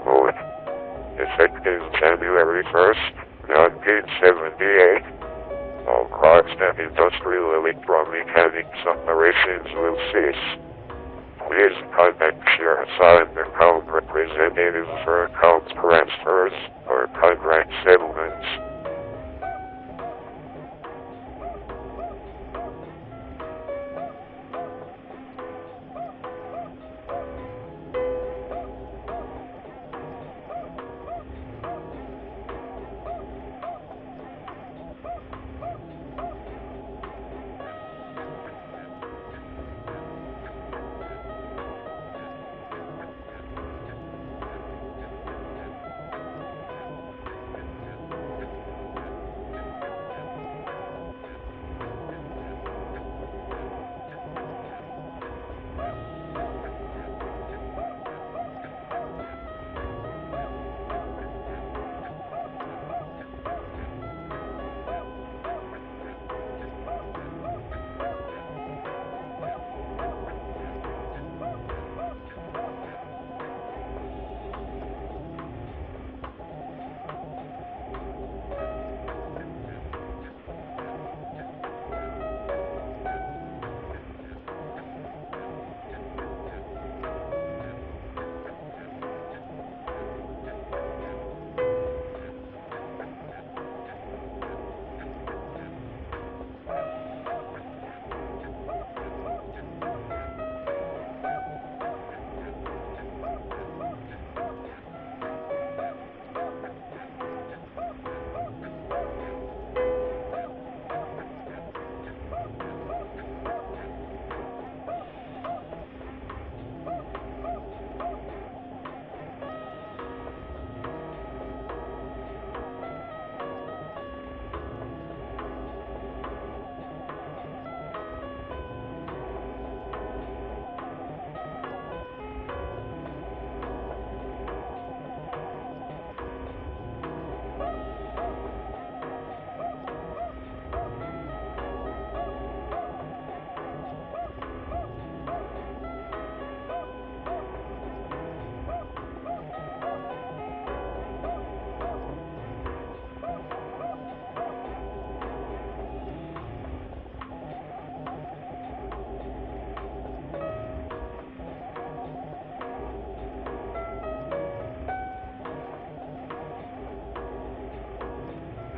Mode, effective January 1st, 1978. All clocks and industrial electromechanics operations will cease. Please contact your assigned account representative for account transfers or contract settlements.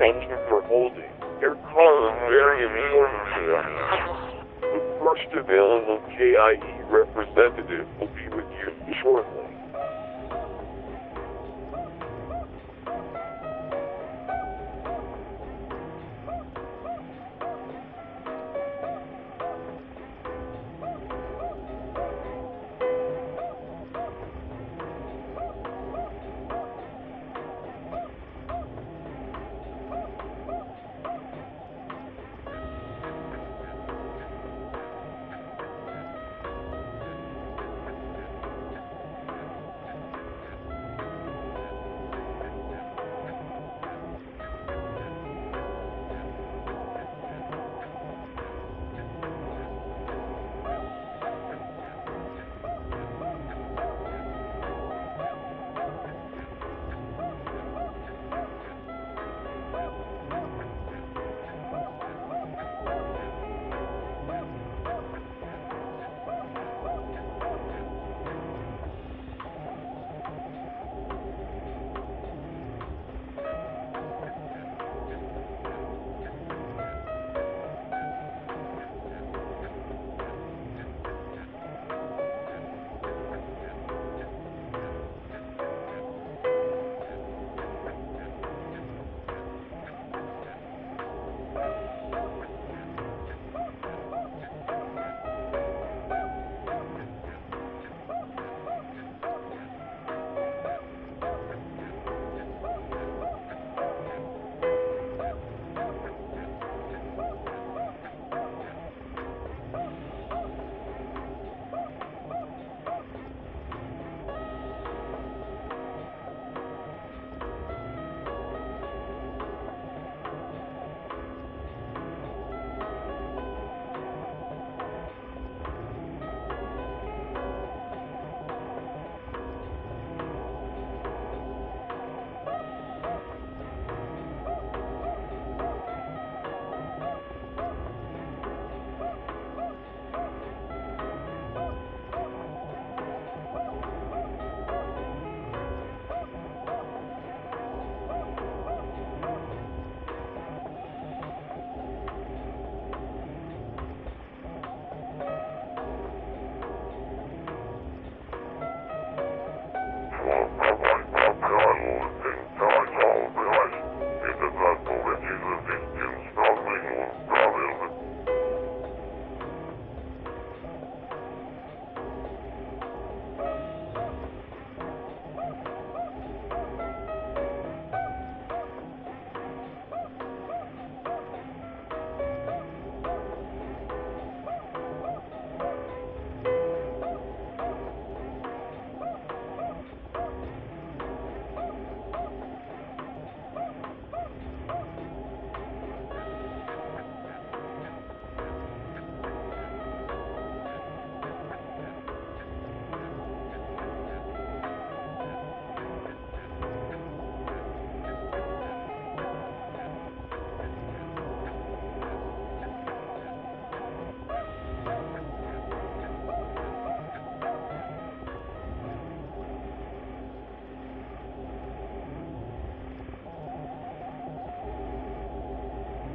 Thank you for holding. Your call is very important. The first available KIE representative will be with you shortly.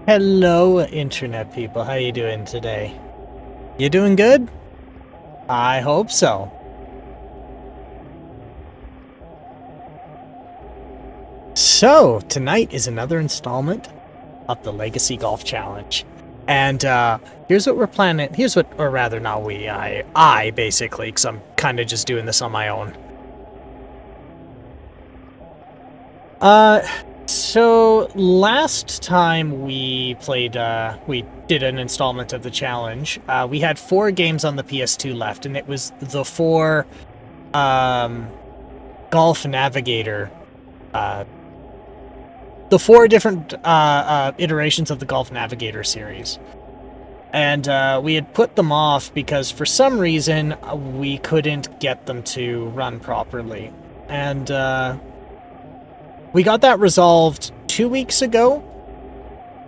Hello, internet people. How you doing today? You doing good? I hope so. So, tonight is another installment of the Legacy Golf Challenge. And here's what we're planning. Or rather, not we, I basically, because I'm kind of just doing this on my own. So last time we played, we did an installment of the challenge. We had 4 games on the PS2 left, and it was the 4 Golf Navigator, the 4 different iterations of the Golf Navigator series. And we had put them off because for some reason we couldn't get them to run properly. And we got that resolved 2 weeks ago,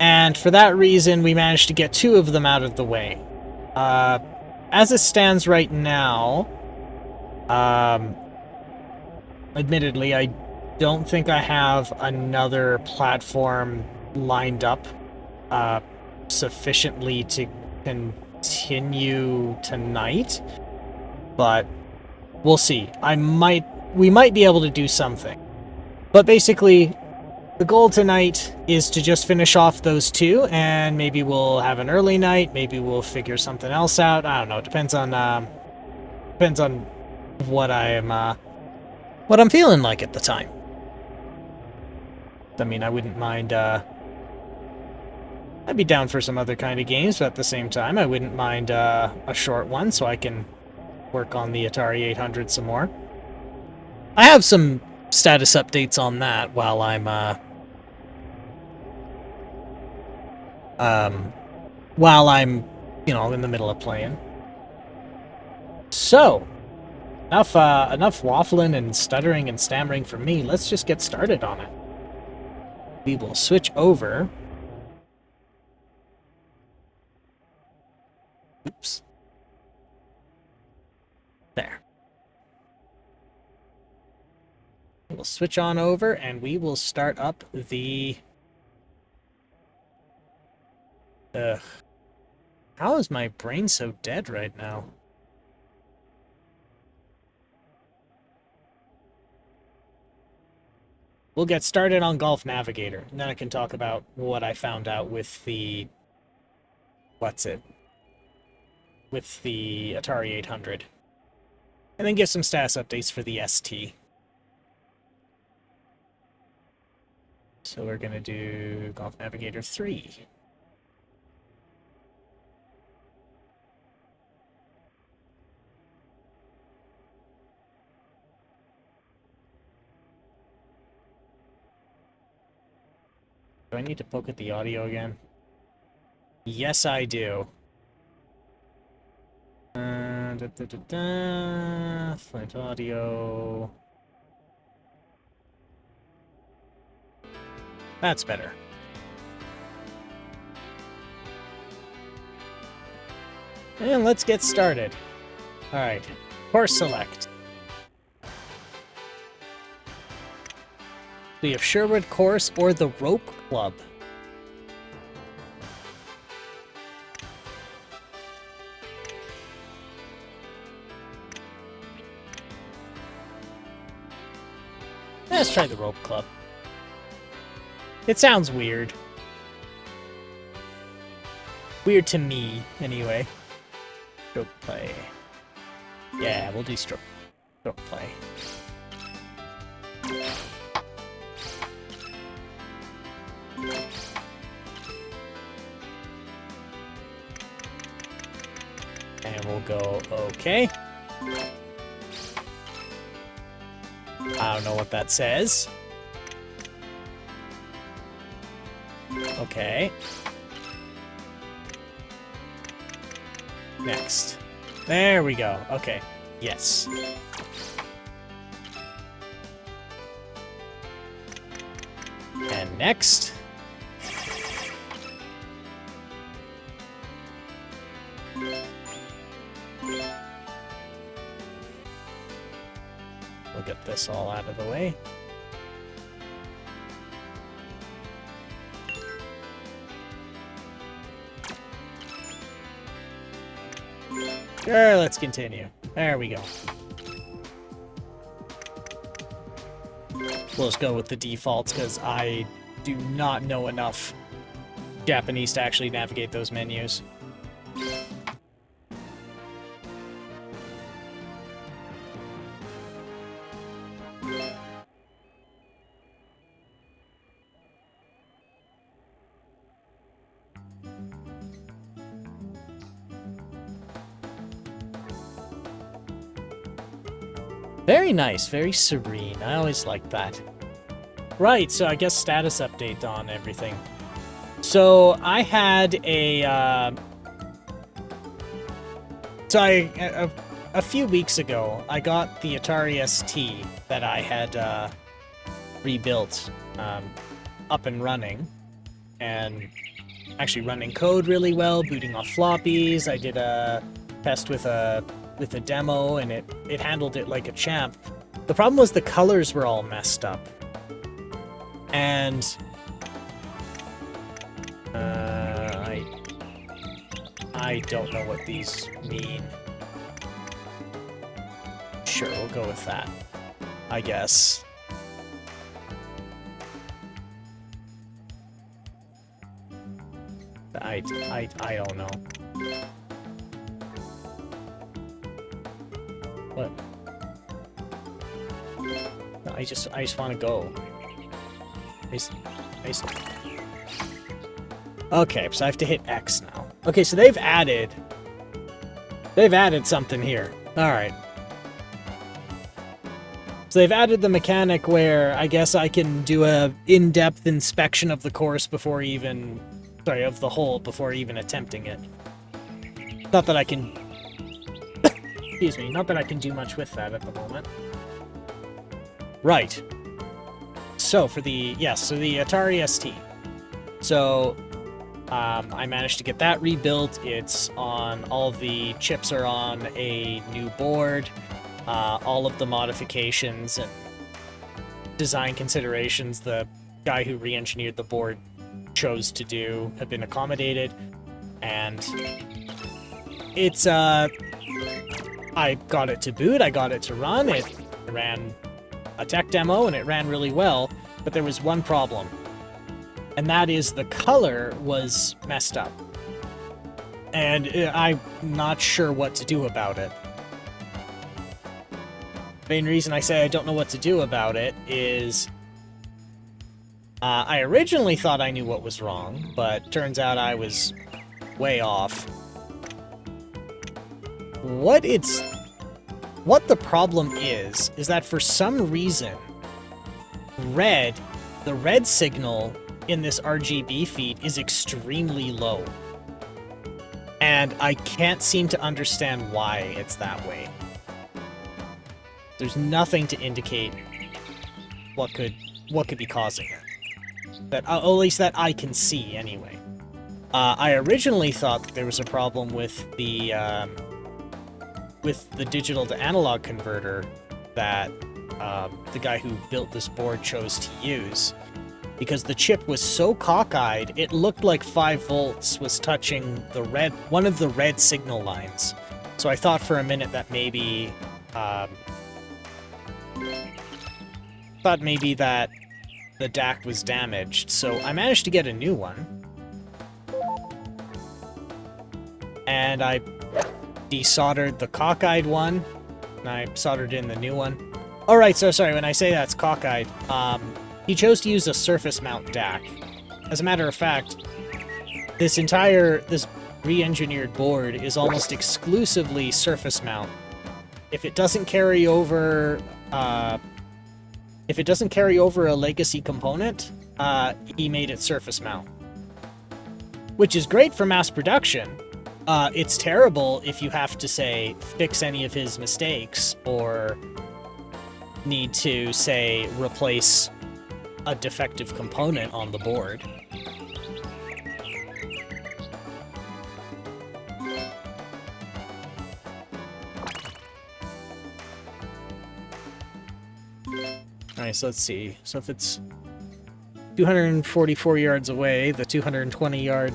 and for that reason we managed to get 2 of them out of the way. As it stands right now, admittedly, I don't think I have another platform lined up sufficiently to continue tonight, but we'll see. We might be able to do something. But basically, the goal tonight is to just finish off those two, and maybe we'll have an early night, maybe we'll figure something else out. I don't know, it depends on what I'm feeling like at the time. I mean, I wouldn't mind, I'd be down for some other kind of games, but at the same time, I wouldn't mind a short one so I can work on the Atari 800 some more. I have some status updates on that while I'm, in the middle of playing. So, enough waffling and stuttering and stammering from me. Let's just get started on it. We will switch over. Oops. There. We'll switch on over and we will start up the... How is my brain so dead right now? We'll get started on Golf Navigator, and then I can talk about what I found out with the... with the Atari 800. And then give some status updates for the ST. So we're going to do Golf Navigator 3. Do I need to poke at the audio again? Yes, I do. Flint audio. That's better. And let's get started. Alright, course select. We have Sherwood Course or the Rope Club. Let's try the Rope Club. It sounds weird. Weird to me, anyway. Stroke play. Yeah, we'll do stroke play. And we'll go okay. I don't know what that says. Okay. Next. There we go. Okay. Yes. And next. We'll get this all out of the way. Sure, let's continue. There we go. We'll just go with the defaults because I do not know enough Japanese to actually navigate those menus. Very nice, very serene. I always like that. Right, so I guess status update on everything. So I had a a few weeks ago, I got the Atari ST that I had rebuilt up and running, and actually running code really well, booting off floppies. I did a test with a demo, and it handled it like a champ. The problem was the colors were all messed up. And I don't know what these mean. Sure, we'll go with that, I guess. I don't know. What? I just want to go. Okay, so I have to hit X now. Okay, so they've added something here. All right. So they've added the mechanic where I guess I can do a in-depth inspection of the course before even, sorry, of the hole before even attempting it. Not that I can, excuse me, not that I can do much with that at the moment. Right. So for the, yes, so the Atari ST. So I managed to get that rebuilt. It's on, all of the chips are on a new board. All of the modifications and design considerations the guy who re-engineered the board chose to do have been accommodated. And it's, I got it to boot, I got it to run, it ran a tech demo, and it ran really well, but there was one problem. And that is the color was messed up. And I'm not sure what to do about it. The main reason I say I don't know what to do about it is I originally thought I knew what was wrong, but turns out I was way off. What the problem is that for some reason, the red signal in this RGB feed is extremely low. And I can't seem to understand why it's that way. There's nothing to indicate what could be causing it. That, at least that I can see, anyway. I originally thought that there was a problem with the digital to analog converter that the guy who built this board chose to use. Because the chip was so cockeyed, it looked like 5 volts was touching one of the red signal lines. So I thought for a minute that maybe that the DAC was damaged, so I managed to get a new one. And I desoldered the cockeyed one, and I soldered in the new one. Alright, so sorry, when I say that's cockeyed, he chose to use a surface mount DAC. As a matter of fact, this re-engineered board is almost exclusively surface mount. If it doesn't carry over a legacy component, he made it surface mount. Which is great for mass production. It's terrible if you have to, say, fix any of his mistakes, or need to, say, replace a defective component on the board. Alright, so let's see. So if it's 244 yards away, the 220 yard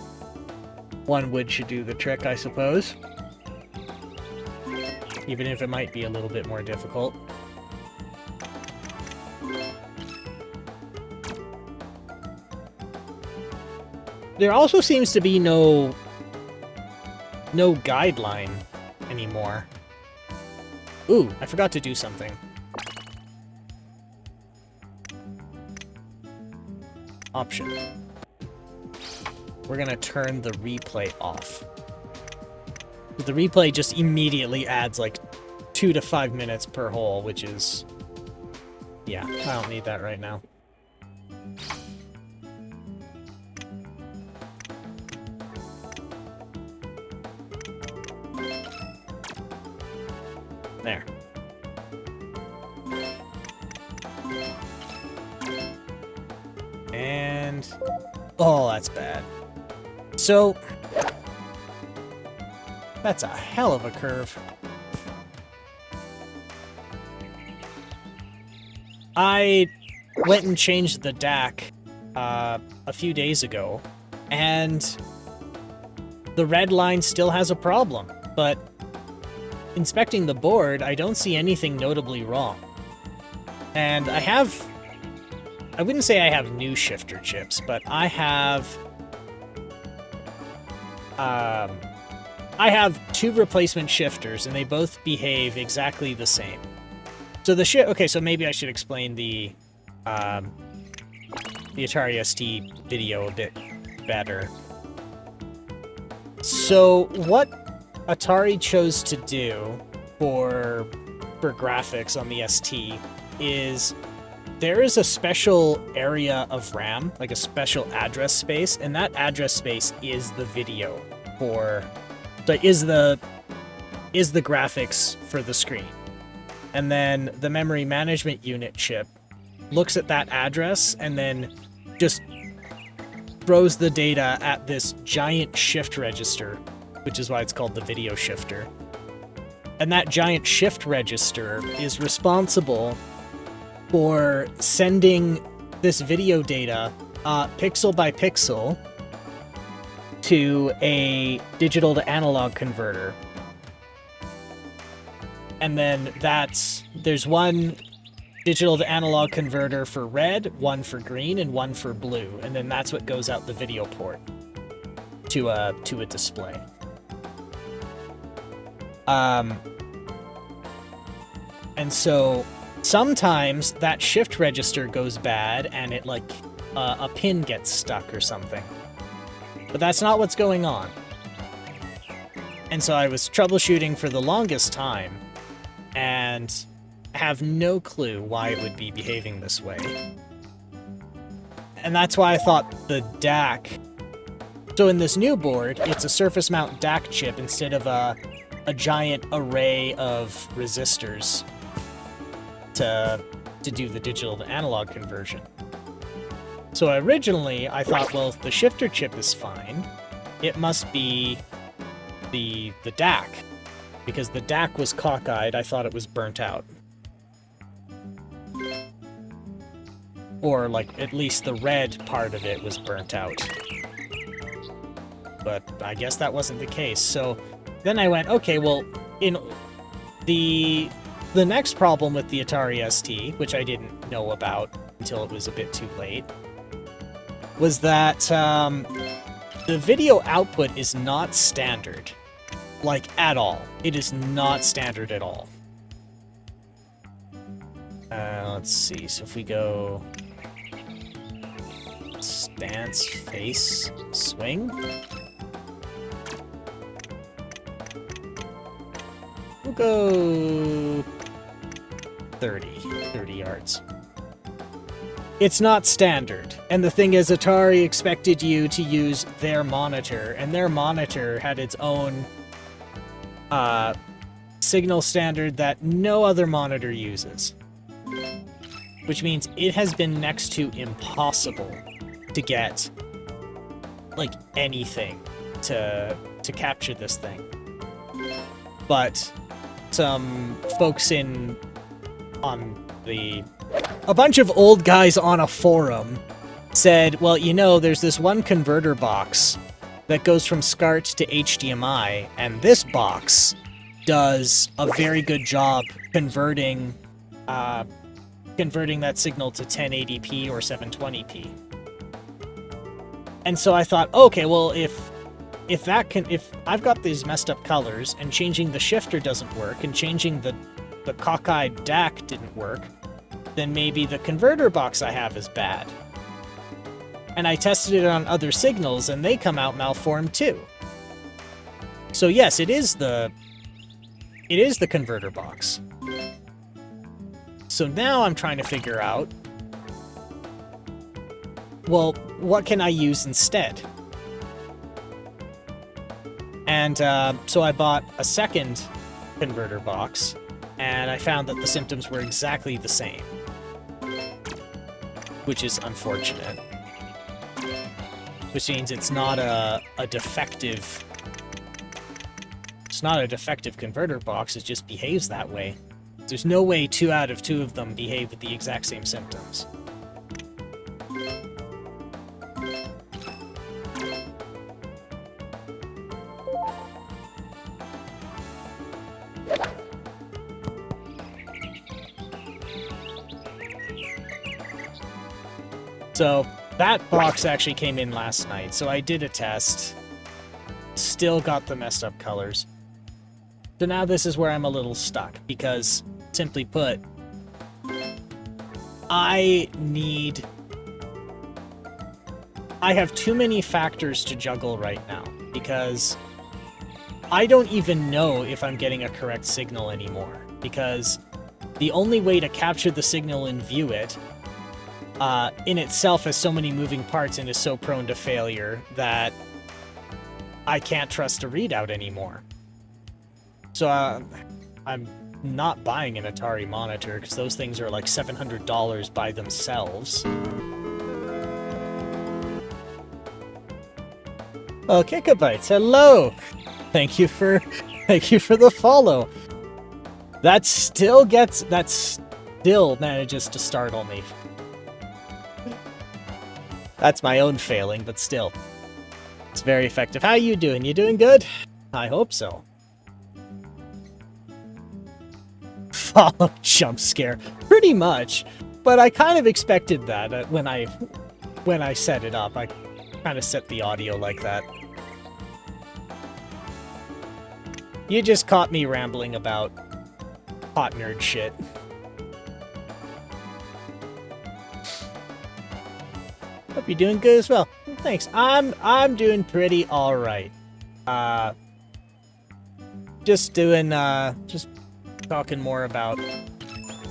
one wood should do the trick, I suppose. Even if it might be a little bit more difficult. There also seems to be no guideline anymore. Ooh, I forgot to do something. Option. We're gonna turn the replay off. The replay just immediately adds like 2 to 5 minutes per hole, which is... yeah, I don't need that right now. There. And... oh, that's bad. So... that's a hell of a curve. I went and changed the DAC a few days ago, and the red line still has a problem, but inspecting the board, I don't see anything notably wrong. And I wouldn't say I have new shifter chips, but I have 2 replacement shifters, and they both behave exactly the same. So okay, so maybe I should explain the Atari ST video a bit better. So what Atari chose to do for graphics on the ST is there is a special area of RAM, like a special address space, and that address space is the video is the graphics for the screen. And then the memory management unit chip looks at that address and then just throws the data at this giant shift register, which is why it's called the video shifter. And that giant shift register is responsible for sending this video data pixel by pixel to a digital to analog converter. And then there's one digital to analog converter for red, one for green, and one for blue. And then that's what goes out the video port to a display. And so sometimes that shift register goes bad and it a pin gets stuck or something. But that's not what's going on. And so I was troubleshooting for the longest time and have no clue why it would be behaving this way. And that's why I thought the DAC... So in this new board, it's a surface mount DAC chip instead of a giant array of resistors to do the digital to analog conversion. So originally, I thought, well, if the shifter chip is fine, it must be the DAC. Because the DAC was cockeyed, I thought it was burnt out. Or, at least the red part of it was burnt out. But I guess that wasn't the case. So then I went, okay, well, in the next problem with the Atari ST, which I didn't know about until it was a bit too late, was that the video output is not standard. At all. It is not standard at all. Let's see. So if we go... Stance, face, swing. We'll go... 30 yards. It's not standard. And the thing is, Atari expected you to use their monitor, and their monitor had its own signal standard that no other monitor uses. Which means it has been next to impossible to get, anything to capture this thing. But some folks a bunch of old guys on a forum said, well, there's this one converter box that goes from SCART to HDMI, and this box does a very good job converting that signal to 1080p or 720p. And so I thought, okay, well, if I've got these messed up colors and changing the shifter doesn't work and changing the cockeyed DAC didn't work, then maybe the converter box I have is bad. And I tested it on other signals, and they come out malformed too. So yes, it is the converter box. So now I'm trying to figure out, well, what can I use instead? And so I bought a second converter box, and I found that the symptoms were exactly the same, which is unfortunate. Which means it's not a defective... It's not a defective converter box, it just behaves that way. There's no way 2 out of 2 of them behave with the exact same symptoms. So that box actually came in last night, so I did a test. Still got the messed up colors. So now this is where I'm a little stuck, because, simply put, I have too many factors to juggle right now, because I don't even know if I'm getting a correct signal anymore, because the only way to capture the signal and view it in itself has so many moving parts and is so prone to failure that I can't trust a readout anymore. So I'm not buying an Atari monitor, because those things are like $700 by themselves. Oh, Kikabytes, hello! Thank you for the follow. That still manages to startle me. That's my own failing, but still. It's very effective. How you doing? You doing good? I hope so. Follow jump scare. Pretty much. But I kind of expected that when I set it up. I kind of set the audio like that. You just caught me rambling about hot nerd shit. Hope you're doing good as well. Thanks. I'm doing pretty all right. Just talking more about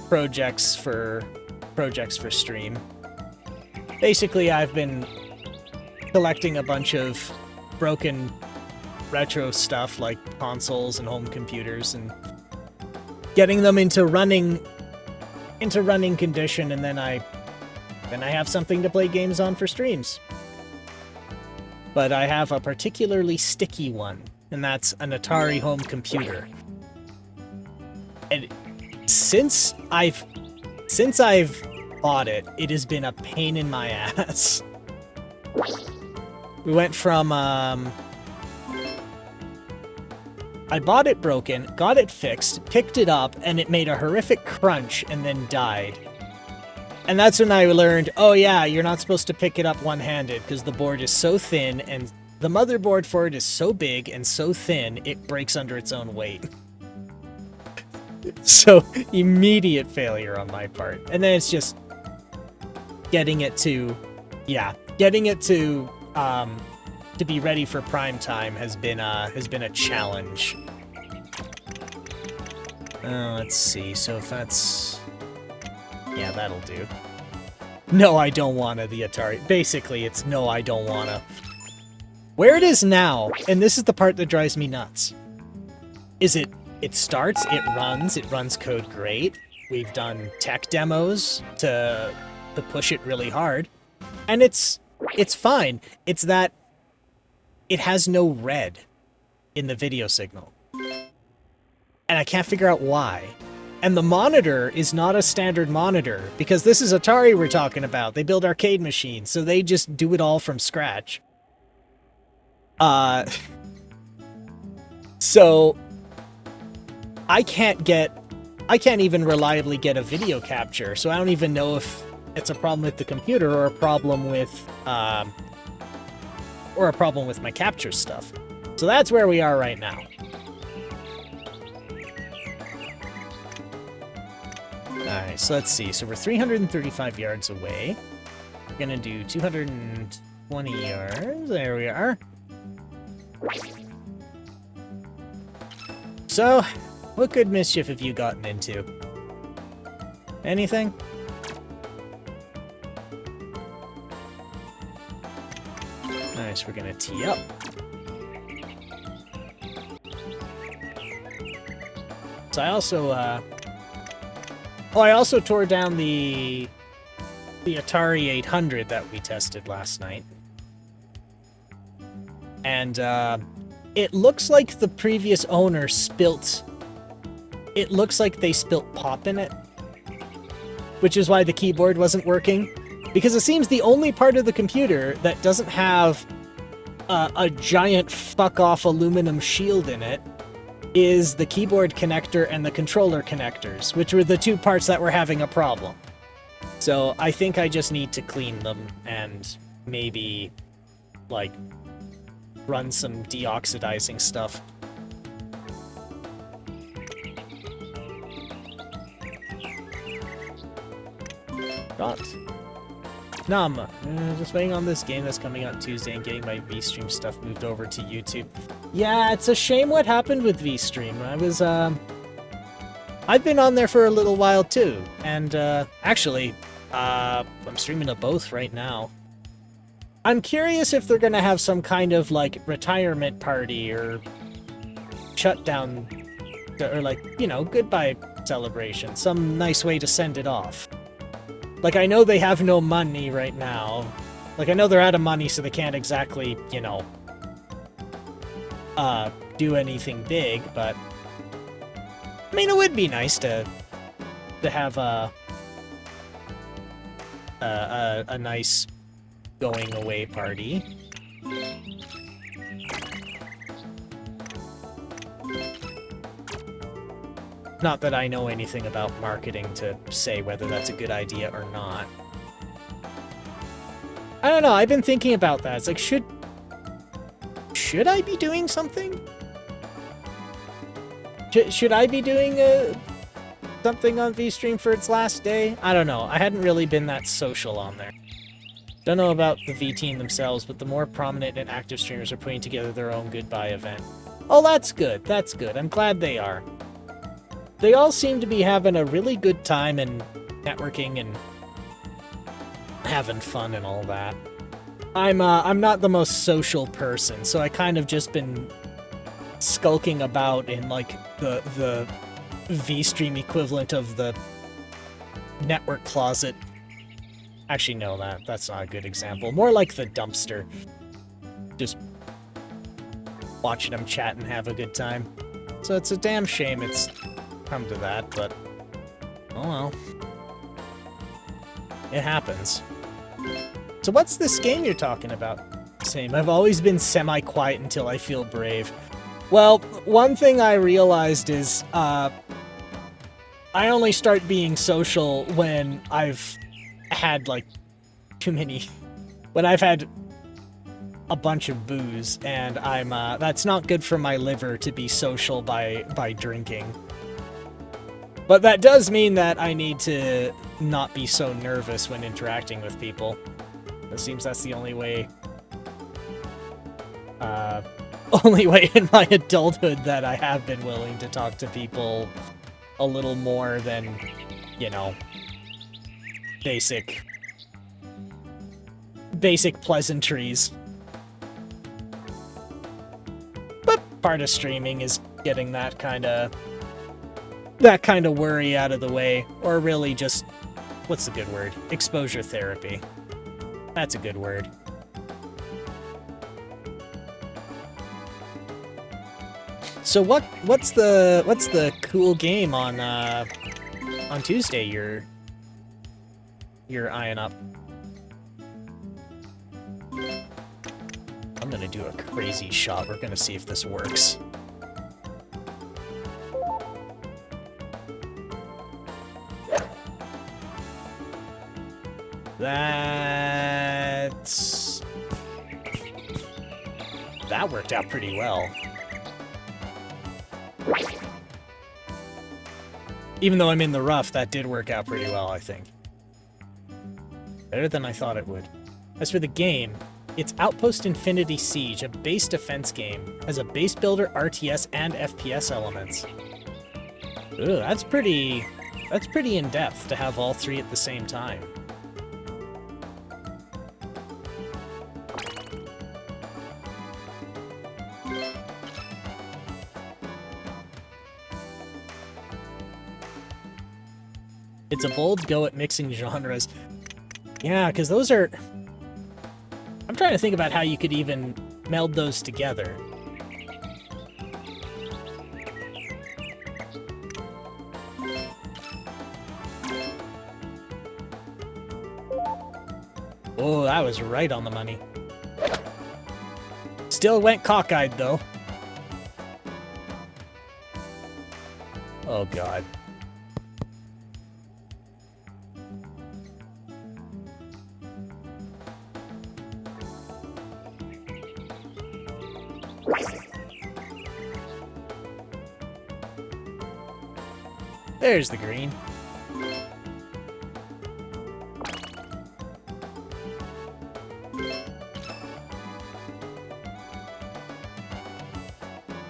projects for stream. Basically, I've been collecting a bunch of broken retro stuff like consoles and home computers and getting them into running condition, and then I have something to play games on for streams. But I have a particularly sticky one, and that's an Atari home computer. And since I've bought it, it has been a pain in my ass. We went from I bought it broken, got it fixed, picked it up, and it made a horrific crunch and then died. And that's when I learned, oh yeah, you're not supposed to pick it up one-handed because the board is so thin and the motherboard for it is so big and so thin, it breaks under its own weight. So, immediate failure on my part. And then it's just getting it to be ready for prime time has been a challenge. Let's see. So if that's, yeah, that'll do. No, I don't wanna the Atari. Basically, it's no, I don't wanna. Where it is now, and this is the part that drives me nuts, is it starts, it runs code great. We've done tech demos to push it really hard, and it's fine. It's that it has no red in the video signal. And I can't figure out why. And the monitor is not a standard monitor, because this is Atari we're talking about. They build arcade machines, so they just do it all from scratch. So I can't even reliably get a video capture, so I don't even know if it's a problem with the computer or a problem with my capture stuff. So that's where we are right now. Alright, so let's see. So we're 335 yards away. We're gonna do 220 yards. There we are. So, what good mischief have you gotten into? Anything? Nice, we're gonna tee up. So I also tore down the Atari 800 that we tested last night. And it looks like the previous owner it looks like they spilt pop in it, which is why the keyboard wasn't working. Because it seems the only part of the computer that doesn't have a giant fuck-off aluminum shield in it is the keyboard connector and the controller connectors, which were the two parts that were having a problem. So I think I just need to clean them and maybe, like, run some deoxidizing stuff. Got. Just waiting on this game that's coming out Tuesday and getting my VStream stuff moved over to YouTube. Yeah, it's a shame what happened with VStream. I've been on there for a little while too, and actually, I'm streaming to both right now. I'm curious if they're gonna have some kind of like retirement party or shutdown, or like, you know, goodbye celebration, some nice way to send it off. Like, I know they have no money right now. Like, I know they're out of money, so they can't exactly, you know, do anything big, but I mean, it would be nice to have a nice going away party. Not that I know anything about marketing to say whether that's a good idea or not. I don't know, I've been thinking about that. It's like, should I be doing something? Should I be doing something on VStream for its last day? I don't know. I hadn't really been that social on there. Don't know about the V team themselves, but the more prominent and active streamers are putting together their own goodbye event. Oh, that's good. That's good. I'm glad they are. They all seem to be having a really good time and networking and having fun and all that. I'm not the most social person, so I kind of just been skulking about in like the VStream equivalent of the network closet. Actually, no, that's not a good example. More like the dumpster. Just watching them chat and have a good time. So it's a damn shame it's come to that, but oh well. It happens. So what's this game you're talking about? Same. I've always been semi-quiet until I feel brave. Well, one thing I realized is I only start being social when I've had like too many, when I've had a bunch of booze, and I'm that's not good for my liver to be social by drinking. But that does mean that I need to not be so nervous when interacting with people. It seems that's the only way in my adulthood that I have been willing to talk to people a little more than, you know, basic pleasantries. But part of streaming is getting that kind of worry out of the way, or really just, what's the good word? Exposure therapy. That's a good word. So what's the cool game on Tuesday you're eyeing up? I'm gonna do a crazy shot. We're gonna see if this works. That worked out pretty well. Even though I'm in the rough, that did work out pretty well, I think. Better than I thought it would. As for the game, it's Outpost Infinity Siege, a base defense game, has a base builder, RTS, and FPS elements. Ooh, that's pretty in-depth to have all three at the same time. It's a bold go at mixing genres. Yeah, because those are... I'm trying to think about how you could even meld those together. Oh, that was right on the money. Still went cockeyed, though. Oh, God. There's the green.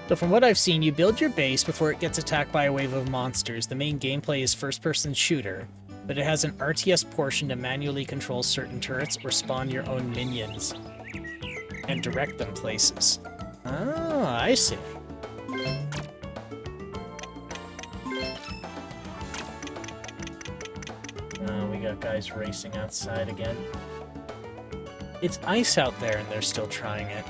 So from what I've seen, you build your base before it gets attacked by a wave of monsters. The main gameplay is first-person shooter, but it has an RTS portion to manually control certain turrets or spawn your own minions and direct them places. Oh, I see. Oh, we got guys racing outside again. It's ice out there and they're still trying it.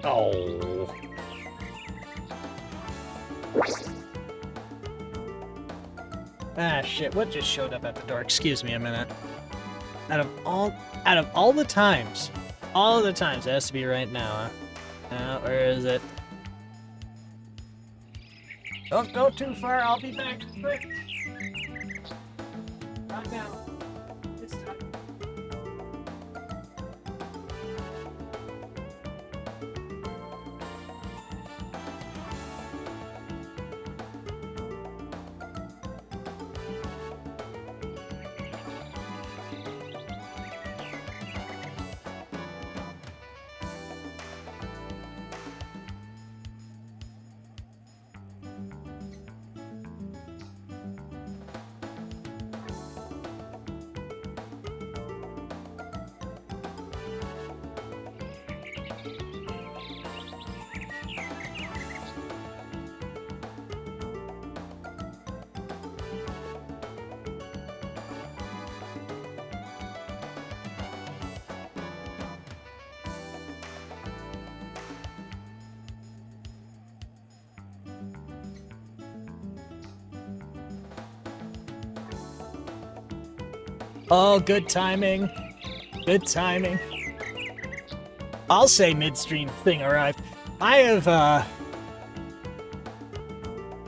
Oh. Ah, shit, what just showed up at the door? Excuse me a minute. Out of all the times, it has to be right now, huh? Where is it? Don't go too far, I'll be back quick. Not now. This time. Oh, good timing. Good timing. I'll say midstream thing arrived. I have,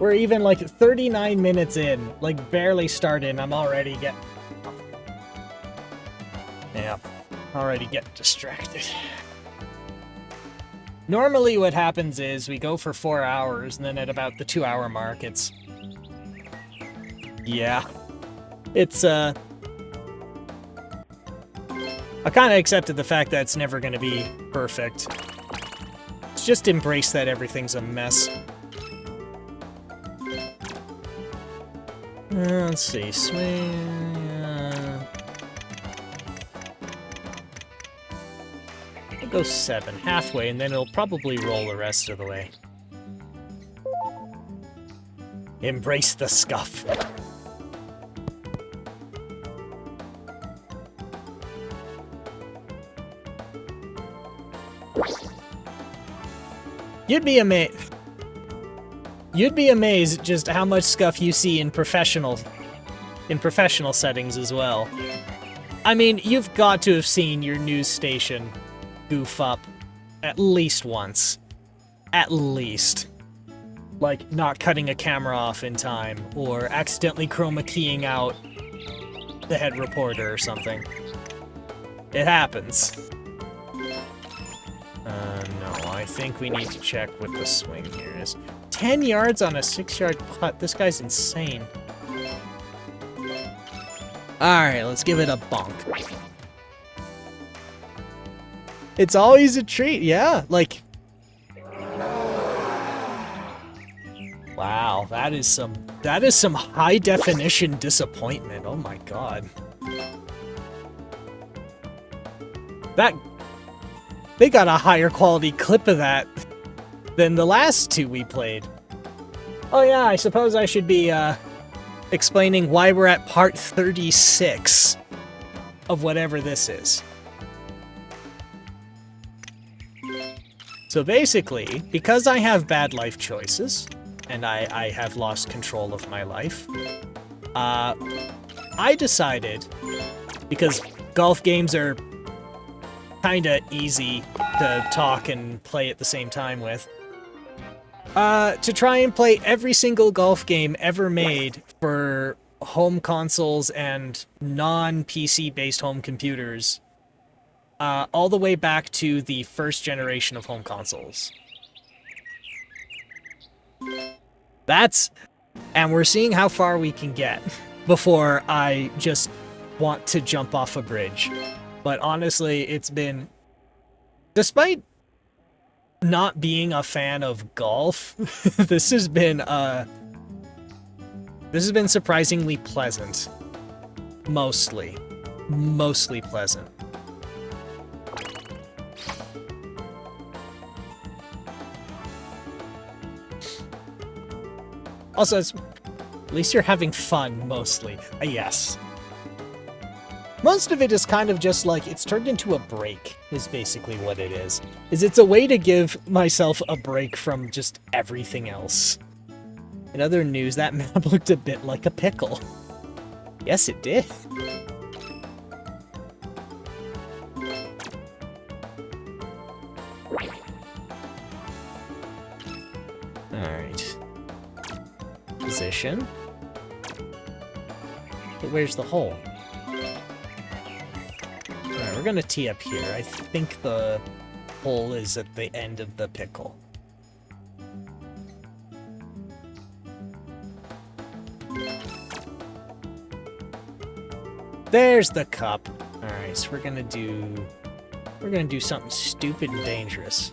we're even like 39 minutes in, like barely started, and I'm already getting... Yeah, already getting distracted. Normally what happens is we go for 4 hours, and then at about the 2-hour mark, it's... Yeah. It's, I kind of accepted the fact that it's never going to be perfect. Let's just embrace that everything's a mess. Let's see, swing... I'll go 7, halfway, and then it'll probably roll the rest of the way. Embrace the scuff. You'd be amazed just how much scuff you see in professional settings as well. I mean, you've got to have seen your news station goof up at least once. At least. Like, not cutting a camera off in time, or accidentally chroma keying out the head reporter or something. It happens. No, I think we need to check what the swing here is. 10 yards on a 6-yard putt. This guy's insane. Alright, let's give it a bonk. It's always a treat, yeah. Like... Wow, that is some high-definition disappointment. Oh my god. They got a higher quality clip of that than the last two we played. Oh yeah, I suppose I should be, explaining why we're at part 36 of whatever this is. So basically, because I have bad life choices, and I have lost control of my life, I decided, because golf games are kinda easy to talk and play at the same time with. To try and play every single golf game ever made for home consoles and non-PC based home computers, all the way back to the first generation of home consoles. And we're seeing how far we can get before I just want to jump off a bridge. But honestly, it's been, despite not being a fan of golf, this has been surprisingly pleasant. Mostly pleasant. Also, at least you're having fun, mostly. Yes. Most of it is kind of just like, it's turned into a break, is basically what it is. It's a way to give myself a break from just everything else. In other news, that map looked a bit like a pickle. Yes, it did. Alright. Position. But where's the hole? Alright, we're gonna tee up here. I think the hole is at the end of the pickle. There's the cup. Alright, so we're gonna do something stupid and dangerous.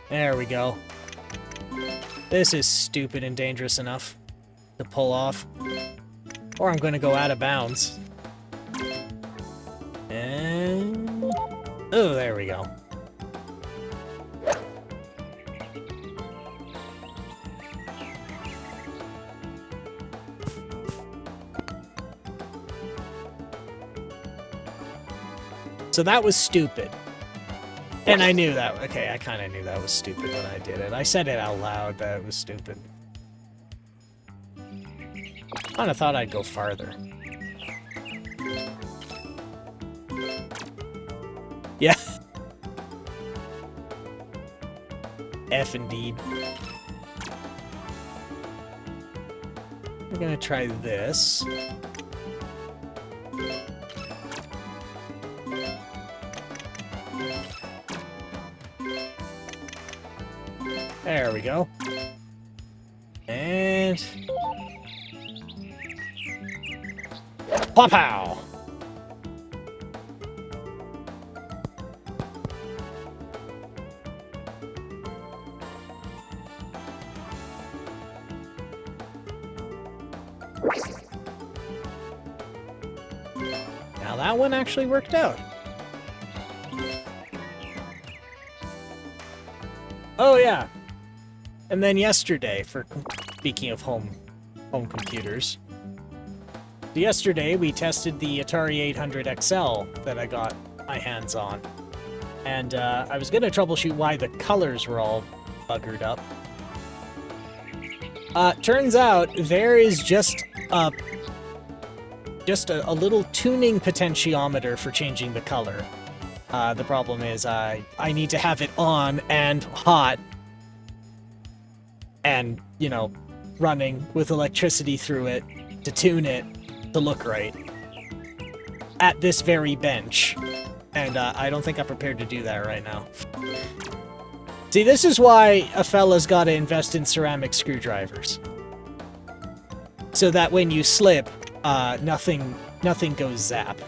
There we go. This is stupid and dangerous enough to pull off. Or I'm gonna go out of bounds. And... oh, there we go. So that was stupid. And I knew that. Okay, I kind of knew that was stupid when I did it. I said it out loud that it was stupid. Kind of thought I'd go farther. Yeah. F indeed. We're gonna try this. There we go. And... Plow-pow! Now that one actually worked out. Oh yeah. And then yesterday, speaking of home computers, yesterday we tested the Atari 800 XL that I got my hands on, and I was gonna troubleshoot why the colors were all buggered up. Turns out there is just a little tuning potentiometer for changing the color. The problem is I need to have it on and hot and, you know, running with electricity through it to tune it to look right at this very bench. And I don't think I'm prepared to do that right now. See, this is why a fella's gotta invest in ceramic screwdrivers. So that when you slip, nothing goes zap.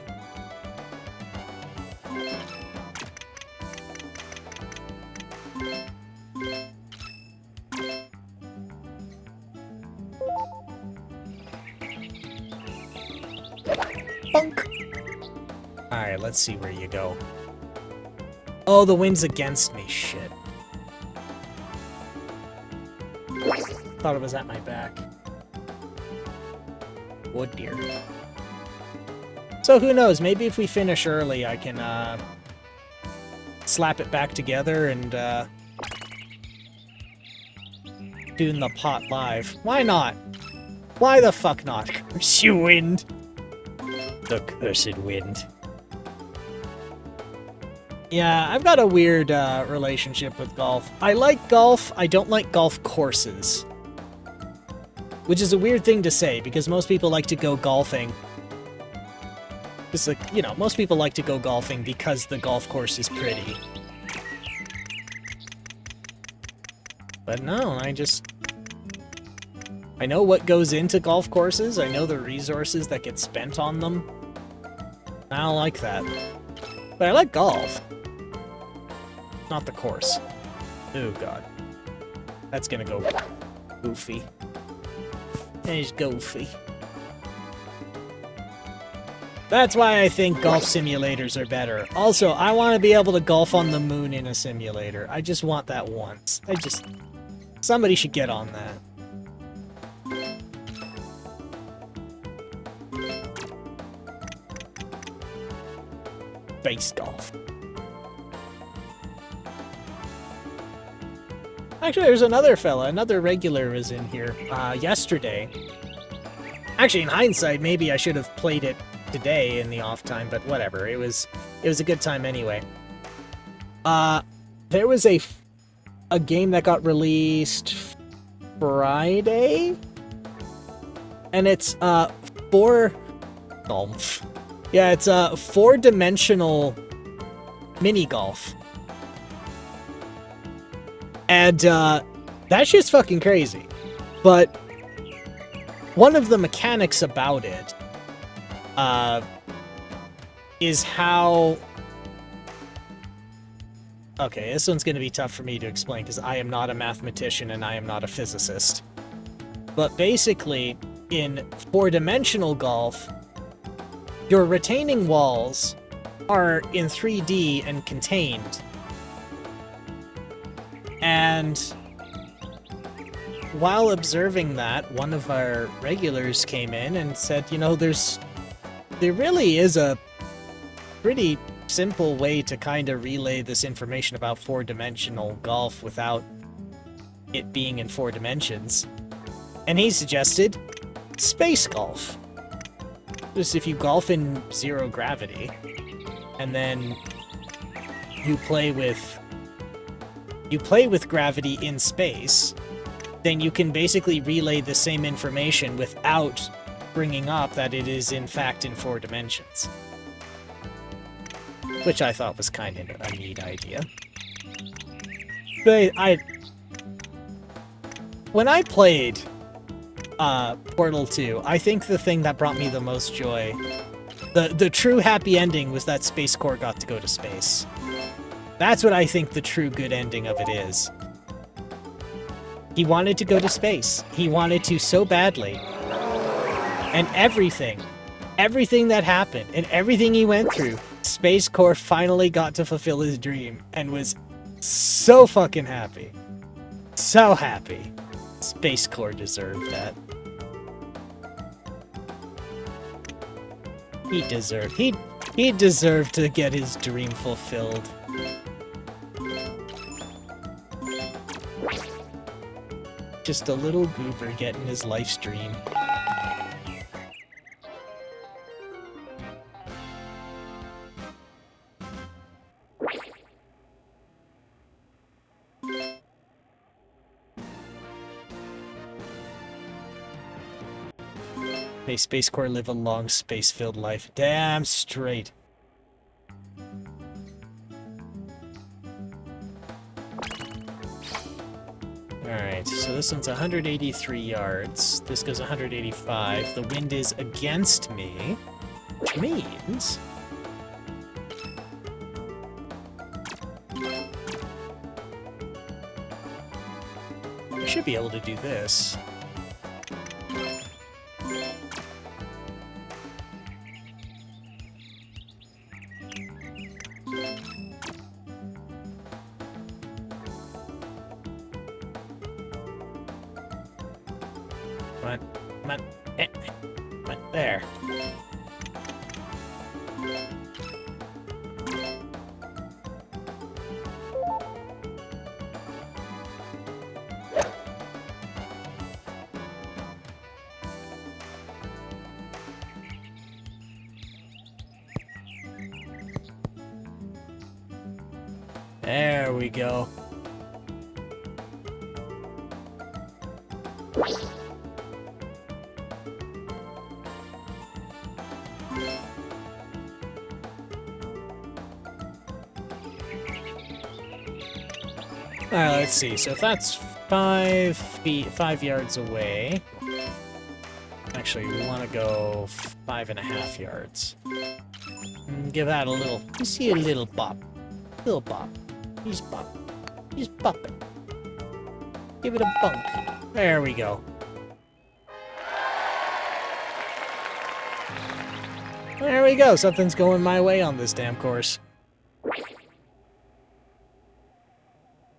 Bunk! Alright, let's see where you go. Oh, the wind's against me. Shit. Thought it was at my back. Wood deer. So who knows, maybe if we finish early I can slap it back together and doing the pot live. Why not? Why the fuck not? Curse you, wind. The cursed wind. Yeah, I've got a weird relationship with golf. I like golf, I don't like golf courses. Which is a weird thing to say, because most people like to go golfing. It's like, you know, most people like to go golfing because the golf course is pretty. But no, I know what goes into golf courses, I know the resources that get spent on them. I don't like that. But I like golf. Not the course. Oh god. That's gonna go goofy. It's goofy. That's why I think golf simulators are better. Also, I want to be able to golf on the moon in a simulator. I just want that once. Somebody should get on that. Space golf. Actually, there's another fella, another regular was in here yesterday. Actually, in hindsight, maybe I should have played it today in the off time, but whatever. It was a good time anyway. There was a game that got released Friday, and it's it's a 4-dimensional mini golf. And that shit's fucking crazy. But one of the mechanics about it is how... Okay, this one's going to be tough for me to explain because I am not a mathematician and I am not a physicist. But basically, in 4-dimensional golf, your retaining walls are in 3D and contained. And while observing that, one of our regulars came in and said, you know, there really is a pretty simple way to kind of relay this information about 4-dimensional golf without it being in 4 dimensions. And he suggested space golf. Just if you golf in 0 gravity, and then you play with gravity in space, then you can basically relay the same information without bringing up that it is in fact in 4 dimensions. Which I thought was kind of a neat idea. But when I played Portal 2, I think the thing that brought me the most joy, the true happy ending, was that Space Corps got to go to space. That's what I think the true good ending of it is. He wanted to go to space. He wanted to so badly. And everything that happened, and everything he went through, Space Corps finally got to fulfill his dream, and was so fucking happy. So happy. Space Corps deserved that. He deserved to get his dream fulfilled. Just a little goober getting his life's dream. May Space Corps live a long, space-filled life. Damn straight. Alright, so this one's 183 yards. This goes 185. The wind is against me, which means... I should be able to do this. There. There we go. Alright, let's see. So if that's 5 yards away. Actually, we want to go 5.5 yards. And give that a little. You see a little bop. Little bop. He's bop. He's bopping. Give it a bunk. There we go. There we go. Something's going my way on this damn course.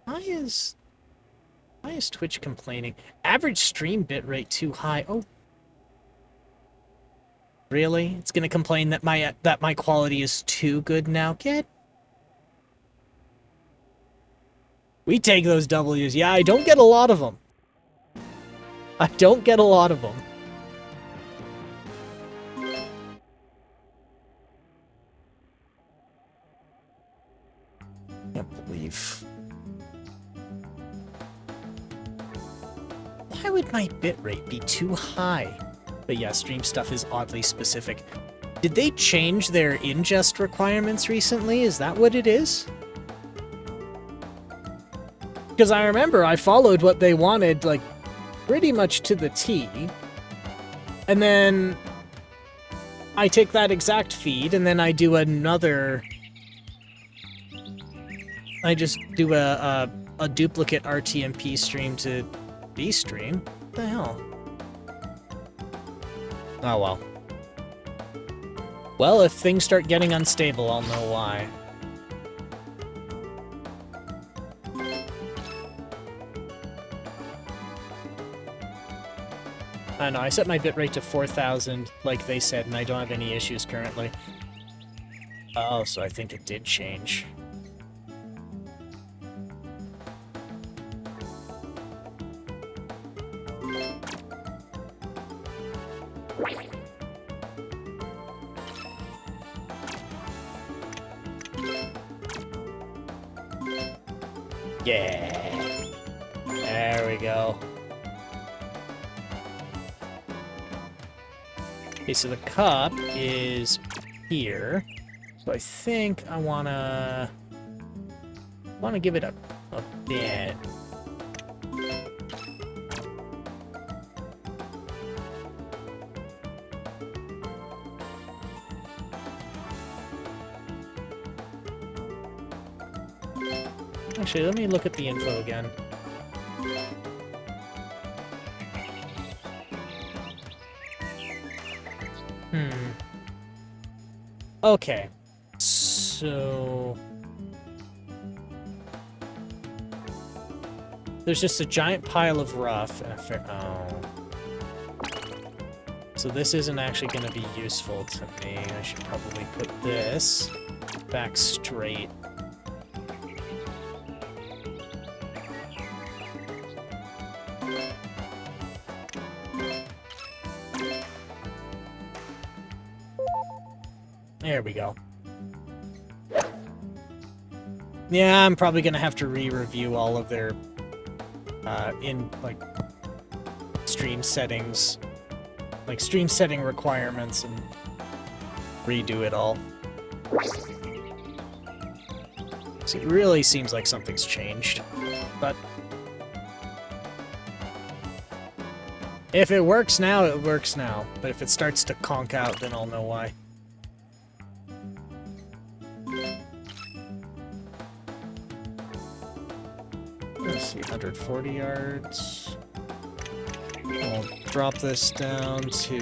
Why is Twitch complaining? Average stream bitrate too high. Oh. Really? It's gonna complain that my quality is too good now? We take those W's. Yeah, I don't get a lot of them. I don't get a lot of them. Can't believe. Why would my bitrate be too high? But yeah, stream stuff is oddly specific. Did they change their ingest requirements recently? Is that what it is? Because I remember I followed what they wanted, like, pretty much to the T. And then I take that exact feed, and then I do another... I just do a duplicate RTMP stream to B-stream? What the hell? Oh well. Well, if things start getting unstable, I'll know why. I know, I set my bitrate to 4,000, like they said, and I don't have any issues currently. Oh, so I think it did change. Yeah. There we go. Okay, so the cup is here. So I think I wanna give it a bit. Actually, let me look at the info again. Okay. So... there's just a giant pile of rough and a oh. So this isn't actually going to be useful to me. I should probably put this back straight. There we go. Yeah, I'm probably gonna have to re-review all of their stream settings, like stream setting requirements, and redo it all. So it really seems like something's changed, but if it works now, it works now. But if it starts to conk out, then I'll know why. Let's see, 140 yards. I'll drop this down to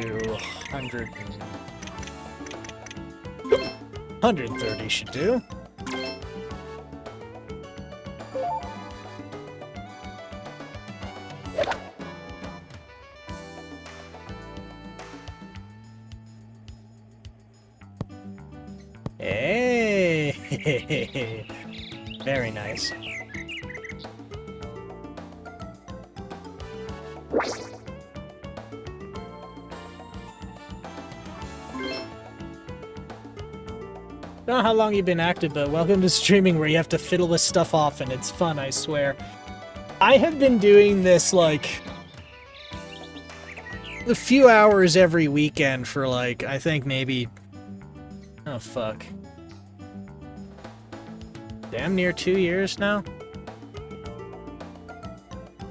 130 should do. Hey! Very nice. don't know how long you've been active, but welcome to streaming where you have to fiddle with stuff off and it's fun, I swear. I have been doing this, like, a few hours every weekend for, like, I think maybe... Oh, fuck. Damn near 2 years now?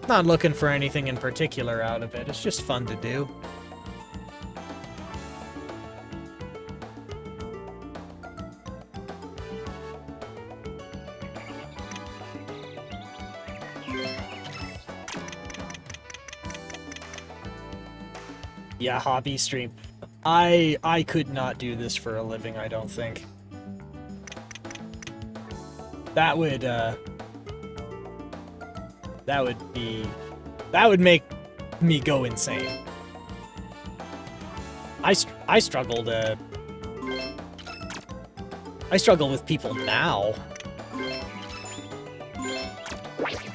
Not looking for anything in particular out of it, it's just fun to do. Yeah, hobby stream. I could not do this for a living, I don't think. That would make me go insane. I struggle with people now.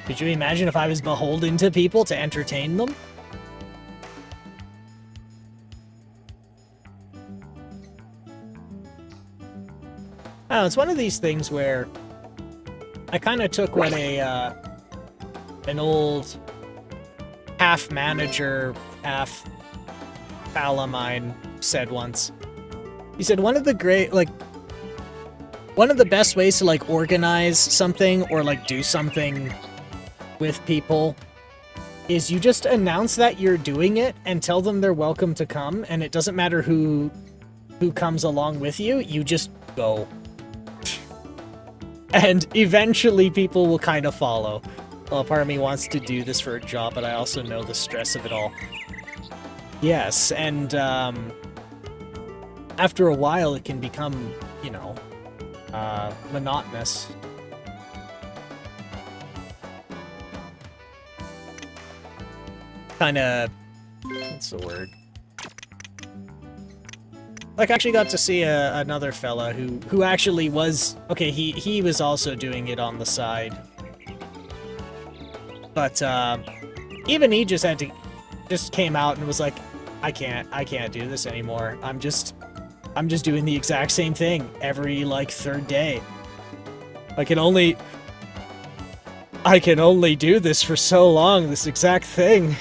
Could you imagine if I was beholden to people to entertain them? Oh, it's one of these things where I kind of took what an old half manager, half pal of mine said once. He said one of the best ways to like organize something or like do something with people is you just announce that you're doing it and tell them they're welcome to come, and it doesn't matter who comes along with you, you just go. And eventually people will kind of follow. Well, part of me wants to do this for a job, but I also know the stress of it all. Yes, and after a while it can become, you know, monotonous. Kinda... what's the word? Like, I actually got to see another fella who actually was... Okay, he was also doing it on the side. But, even he just came out and was like, I can't do this anymore. I'm just doing the exact same thing every, like, third day. I can only do this for so long, this exact thing.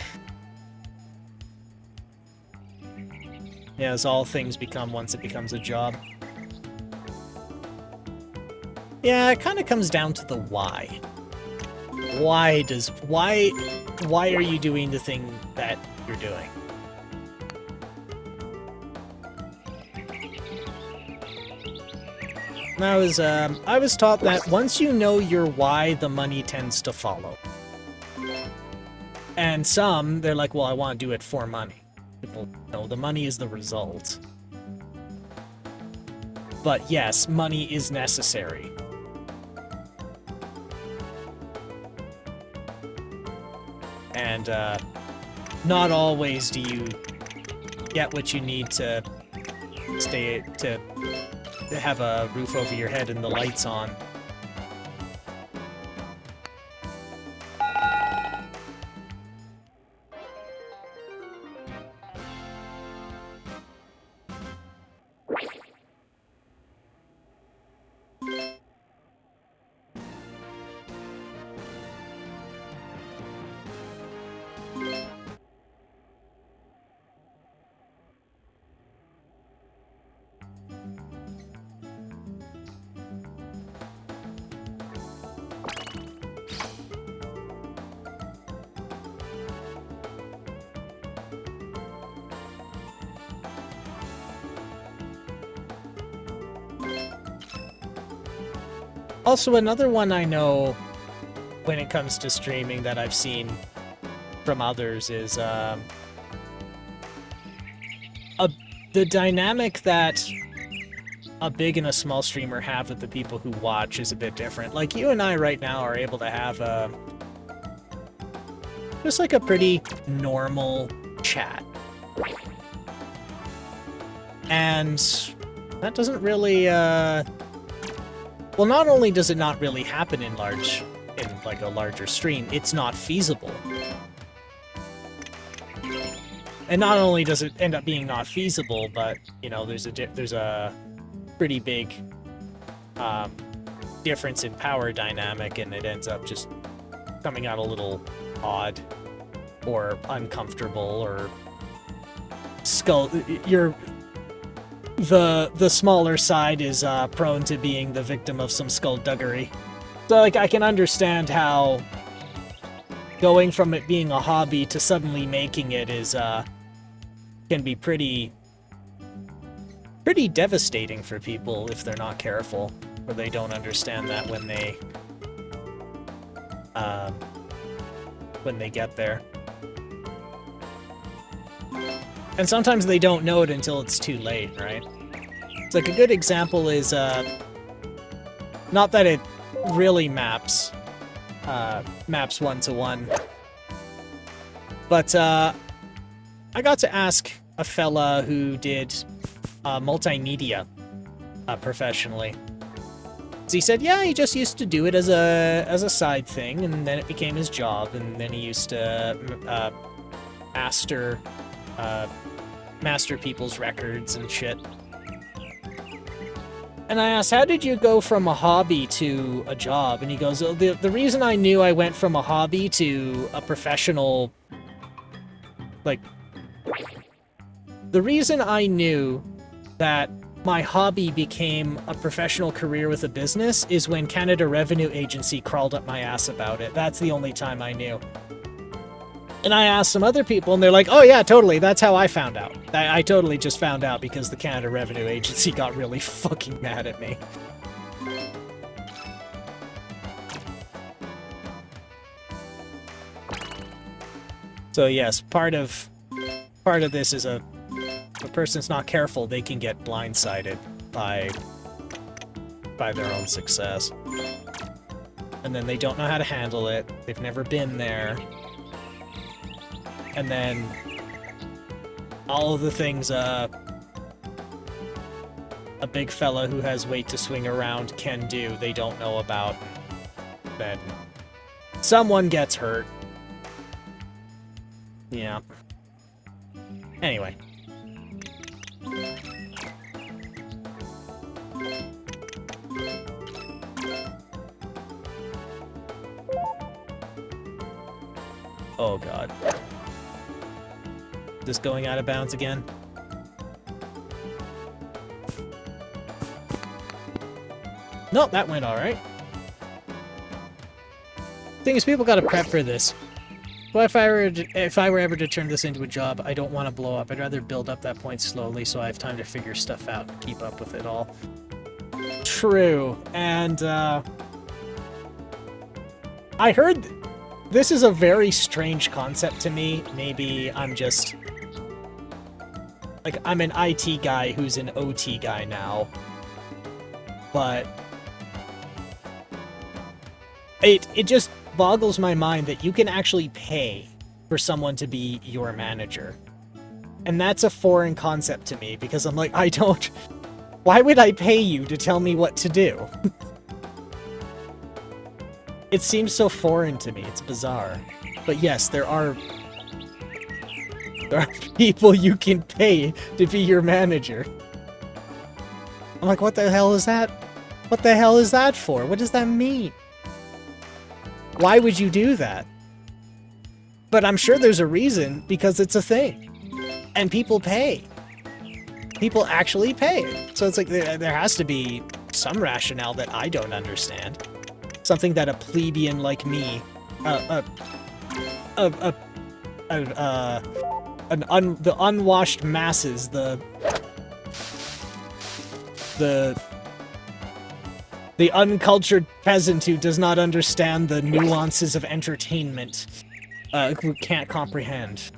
Yeah, as all things become once it becomes a job. Yeah, it kind of comes down to the why. Why are you doing the thing that you're doing? And I was taught that once you know your why, the money tends to follow. And some, they're like, well, I want to do it for money. People know the money is the result. But yes, money is necessary. And not always do you get what you need to have a roof over your head and the lights on. Also, another one I know when it comes to streaming that I've seen from others is the dynamic that a big and a small streamer have with the people who watch is a bit different. Like, you and I right now are able to have just like a pretty normal chat. And that doesn't really, well, not only does it not really happen in like a larger stream, it's not feasible. And not only does it end up being not feasible, but, you know, there's a pretty big difference in power dynamic, and it ends up just coming out a little odd or uncomfortable, or the smaller side is prone to being the victim of some skullduggery. So like I can understand how going from it being a hobby to suddenly making it is can be pretty devastating for people if they're not careful, or they don't understand that when they get there. And sometimes they don't know it until it's too late, right? It's like a good example is not that it really maps one-to-one, but I got to ask a fella who did multimedia professionally. So he said, yeah, he just used to do it as a side thing, and then it became his job, and then he used to master people's records and shit. And I asked, how did you go from a hobby to a job? And he goes, oh, the reason I knew I went from a hobby to a professional, like, the reason I knew that my hobby became a professional career with a business is when Canada Revenue Agency crawled up my ass about it. That's the only time I knew. And I asked some other people, and they're like, oh yeah, totally, that's how I found out. I totally just found out because the Canada Revenue Agency got really fucking mad at me. So yes, part of this is if a person's not careful, they can get blindsided by their own success. And then they don't know how to handle it, they've never been there. And then all of the things a big fella who has weight to swing around can do, they don't know about. Then someone gets hurt. Yeah. Anyway. Oh god. This going out of bounds again? Nope, that went alright. Thing is, people gotta prep for this. Well, if I were ever to turn this into a job, I don't want to blow up. I'd rather build up that point slowly so I have time to figure stuff out and keep up with it all. True. And, I heard this is a very strange concept to me. Maybe I'm just... like, I'm an IT guy who's an OT guy now. But... It just boggles my mind that you can actually pay for someone to be your manager. And that's a foreign concept to me, because I'm like, I don't... Why would I pay you to tell me what to do? It seems so foreign to me, it's bizarre. But yes, there are people you can pay to be your manager. I'm like, what the hell is that? What the hell is that for? What does that mean? Why would you do that? But I'm sure there's a reason, because it's a thing. And people pay. People actually pay. So it's like there has to be some rationale that I don't understand. Something that a plebeian like me, the unwashed masses, the uncultured peasant who does not understand the nuances of entertainment, who can't comprehend.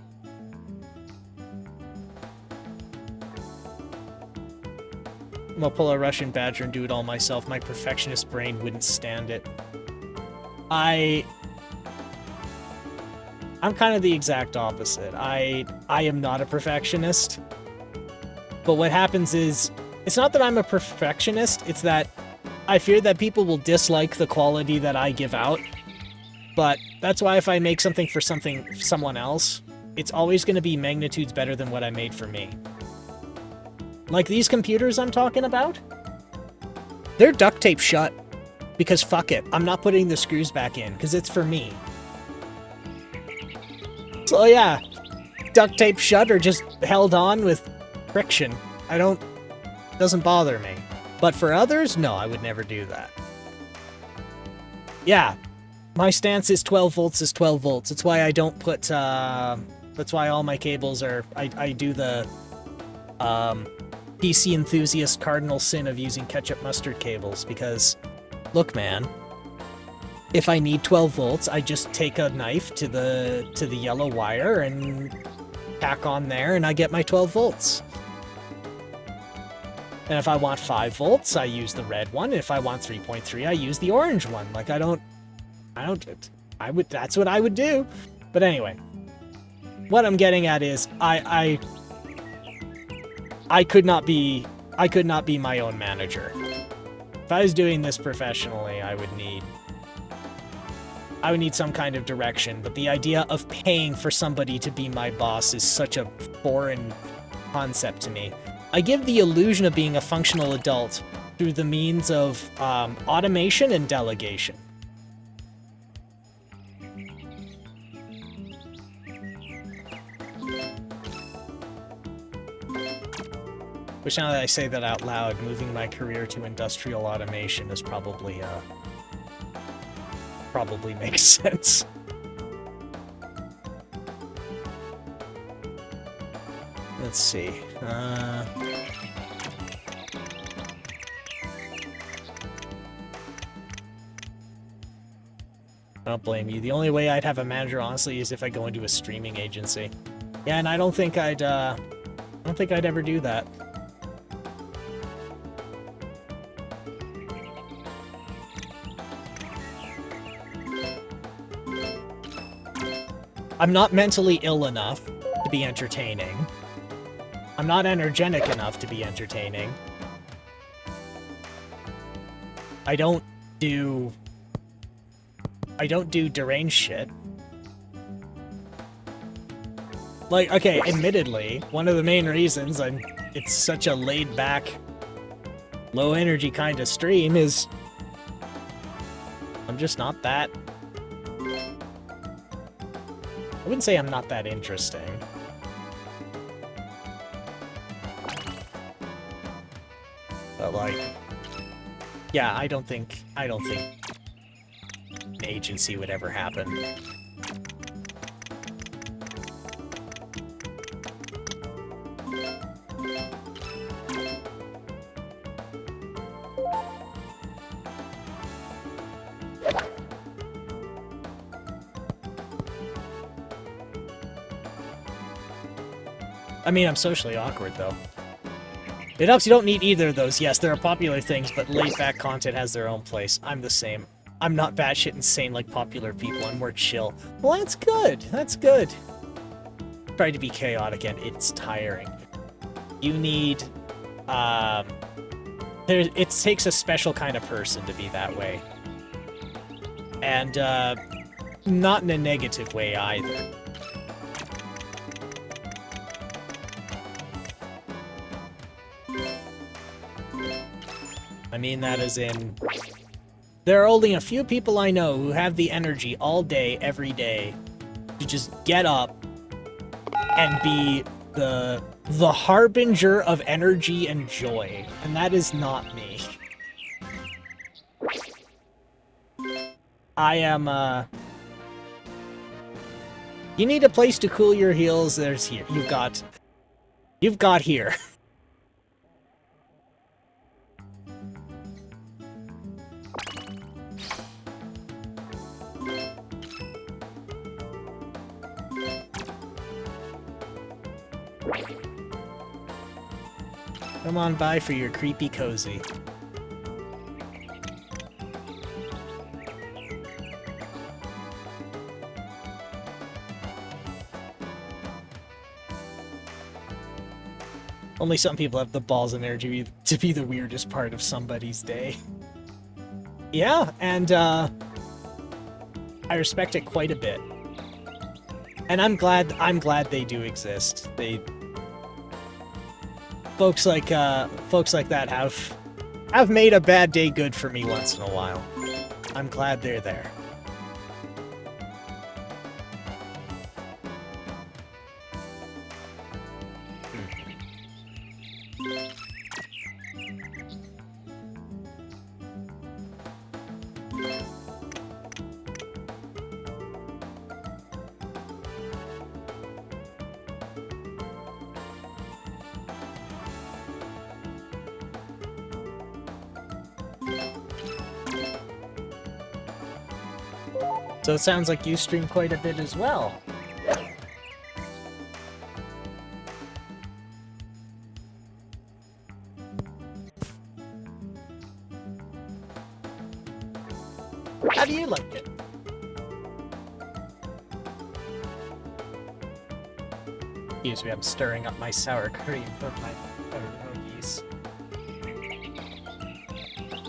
I'm gonna pull a Russian badger and do it all myself. My perfectionist brain wouldn't stand it. I'm kind of the exact opposite. I am not a perfectionist. But what happens is, it's not that I'm a perfectionist, it's that I fear that people will dislike the quality that I give out. But that's why if I make something for someone else, it's always going to be magnitudes better than what I made for me. Like these computers I'm talking about? They're duct tape shut. Because fuck it, I'm not putting the screws back in, because it's for me. So yeah, duct tape shut or just held on with friction. Doesn't bother me. But for others, no, I would never do that. Yeah, my stance is 12 volts is 12 volts. That's why I don't put, that's why all my cables are, I do the, PC enthusiast cardinal sin of using ketchup mustard cables, because, look man, if I need 12 volts, I just take a knife to the yellow wire and tack on there, and I get my 12 volts. And if I want 5 volts, I use the red one. If I want 3.3, I use the orange one. Like, that's what I would do. But anyway, what I'm getting at is, I could not be my own manager. If I was doing this professionally, I would need some kind of direction, but the idea of paying for somebody to be my boss is such a foreign concept to me. I give the illusion of being a functional adult through the means of automation and delegation. Which, now that I say that out loud, moving my career to industrial automation is probably makes sense. Let's see. I don't blame you. The only way I'd have a manager, honestly, is if I go into a streaming agency. Yeah, and I don't think I'd ever do that. I'm not mentally ill enough to be entertaining. I'm not energetic enough to be entertaining. I don't do deranged shit. Like, okay, admittedly, one of the main reasons it's such a laid-back, low-energy kind of stream is I'm just not that... I wouldn't say I'm not that interesting. But like, yeah, I don't think an agency would ever happen. I mean, I'm socially awkward, though. It helps you don't need either of those. Yes, there are popular things, but laid-back content has their own place. I'm the same. I'm not batshit insane like popular people. I'm more chill. Well, that's good. That's good. Try to be chaotic, and it's tiring. You need... it takes a special kind of person to be that way. And, not in a negative way, either. I mean that as in, there are only a few people I know who have the energy all day, every day, to just get up and be the harbinger of energy and joy, and that is not me. I am, you need a place to cool your heels, there's here. You've got here. Come on by for your creepy cozy. Only some people have the balls and energy to be the weirdest part of somebody's day. Yeah, and I respect it quite a bit. And I'm glad they do exist. Folks like that have have made a bad day good for me once in a while. I'm glad they're there. So it sounds like you stream quite a bit as well. How do you like it? Excuse me, I'm stirring up my sour cream for my hoagies.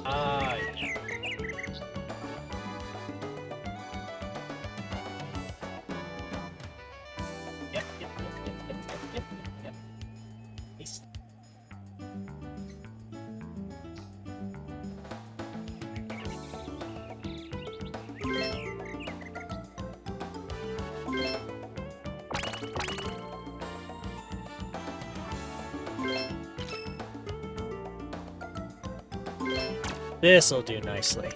Ah, yeah. Yep. Nice. This'll do nicely.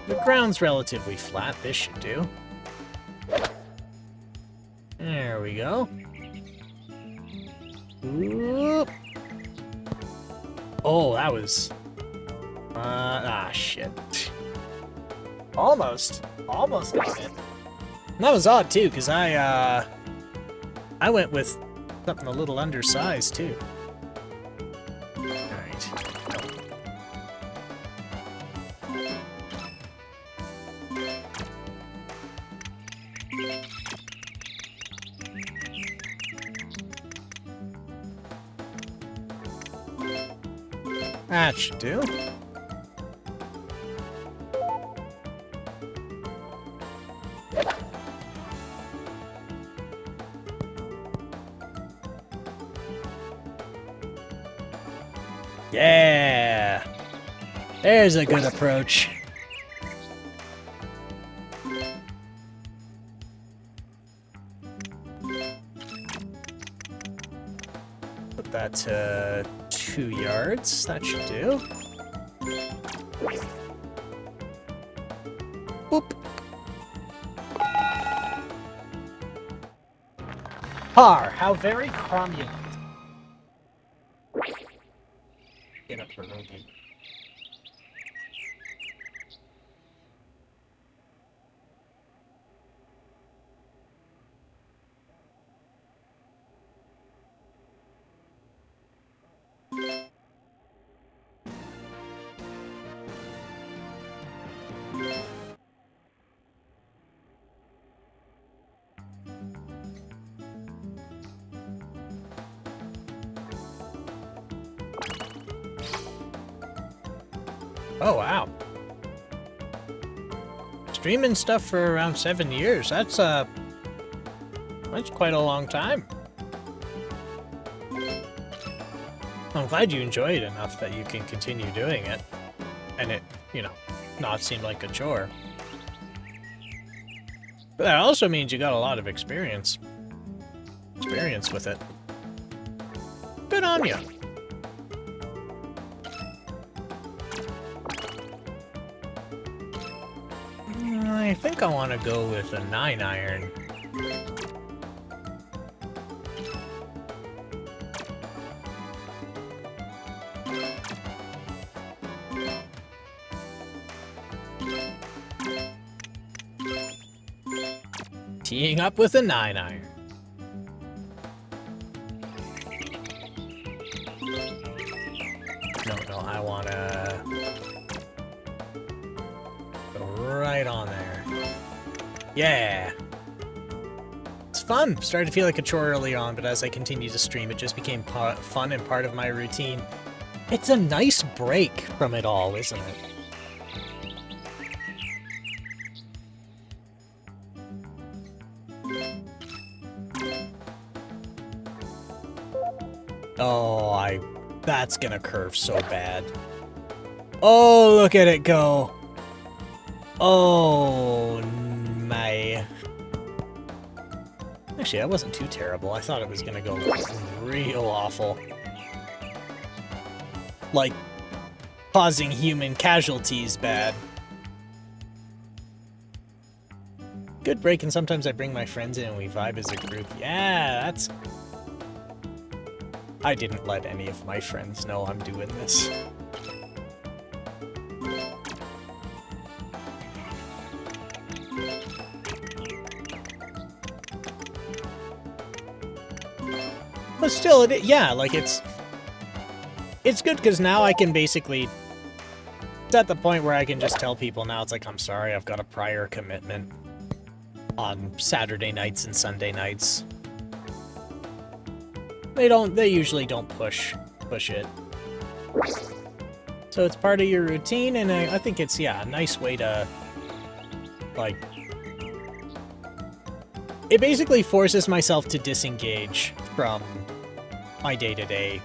The ground's relatively flat. This should do. There we go. Oop. Oh, that was... shit. Almost got it. And that was odd, too, because I went with something a little undersized, too. Alright. That should do. Yeah! There's a good approach. Put that to 2 yards. That should do. Boop. Har, how very cromulent. Get up for Logan. Oh, wow. Streaming stuff for around 7 years. That's quite a long time. I'm glad you enjoy it enough that you can continue doing it. And it, you know, not seem like a chore. But that also means you got a lot of experience. Experience with it. Good on you. I think I want to go with a 9-iron. Teeing up with a 9-iron. No, I want to go right on there. Yeah! It's fun! Started to feel like a chore early on, but as I continued to stream, it just became fun and part of my routine. It's a nice break from it all, isn't it? Oh, that's gonna curve so bad. Oh, look at it go. Oh, my. Actually, that wasn't too terrible. I thought it was gonna go real awful. Like, causing human casualties bad. Good break, and sometimes I bring my friends in and we vibe as a group. Yeah, that's... I didn't let any of my friends know I'm doing this. But still, yeah, like, it's good because now I can basically... It's at the point where I can just tell people now, it's like, I'm sorry, I've got a prior commitment on Saturday nights and Sunday nights. They usually don't push it. So it's part of your routine, and I think it's, yeah, a nice way to, like... It basically forces myself to disengage from my day-to-day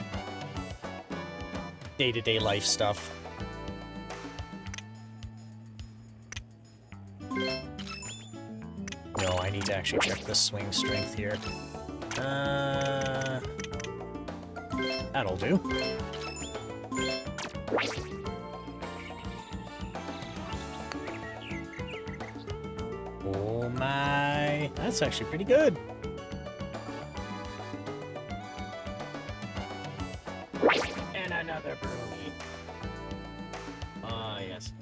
life stuff. No, I need to actually check the swing strength here. That'll do. Oh my, that's actually pretty good. And another broonie. Ah, yes.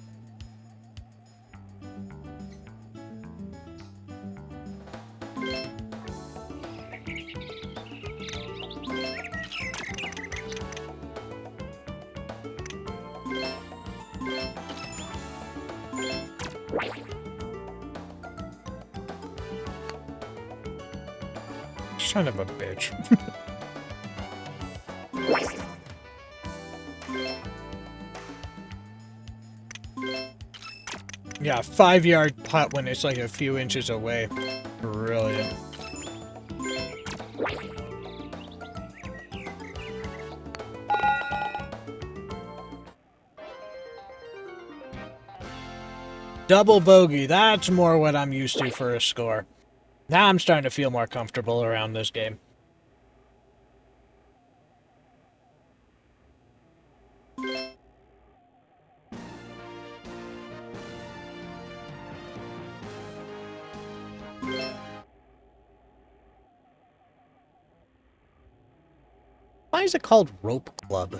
Son of a bitch. Yeah, 5-yard putt when it's like a few inches away. Brilliant. Double bogey, that's more what I'm used to for a score. Now I'm starting to feel more comfortable around this game. Why is it called Rope Club?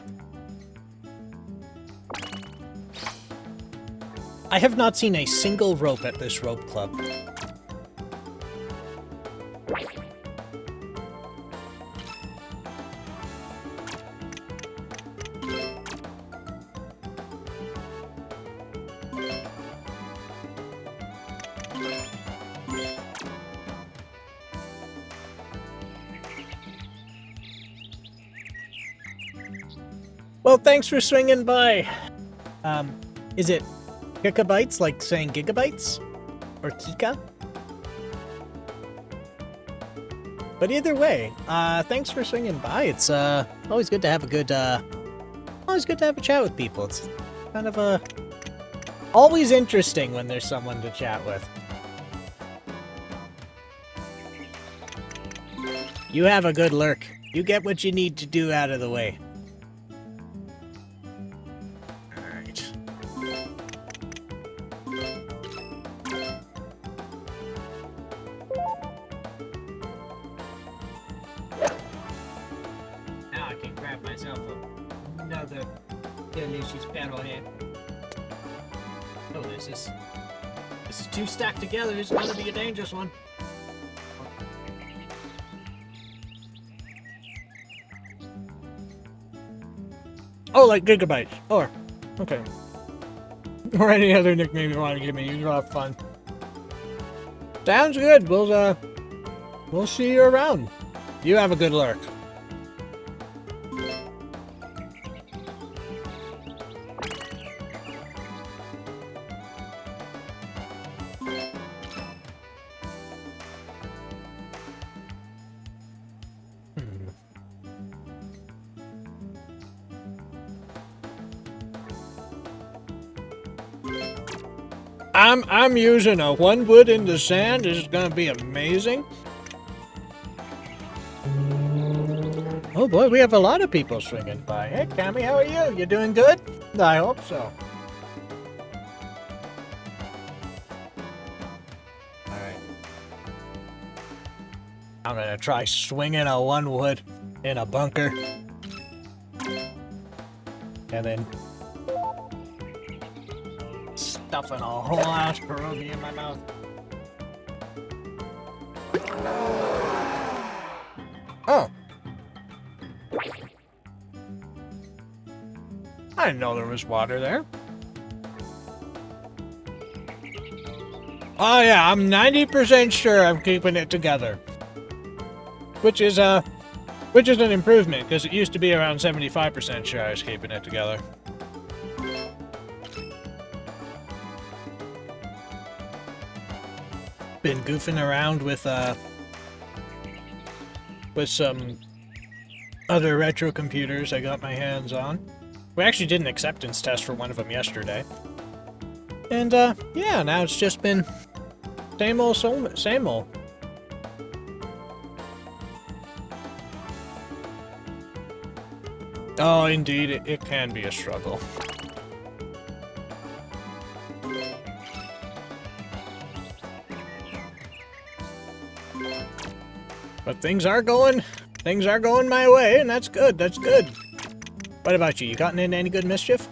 I have not seen a single rope at this rope club. Well, thanks for swinging by. Is it gigabytes, like saying gigabytes? Or Kika? But either way, thanks for swinging by. It's always good to have a good, always good to have a chat with people. It's kind of always interesting when there's someone to chat with. You have a good lurk. You get what you need to do out of the way. Alright. Now I can grab myself another delicious paddlehead. Oh, this is two stacked together. This is gonna be a dangerous one. Oh, like gigabytes. Or, okay. Or any other nickname you want to give me. You have fun. Sounds good. We'll see you around. You have a good lurk. I'm using a 1 wood in the sand. This is gonna be amazing. Oh boy, we have a lot of people swinging by. Hey, Cammy, how are you? You doing good? I hope so. Alright. I'm gonna try swinging a 1 wood in a bunker. And then stuffing a whole ass pierogi in my mouth. Oh. I didn't know there was water there. Oh yeah, I'm 90% sure I'm keeping it together. Which is an improvement, because it used to be around 75% sure I was keeping it together. Been goofing around with some other retro computers I got my hands on. We actually did an acceptance test for one of them yesterday. And, yeah, now it's just been same old, same old. Oh, indeed, it can be a struggle. But things are going my way, and that's good, that's good. What about you? You gotten into any good mischief?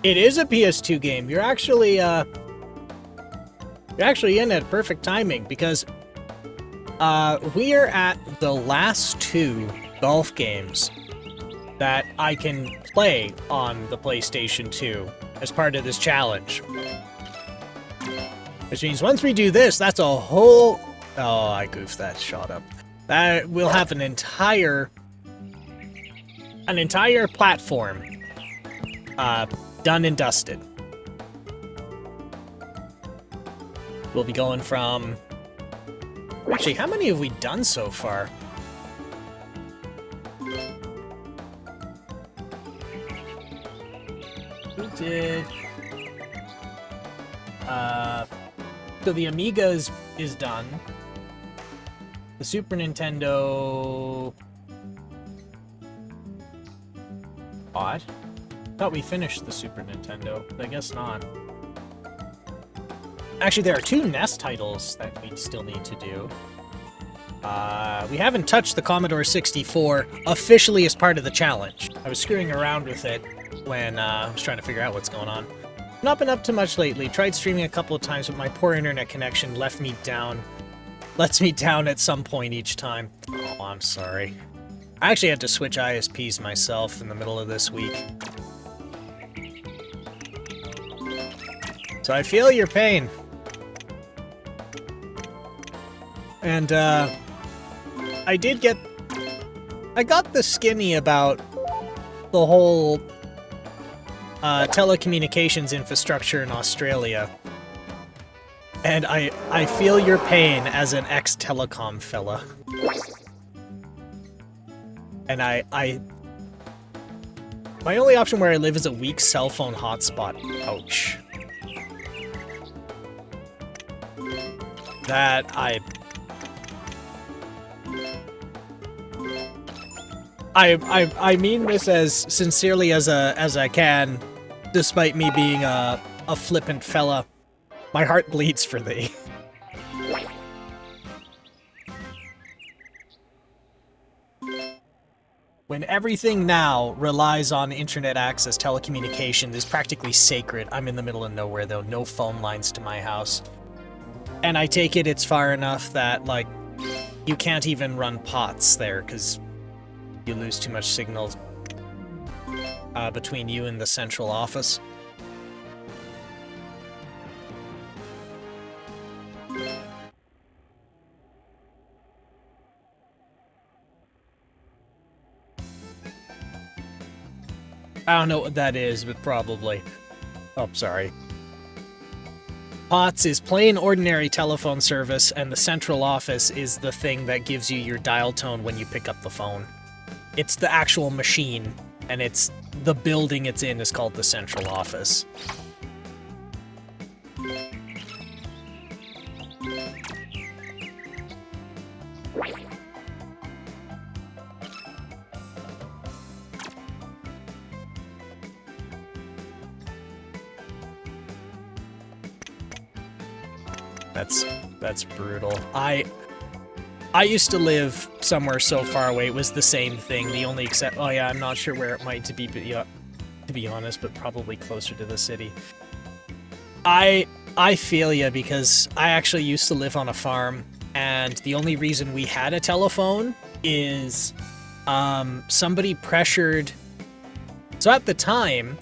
It is a PS2 game. You're actually in at perfect timing, because we are at the last 2 golf games that I can play on the PlayStation 2 as part of this challenge. Which means once we do this, that's a whole... Oh, I goofed that shot up. That we'll have an entire platform done and dusted. We'll be going from... Actually, how many have we done so far? We did... So the Amiga is done. The Super Nintendo... Odd. Thought we finished the Super Nintendo, but I guess not. Actually, there are 2 NES titles that we still need to do. We haven't touched the Commodore 64 officially as part of the challenge. I was screwing around with it when I was trying to figure out what's going on. Not been up to much lately. Tried streaming a couple of times, but my poor internet connection lets me down at some point each time. Oh, I'm sorry. I actually had to switch ISPs myself in the middle of this week. So I feel your pain. And, I got the skinny about the whole, telecommunications infrastructure in Australia. And I feel your pain as an ex-telecom fella. And my only option where I live is a weak cell phone hotspot. Ouch. That I mean this as sincerely as I can, despite me being a flippant fella. My heart bleeds for thee. When everything now relies on internet access, telecommunication is practically sacred. I'm in the middle of nowhere, though. No phone lines to my house. And I take it's far enough that, like, you can't even run pots there, because you lose too much signal between you and the central office. I don't know what that is, but probably. Oh, sorry. POTS is plain ordinary telephone service, and the central office is the thing that gives you your dial tone when you pick up the phone. It's the actual machine, and it's the building it's in is called the central office. That's brutal. I used to live somewhere so far away. It was the same thing. The only except, oh yeah, I'm not sure where it might be, but yeah, to be honest, but probably closer to the city. I feel ya, because I actually used to live on a farm, and the only reason we had a telephone is somebody pressured. So at the time,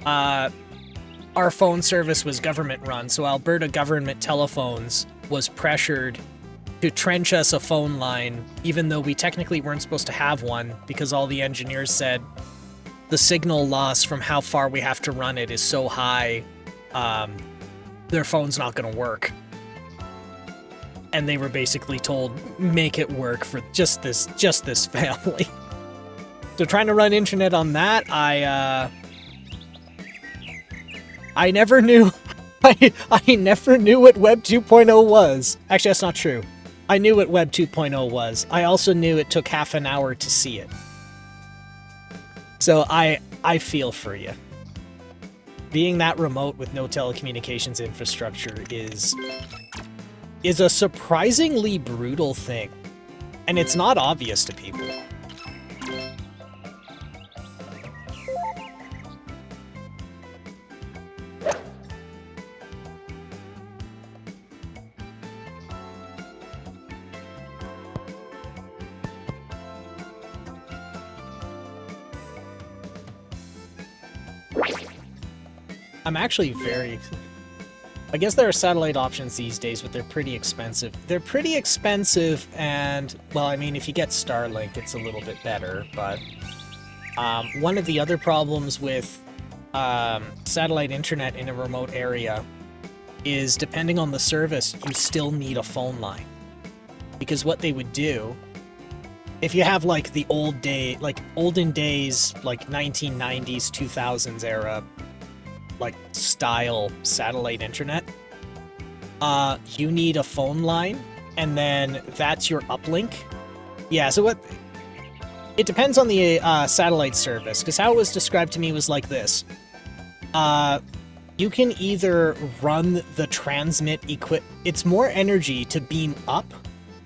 our phone service was government run, so Alberta Government Telephones was pressured to trench us a phone line, even though we technically weren't supposed to have one, because all the engineers said the signal loss from how far we have to run it is so high, their phone's not going to work. And they were basically told, make it work for just this family. So trying to run internet on that, I never knew. I never knew what Web 2.0 was. Actually, that's not true. I knew what Web 2.0 was. I also knew it took half an hour to see it. So I feel for you. Being that remote with no telecommunications infrastructure is a surprisingly brutal thing. And it's not obvious to people. I'm actually very... I guess there are satellite options these days, but they're pretty expensive. They're pretty expensive, and, well, I mean, if you get Starlink, it's a little bit better, but one of the other problems with satellite internet in a remote area is, depending on the service, you still need a phone line. Because what they would do, if you have, like, the olden days, like 1990s, 2000s era, like, style satellite internet, you need a phone line, and then that's your uplink. Yeah, so it depends on the satellite service, because how it was described to me was like this. You can either run the transmit it's more energy to beam up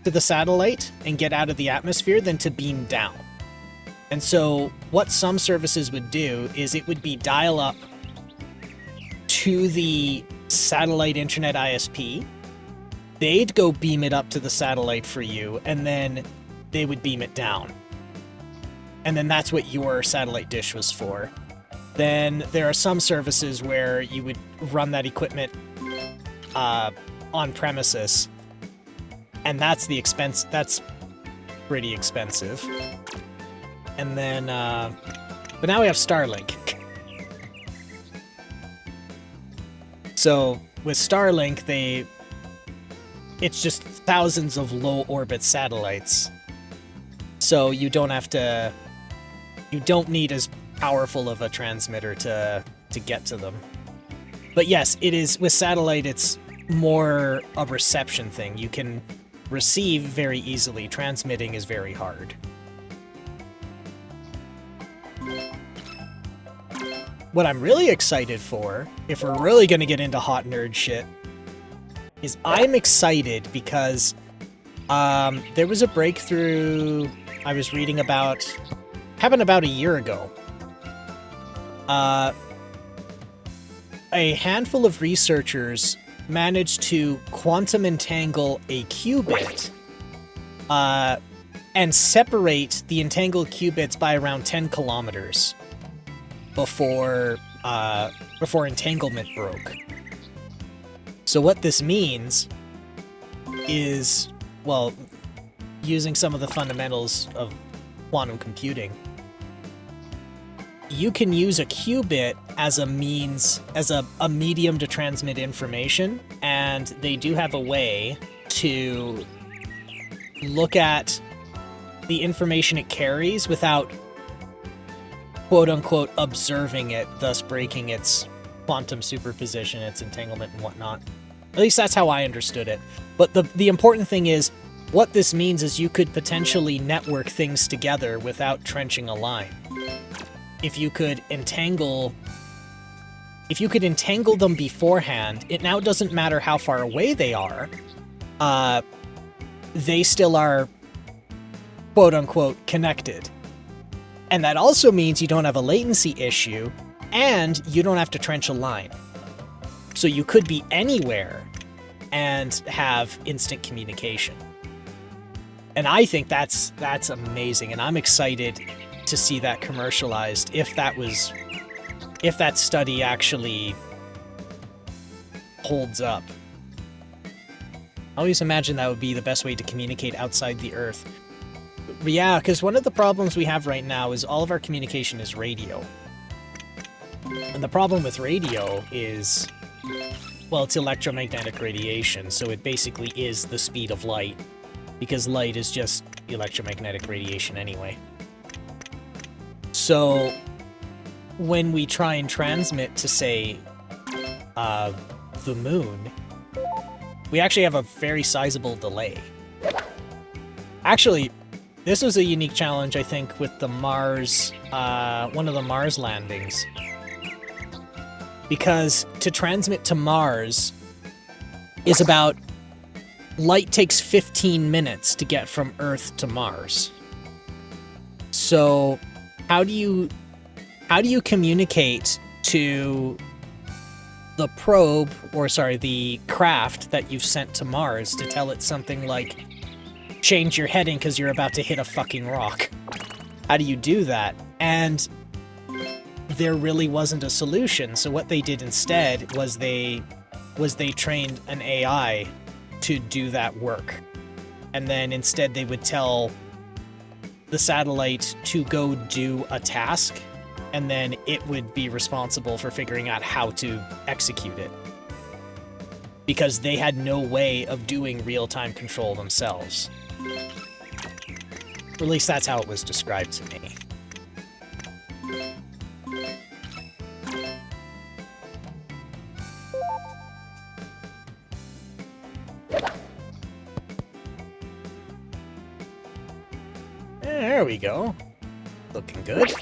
to the satellite and get out of the atmosphere than to beam down. And so what some services would do is it would be dial up to the satellite internet ISP, they'd go beam it up to the satellite for you, and then they would beam it down. And then that's what your satellite dish was for. Then there are some services where you would run that equipment on premises, and that's pretty expensive. And then, but now we have Starlink. So with Starlink, it's just thousands of low orbit satellites. So you don't need as powerful of a transmitter to get to them. But yes, it is, with satellite, it's more a reception thing. You can receive very easily. Transmitting is very hard. What I'm really excited for, if we're really going to get into hot nerd shit, is I'm excited because there was a breakthrough I was reading about, happened about a year ago. A handful of researchers managed to quantum entangle a qubit and separate the entangled qubits by around 10 kilometers. Before entanglement broke. So what this means is, well, using some of the fundamentals of quantum computing, you can use a qubit as a medium to transmit information, and they do have a way to look at the information it carries without quote-unquote observing it, thus breaking its quantum superposition, its entanglement and whatnot. At least that's how I understood it. But the important thing is, what this means is you could potentially network things together without trenching a line. If you could entangle if you could entangle them beforehand, it now doesn't matter how far away they are. They still are, quote-unquote, connected. And that also means you don't have a latency issue, and you don't have to trench a line. So you could be anywhere and have instant communication. And I think that's amazing, and I'm excited to see that commercialized if that study actually holds up. I always imagine that would be the best way to communicate outside the Earth. But yeah, because one of the problems we have right now is all of our communication is radio. And the problem with radio is, well, it's electromagnetic radiation, so it basically is the speed of light, because light is just electromagnetic radiation anyway. So when we try and transmit to, say, the moon, we actually have a very sizable delay. Actually, this was a unique challenge, I think, with the Mars, one of the Mars landings. Because to transmit to Mars is about... light takes 15 minutes to get from Earth to Mars. So, how do you communicate to the probe, or sorry, the craft that you've sent to Mars to tell it something like, change your heading because you're about to hit a fucking rock? How do you do that? And there really wasn't a solution. So what they did instead was they trained an AI to do that work. And then instead they would tell the satellite to go do a task, and then it would be responsible for figuring out how to execute it. Because they had no way of doing real-time control themselves. Or at least that's how it was described to me. There we go. Looking good.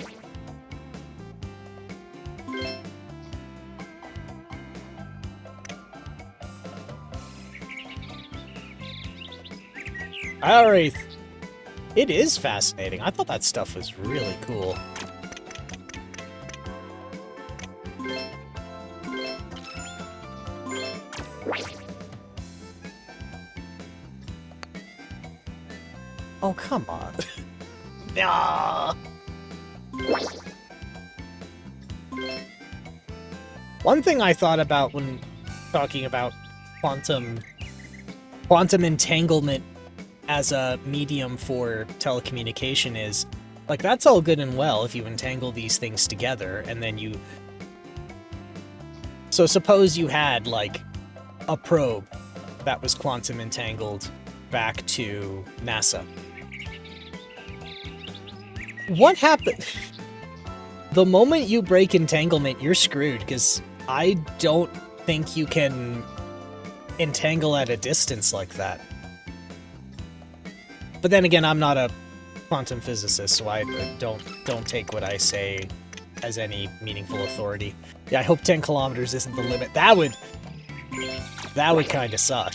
Alright. It is fascinating. I thought that stuff was really cool. Oh, come on. Nah. One thing I thought about when talking about quantum entanglement as a medium for telecommunication is, like, that's all good and well if you entangle these things together and then you... So suppose you had, like, a probe that was quantum entangled back to NASA. What happened? The moment you break entanglement, you're screwed, because I don't think you can entangle at a distance like that. But then again, I'm not a quantum physicist, so I don't take what I say as any meaningful authority. Yeah, I hope 10 kilometers isn't the limit. That would kind of suck.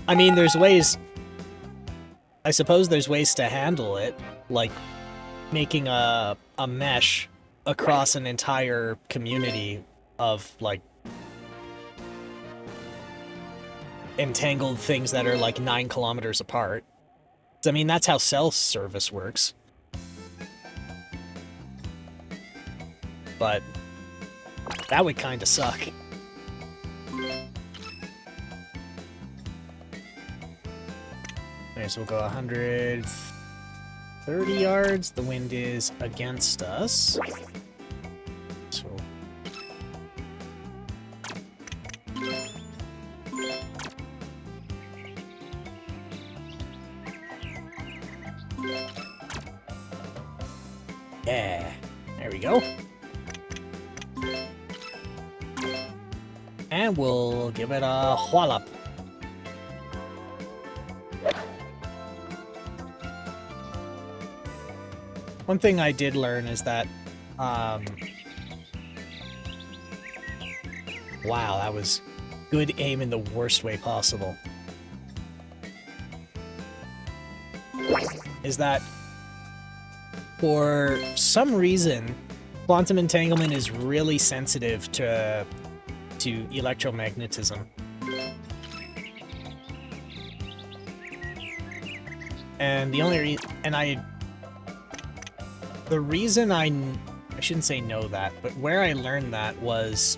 I mean, there's ways... I suppose there's ways to handle it, like making a mesh across an entire community of, like, entangled things that are, like, 9 kilometers apart. I mean, that's how cell service works. But that would kind of suck. Okay, so we'll go 130 yards. The wind is against us. So... yeah, there we go. And we'll give it a wallop. One thing I did learn is that Wow, that was good aim in the worst way possible. Is that for some reason, quantum entanglement is really sensitive to electromagnetism. And the only reason I shouldn't say know that, but where I learned that was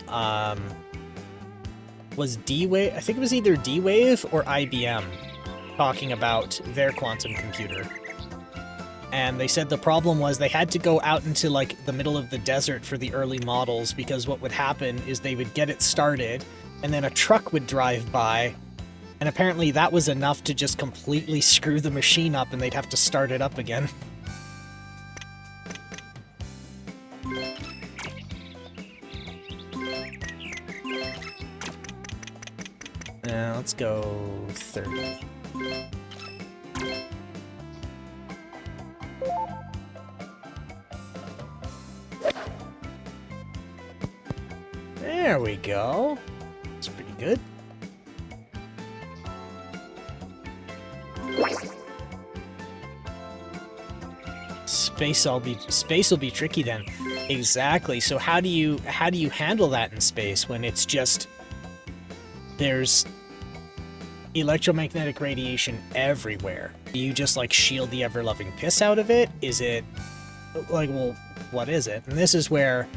D-Wave. I think it was either D-Wave or IBM talking about their quantum computer. And they said the problem was they had to go out into like the middle of the desert for the early models, because what would happen is they would get it started and then a truck would drive by, and apparently that was enough to just completely screw the machine up and they'd have to start it up again. Let's go 30. There we go. That's pretty good. Space will be tricky then. Exactly. So how do you handle that in space when it's just there's electromagnetic radiation everywhere? Do you just like shield the ever-loving piss out of it? Is it like, well, what is it? And this is where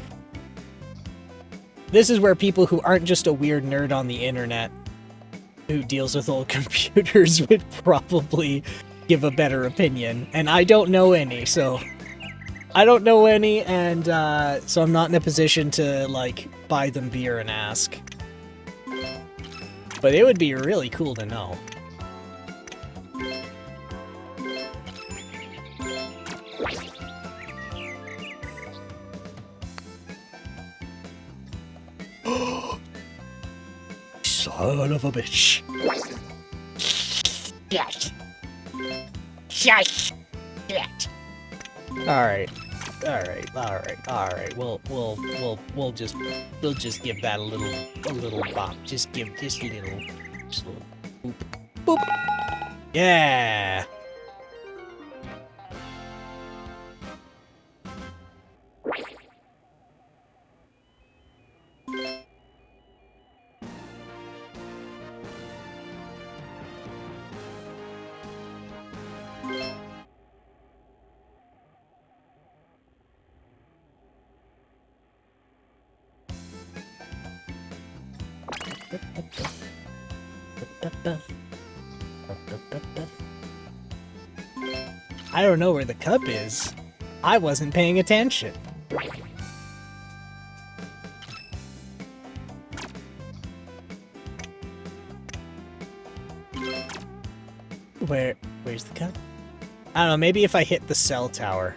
people who aren't just a weird nerd on the internet who deals with old computers would probably give a better opinion. And I don't know any, so I don't know any, and so I'm not in a position to like buy them beer and ask. But it would be really cool to know. Son of a bitch. Shit. Shit. Shit. Alright. We'll just give that a little bop. Just a little boop. Boop. Yeah. I don't know where the cup is. I wasn't paying attention. Where's the cup? I don't know, maybe if I hit the cell tower.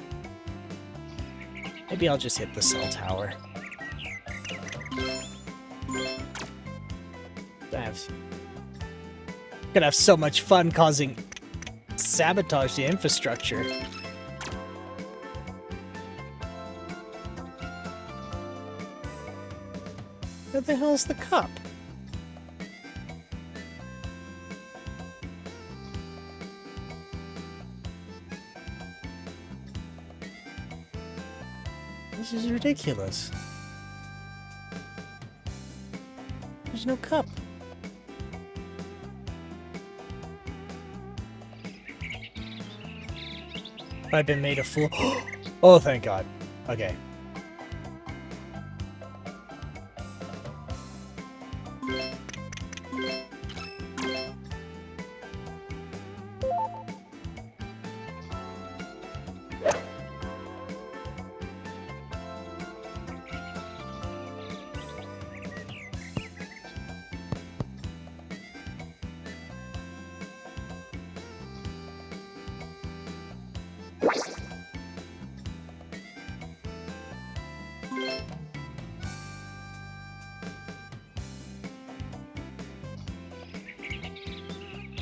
Maybe I'll just hit the cell tower. Gonna have so much fun causing sabotage the infrastructure. Where the hell's the cup? This is ridiculous. There's no cup. I've been made a fool. Oh, thank God. Okay.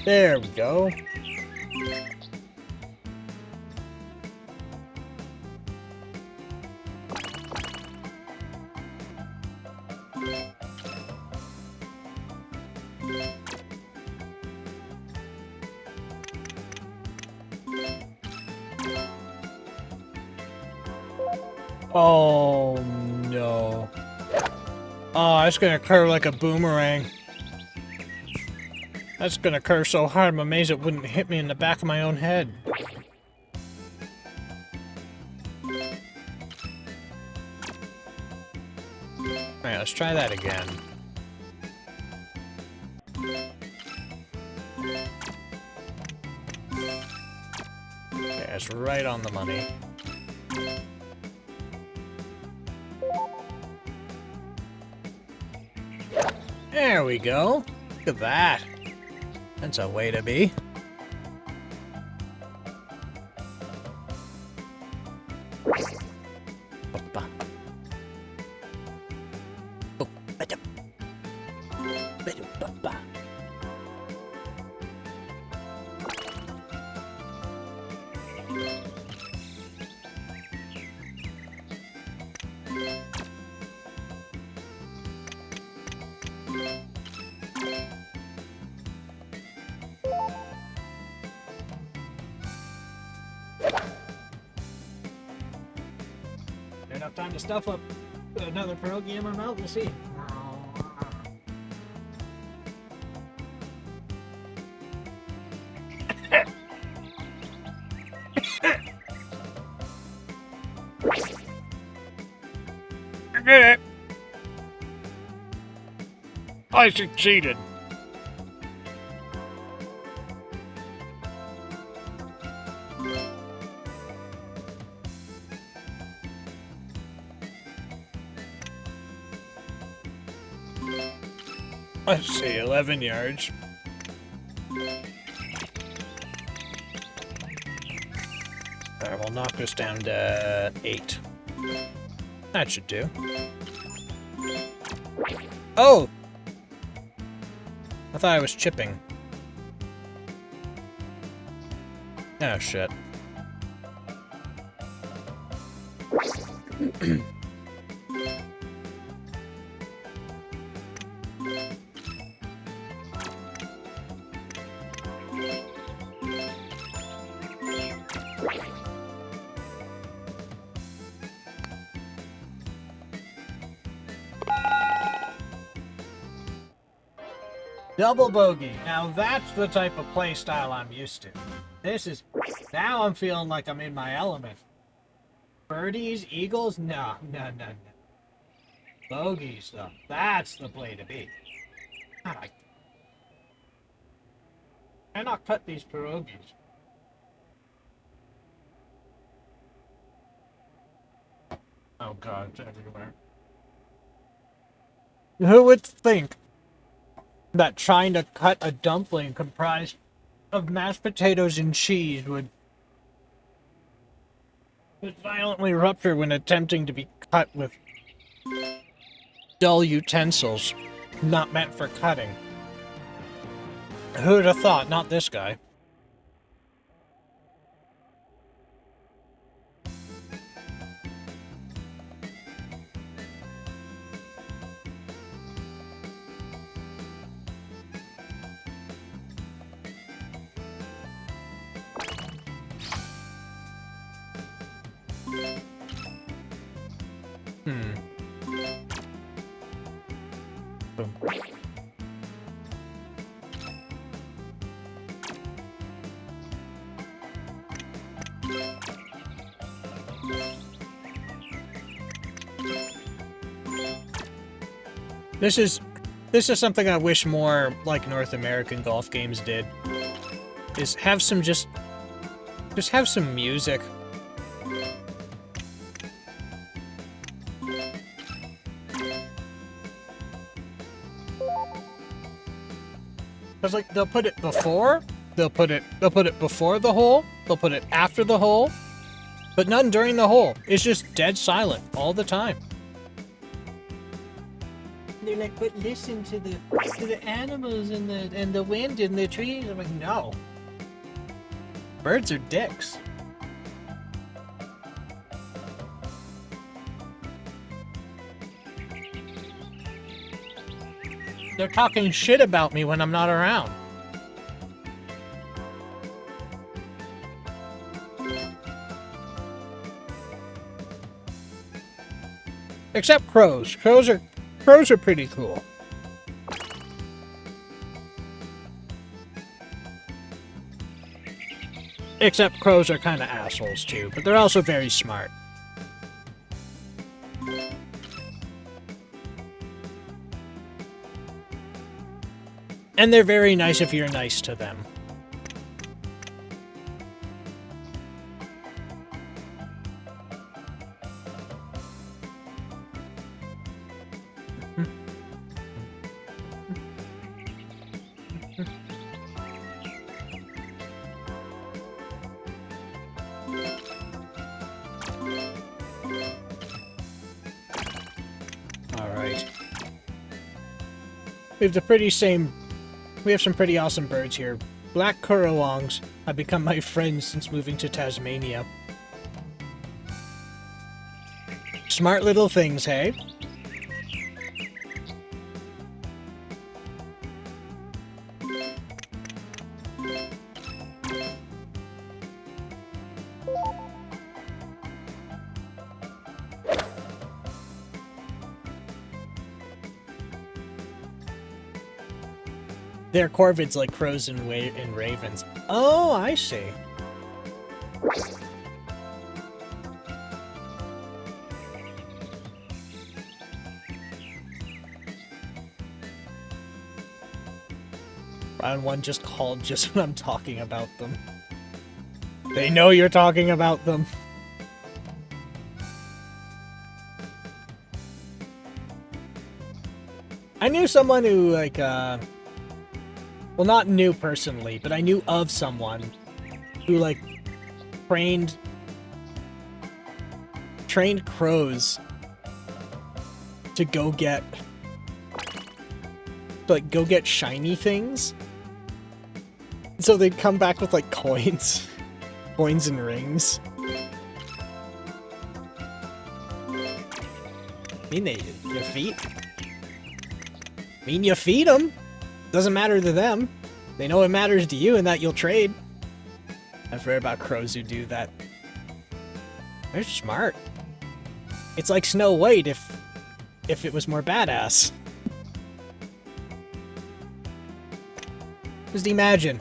There we go. Oh, no. Oh, it's gonna curve like a boomerang. That's gonna curve so hard, I'm amazed it wouldn't hit me in the back of my own head. Alright, let's try that again. Okay, that's right on the money. There we go. Look at that. That's a way to be. Enough time to stuff up another pierogi in my mouth. We'll see. I did it. I succeeded. Let's see, 11 yards. Alright, we'll knock this down to 8. That should do. Oh! I thought I was chipping. Oh, shit. Double bogey. Now that's the type of play style I'm used to. This is... Now I'm feeling like I'm in my element. Birdies, eagles? No. Bogeys, though. That's the play to be. God, I cannot cut these pierogies. Oh god, it's everywhere. Who would think that trying to cut a dumpling comprised of mashed potatoes and cheese would violently rupture when attempting to be cut with dull utensils not meant for cutting? Who'd have thought? Not this guy. Boom. This is something I wish more like North American golf games did. Is have some just have some music. Cause like they'll put it before, they'll put it before the hole, they'll put it after the hole, but none during the hole. It's just dead silent all the time. They're like, but listen to the animals and the wind and the trees. I'm like, no. Birds are dicks. They're talking shit about me when I'm not around. Except crows. Crows are pretty cool. Except crows are kind of assholes too, but they're also very smart. And they're very nice if you're nice to them. Alright. We have some pretty awesome birds here. Black currawongs have become my friends since moving to Tasmania. Smart little things, hey? They're corvids like crows and ravens. Oh, I see. Round one just called just when I'm talking about them. They know you're talking about them. I knew someone who, like, well, not knew personally, but I knew of someone who, like, trained crows to go get shiny things. So they'd come back with, like, coins and rings. I mean, your feet. I mean, you feed them. Doesn't matter to them. They know it matters to you and that you'll trade. I've read about crows who do that. They're smart. It's like Snow White if it was more badass. Just imagine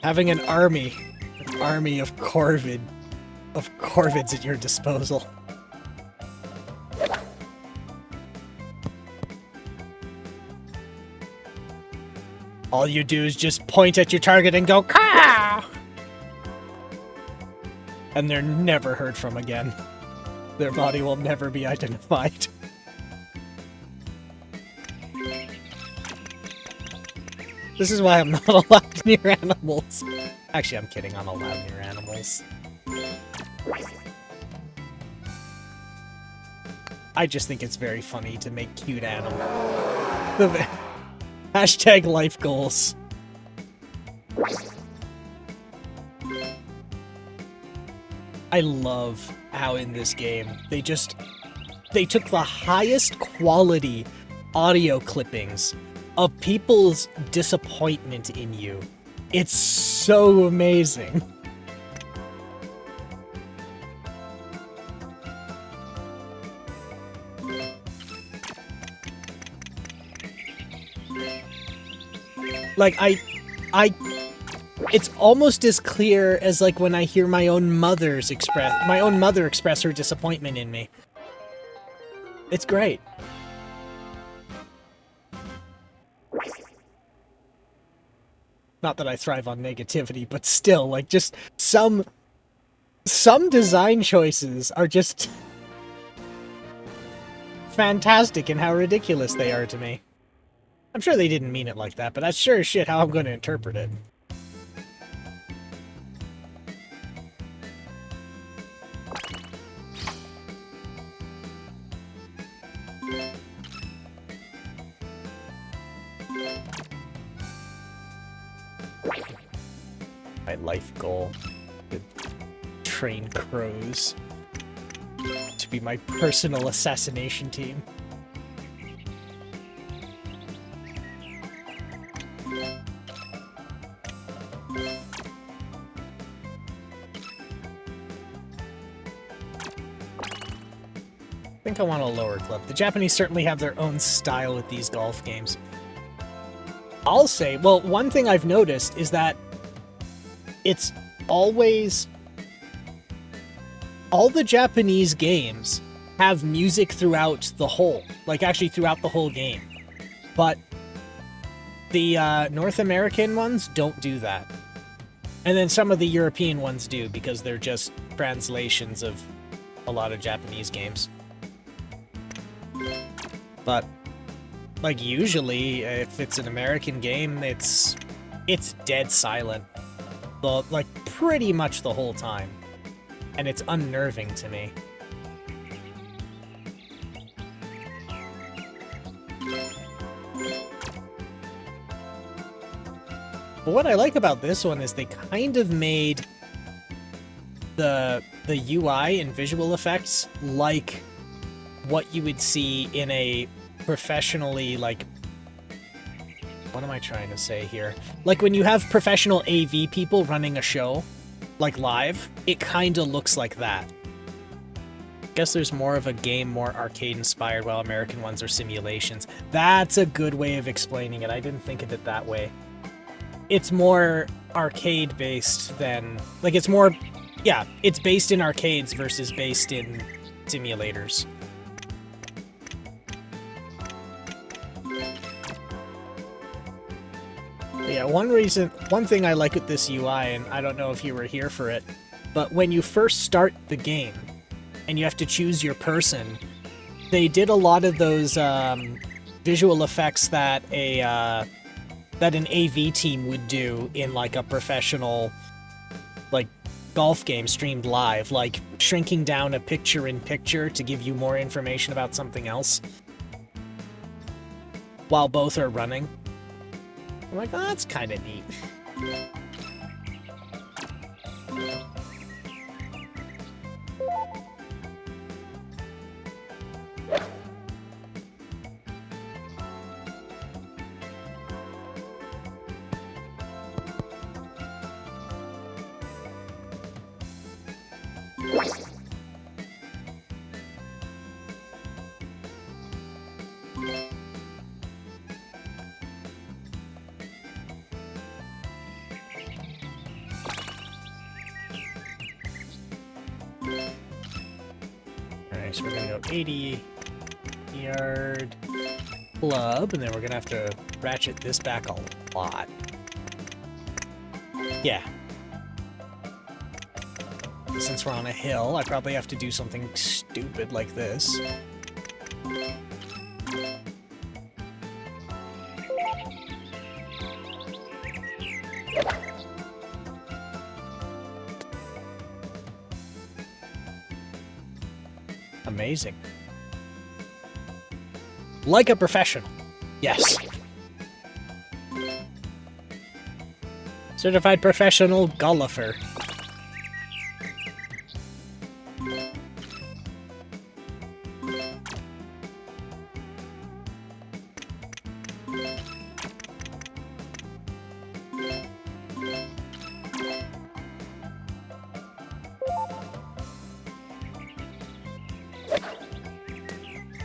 having an army of corvids at your disposal. All you do is just point at your target and go, "Caw!" And they're never heard from again. Their body will never be identified. This is why I'm not allowed near animals. Actually, I'm kidding. I'm allowed near animals. I just think it's very funny to make cute animals. Hashtag life goals. I love how in this game they took the highest quality audio clippings of people's disappointment in you. It's so amazing. Like, it's almost as clear as, like, when I hear my own mother express her disappointment in me. It's great. Not that I thrive on negativity, but still, like, just some design choices are just fantastic in how ridiculous they are to me. I'm sure they didn't mean it like that, but that's sure as shit how I'm going to interpret it. My life goal: to train crows to be my personal assassination team. think I want a lower club. The Japanese certainly have their own style with these golf games. I'll say, well, one thing I've noticed is that it's always... all the Japanese games have music throughout the whole, like actually throughout the whole game. But the North American ones don't do that. And then some of the European ones do, because they're just translations of a lot of Japanese games. But, like, usually, if it's an American game, it's dead silent. Like, pretty much the whole time. And it's unnerving to me. But what I like about this one is they kind of made the UI and visual effects like what you would see in a professionally, like... what am I trying to say here? Like when you have professional AV people running a show, like live, it kind of looks like that. Guess there's more of a game, more arcade-inspired, while American ones are simulations. That's a good way of explaining it. I didn't think of it that way. It's more arcade-based than... like, it's more... yeah, it's based in arcades versus based in simulators. Yeah, one thing I like with this UI, and I don't know if you were here for it, but when you first start the game, and you have to choose your person, they did a lot of those visual effects that an AV team would do in like a professional like golf game streamed live, like shrinking down a picture-in-picture to give you more information about something else while both are running. I'm like, oh, that's kind of neat. Alright, so we're gonna go 80-yard club, and then we're gonna have to ratchet this back a lot. Yeah. Since we're on a hill, I probably have to do something stupid like this. Amazing. Like a professional. Yes. Certified professional golfer.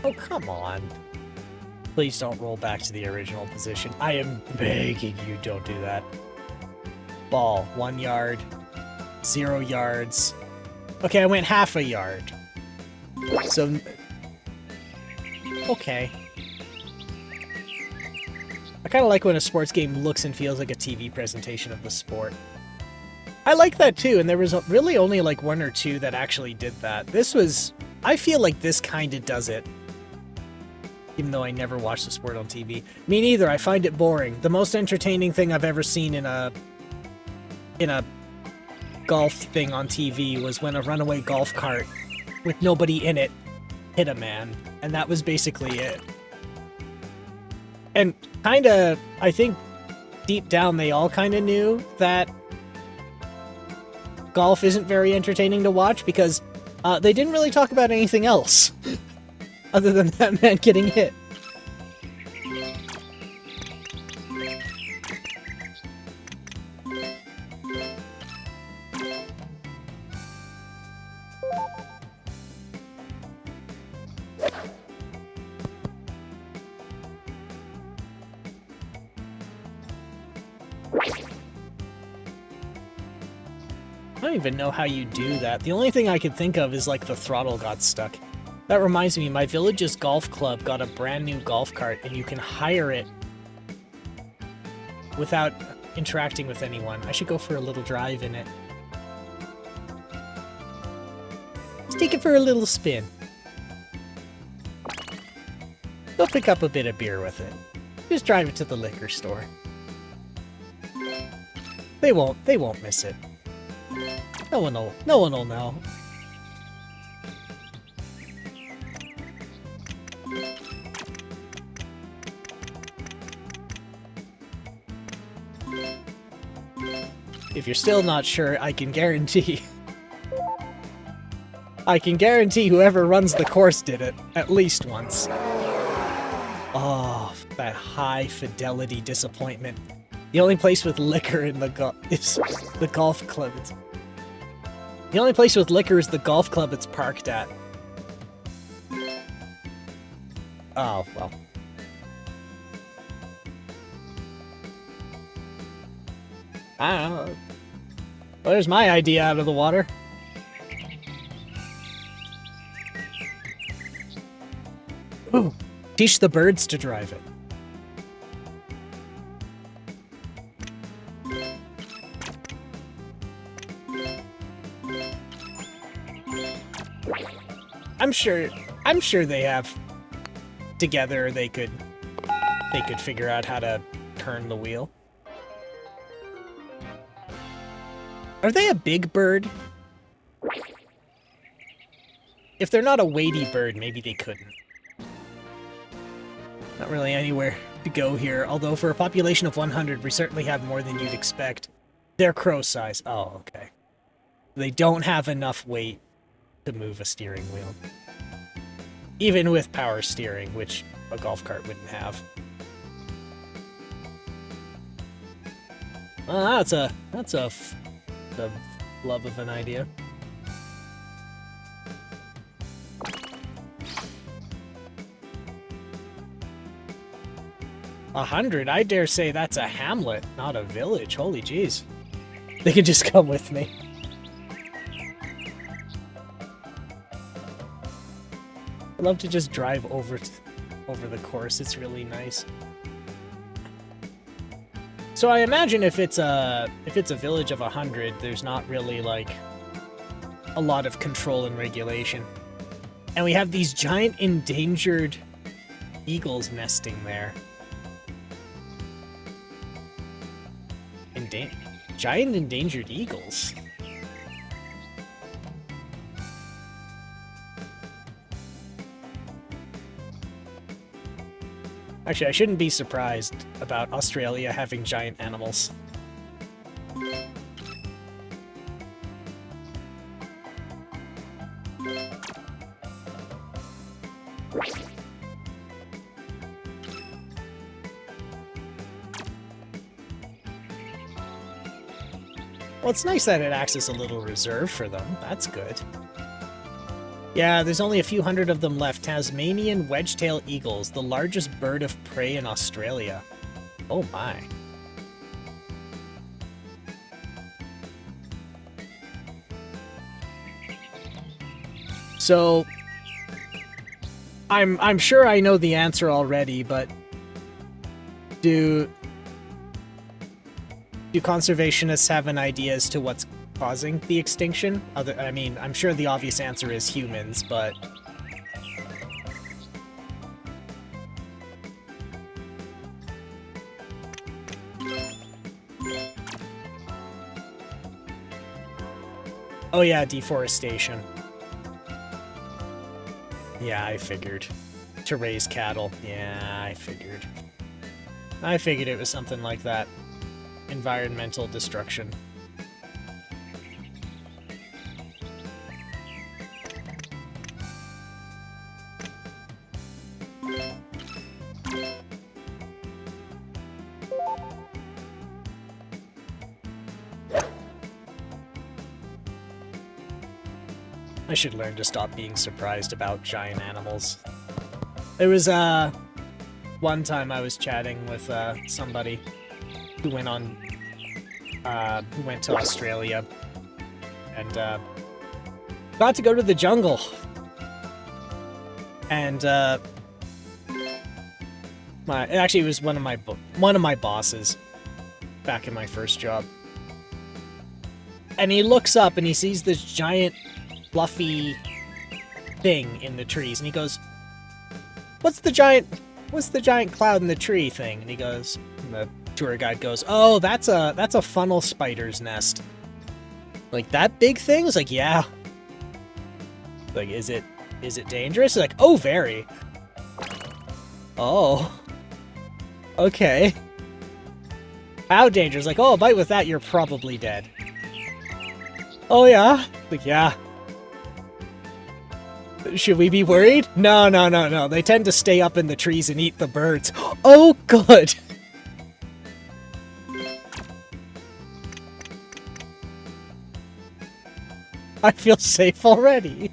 Oh, come on. Please don't roll back to the original position. I am begging you, don't do that. Ball, 1 yard, 0 yards. Okay, I went half a yard. So... okay. I kind of like when a sports game looks and feels like a TV presentation of the sport. I like that too, and there was really only like 1 or 2 that actually did that. This was... I feel like this kind of does it. Even though I never watched the sport on TV. Me neither, I find it boring. The most entertaining thing I've ever seen in a golf thing on TV was when a runaway golf cart with nobody in it hit a man. And that was basically it. And kinda, I think deep down they all kinda knew that golf isn't very entertaining to watch because they didn't really talk about anything else. Other than that man getting hit. I don't even know how you do that. The only thing I could think of is like the throttle got stuck. That reminds me, my village's golf club got a brand new golf cart and you can hire it without interacting with anyone. I should go for a little drive in it. Let's take it for a little spin. Go pick up a bit of beer with it. Just drive it to the liquor store. They won't miss it. No one will know. If you're still not sure, I can guarantee whoever runs the course did it at least once. Oh, that high fidelity disappointment. The only place with liquor in the is the golf club. The only place with liquor is the golf club it's parked at. Oh, well. I don't know. Well, there's my idea out of the water. Ooh, teach the birds to drive it. I'm sure they have together they could figure out how to turn the wheel. Are they a big bird? If they're not a weighty bird, maybe they couldn't. Not really anywhere to go here, although for a population of 100, we certainly have more than you'd expect. They're crow size. Oh, okay. They don't have enough weight to move a steering wheel. Even with power steering, which a golf cart wouldn't have. Well, that's a love of an idea. A 100? I dare say that's a hamlet, not a village. Holy jeez. They can just come with me. I love to just drive over the course. It's really nice. So I imagine if it's a village of 100, there's not really like a lot of control and regulation. And we have these giant endangered eagles nesting there. Giant endangered eagles. Actually, I shouldn't be surprised about Australia having giant animals. Well, it's nice that it acts as a little reserve for them. That's good. Yeah, there's only a few hundred of them left. Tasmanian wedge-tailed eagles, the largest bird of prey in Australia. Oh my. So, I'm sure I know the answer already, but do conservationists have an idea as to what's causing the extinction? I mean, I'm sure the obvious answer is humans, but... Oh yeah, deforestation. Yeah, I figured. To raise cattle. Yeah, I figured. I figured it was something like that. Environmental destruction. I should learn to stop being surprised about giant animals. There was, one time I was chatting with, somebody who went on went to Australia and got to go to the jungle. And it was one of my bosses back in my first job. And he looks up and he sees this giant fluffy thing in the trees, and he goes, what's the giant cloud in the tree thing? And he goes, and the tour guide goes, oh, that's a funnel spider's nest. Like, that big thing? It's like, yeah. Like, is it dangerous? Like, oh, very. Oh. Okay. How dangerous? Like, oh, a bite with that, you're probably dead. Oh, yeah? Like, yeah. Should we be worried? No. They tend to stay up in the trees and eat the birds. Oh, good. I feel safe already.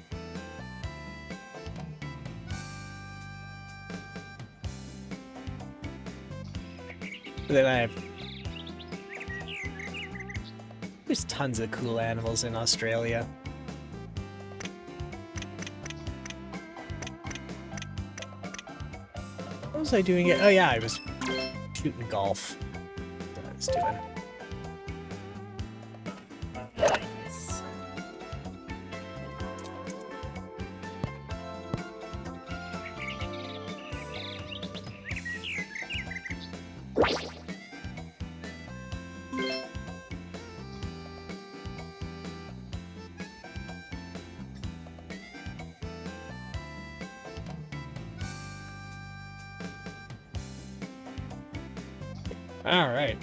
Then there's tons of cool animals in Australia. What was I doing? Oh yeah, I was shooting golf. That's what I was doing. All right.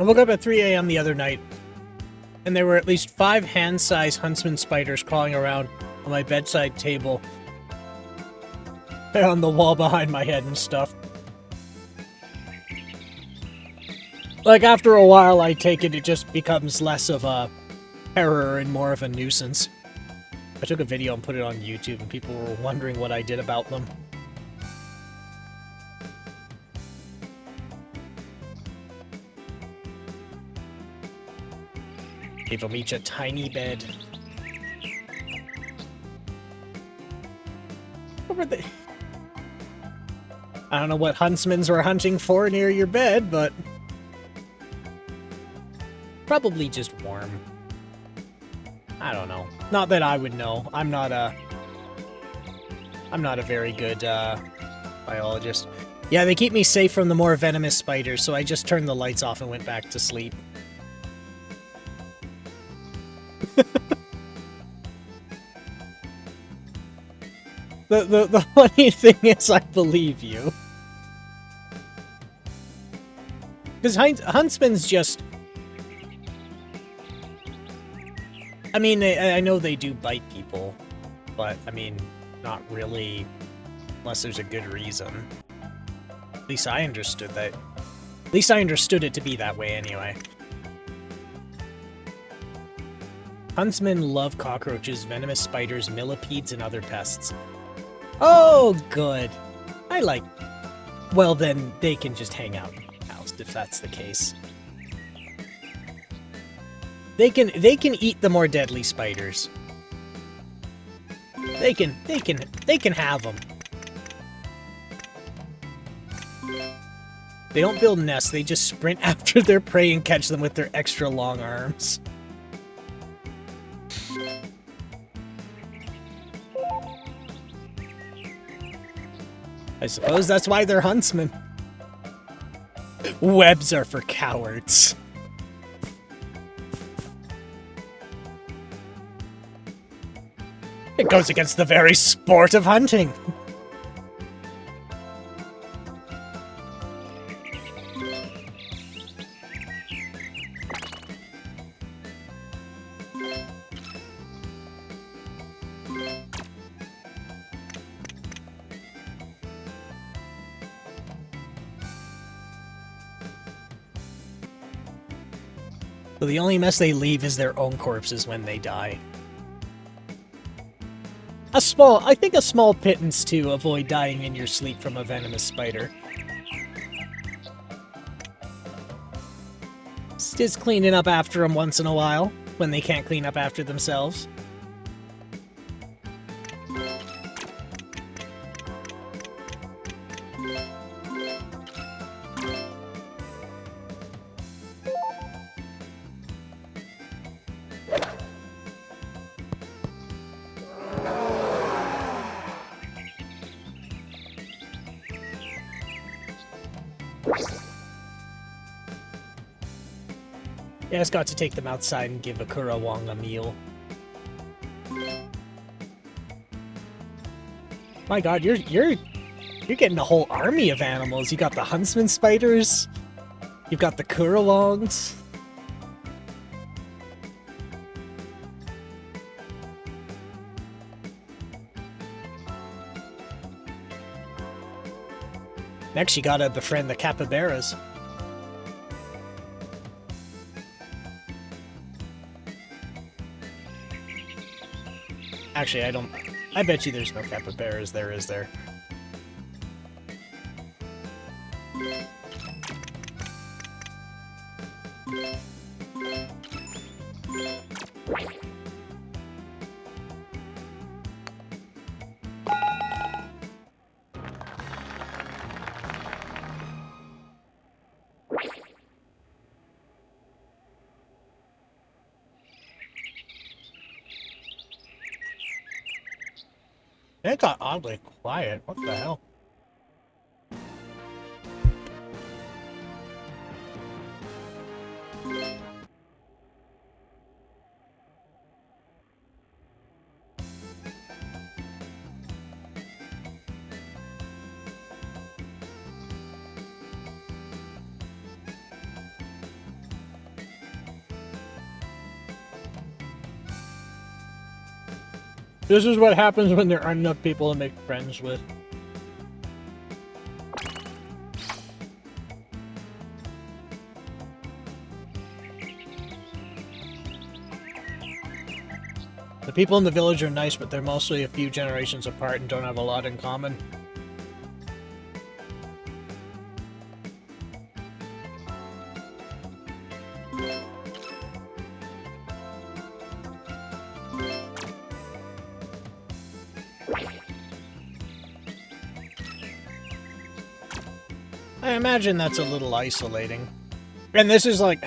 I woke up at 3 a.m. the other night, and there were at least 5 hand-sized huntsman spiders crawling around on my bedside table and on the wall behind my head and stuff. Like, after a while, I take it just becomes less of a terror and more of a nuisance. I took a video and put it on YouTube, and people were wondering what I did about them. Gave them each a tiny bed. What were they? I don't know what huntsmans were hunting for near your bed, but probably just warm. I don't know. Not that I would know. I'm not a very good biologist. Yeah, they keep me safe from the more venomous spiders, so I just turned the lights off and went back to sleep. The funny thing is, I believe you. Because huntsmen's just... I mean, I know they do bite people, but, I mean, not really, unless there's a good reason. At least I understood that. At least I understood it to be that way, anyway. Huntsmen love cockroaches, venomous spiders, millipedes, and other pests. Oh, good. I like... Well, then, they can just hang out in my house, if that's the case. They can eat the more deadly spiders. They can have them. They don't build nests, they just sprint after their prey and catch them with their extra long arms. I suppose that's why they're huntsmen. Webs are for cowards. It goes against the very sport of hunting. So the only mess they leave is their own corpses when they die. I think a small pittance to avoid dying in your sleep from a venomous spider. Just cleaning up after them once in a while, when they can't clean up after themselves. Yeah, I just got to take them outside and give Akura Wong a meal. My god, you're getting a whole army of animals. You got the huntsman spiders, you've got the Kurawongs. Next, you gotta befriend the capybaras. Actually, I bet you there's no capybaras there, is there? It got oddly quiet. What the hell? This is what happens when there aren't enough people to make friends with. The people in the village are nice, but they're mostly a few generations apart and don't have a lot in common. I imagine that's a little isolating. And this is like,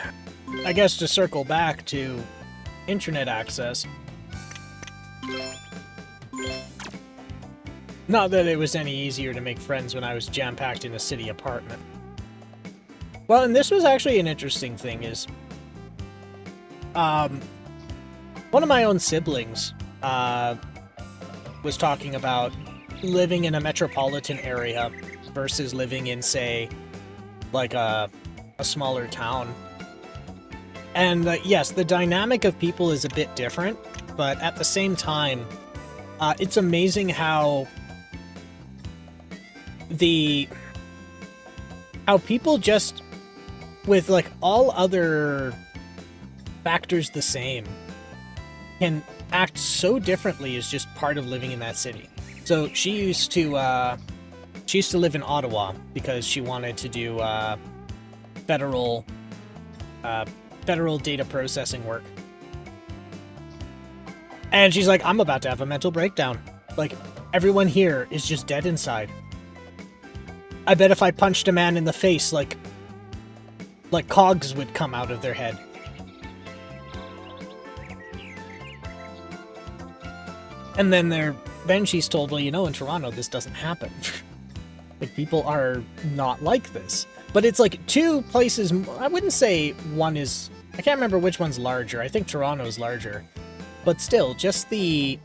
I guess to circle back to internet access. Not that it was any easier to make friends when I was jam-packed in a city apartment. Well, and this was actually an interesting thing is, one of my own siblings, was talking about living in a metropolitan area versus living in, say, like a smaller town. And yes, the dynamic of people is a bit different, but at the same time, it's amazing how people just, with like all other factors the same, can act so differently as just part of living in that city. So she used to live in Ottawa because she wanted to do federal data processing work. And she's like, I'm about to have a mental breakdown. Like, everyone here is just dead inside. I bet if I punched a man in the face, like cogs would come out of their head. And then she's told, well, you know, in Toronto, this doesn't happen. Like, people are not like this. But it's like two places, I wouldn't say one is, I can't remember which one's larger. I think Toronto's larger. But still, just the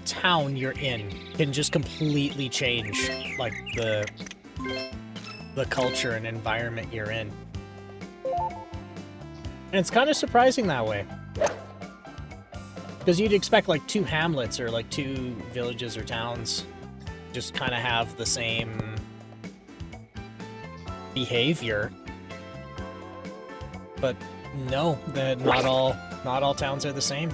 town you're in can just completely change, like, the culture and environment you're in. And it's kind of surprising that way. Because you'd expect, like, two hamlets or, like, two villages or towns just kind of have the same behavior. But no, not all towns are the same.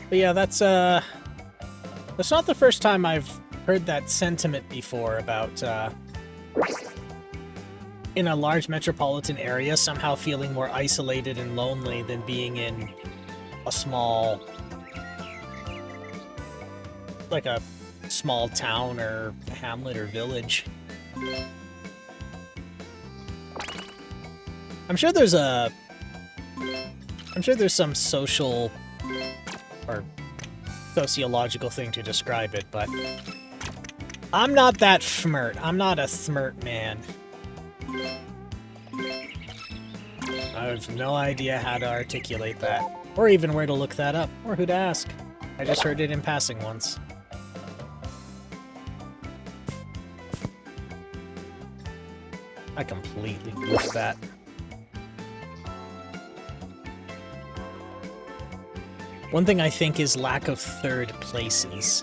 But yeah, that's not the first time I've heard that sentiment before about in a large metropolitan area somehow feeling more isolated and lonely than being in a small, like a small town or hamlet or village. I'm sure there's some social or sociological thing to describe it, but I'm not that smirt. I'm not a smirt man. I have no idea how to articulate that, or even where to look that up, or who to ask. I just heard it in passing once. I completely goofed that. One thing I think is lack of third places.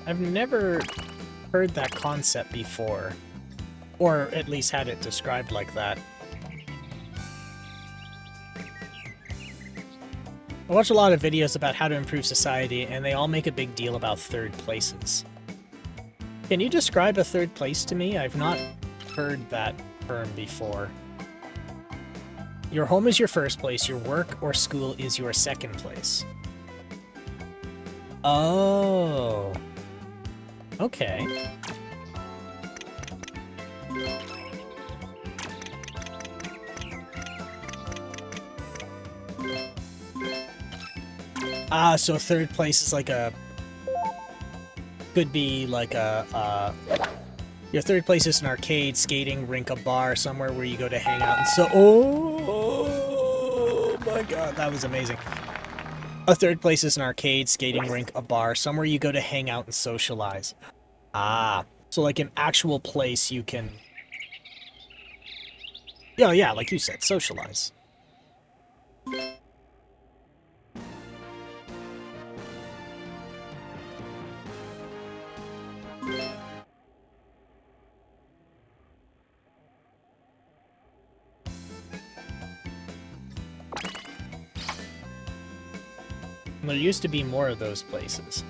I've never heard that concept before, or at least had it described like that. I watch a lot of videos about how to improve society, and they all make a big deal about third places. Can you describe a third place to me? I've not heard that term before. Your home is your first place, your work or school is your second place. Oh. Okay. Ah, so third place is like a... could be like a, your third place is an arcade, skating rink, a bar, somewhere where you go to hang out and so... Oh my god, that was amazing. A third place is an arcade, skating rink, a bar, somewhere you go to hang out and socialize. Ah, so like an actual place you can... Yeah, like you said, socialize. There used to be more of those places.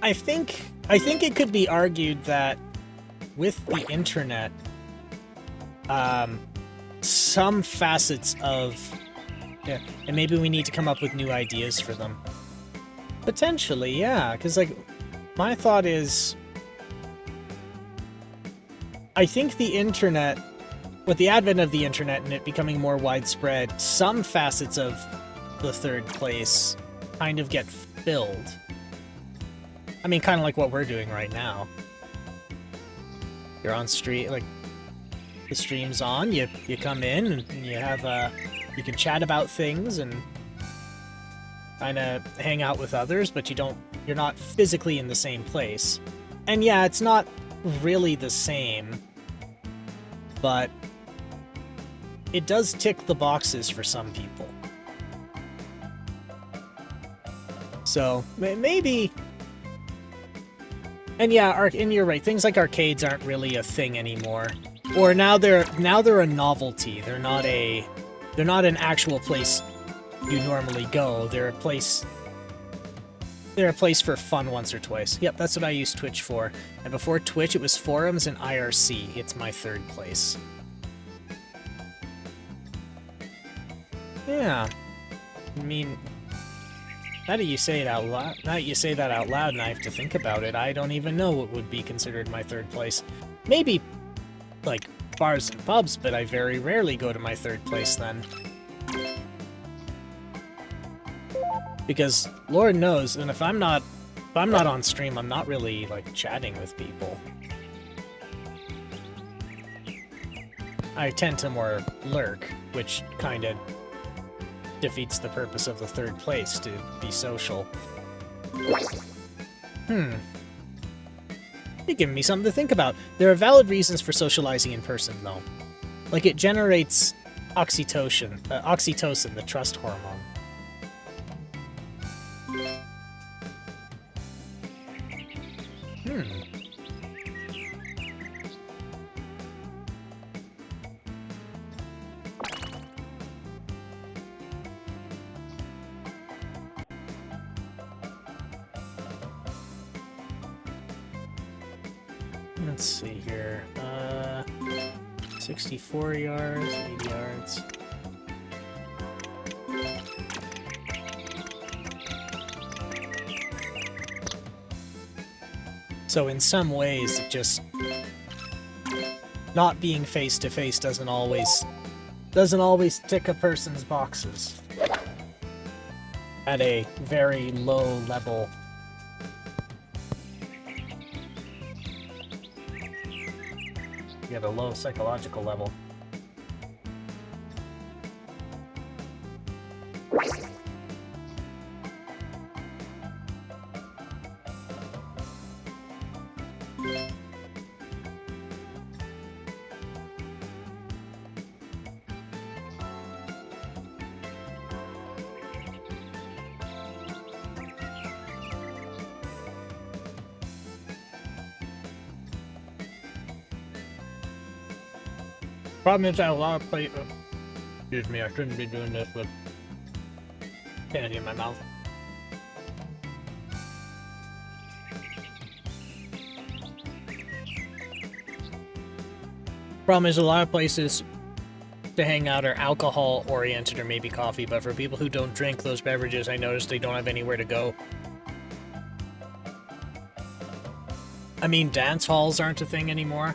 I think it could be argued that with the internet, some facets of... Yeah, and maybe we need to come up with new ideas for them. Potentially, yeah, because, like, my thought is... I think the internet, with the advent of the internet and it becoming more widespread, some facets of the third place kind of get filled. I mean, kind of like what we're doing right now. You're on stream, like, the stream's on, you come in, and you have, you can chat about things and kind of hang out with others, but you're not physically in the same place. And yeah, it's not really the same, but it does tick the boxes for some people. So maybe, and yeah, and you're right. Things like arcades aren't really a thing anymore, or now they're a novelty. They're not an actual place you normally go. They're a place for fun once or twice. Yep, that's what I use Twitch for. And before Twitch, it was forums and IRC. It's my third place. Yeah. I mean, now that you say it out loud, now that you say that out loud and I have to think about it, I don't even know what would be considered my third place. Maybe, like, bars and pubs, but I very rarely go to my third place then. Because Lord knows, and if I'm not on stream, I'm not really like chatting with people. I tend to more lurk, which kind of defeats the purpose of the third place, to be social. You're giving me something to think about. There are valid reasons for socializing in person, though. Like, it generates oxytocin, the trust hormone. Let's see here. 64 yards, 80 yards. So in some ways, it just not being face to face doesn't always tick a person's boxes at a very low level. At a low psychological level. Problem is, I have a lot of excuse me, I shouldn't be doing this with candy in my mouth. Problem is, a lot of places to hang out are alcohol-oriented or maybe coffee, but for people who don't drink those beverages, I noticed they don't have anywhere to go. I mean, dance halls aren't a thing anymore.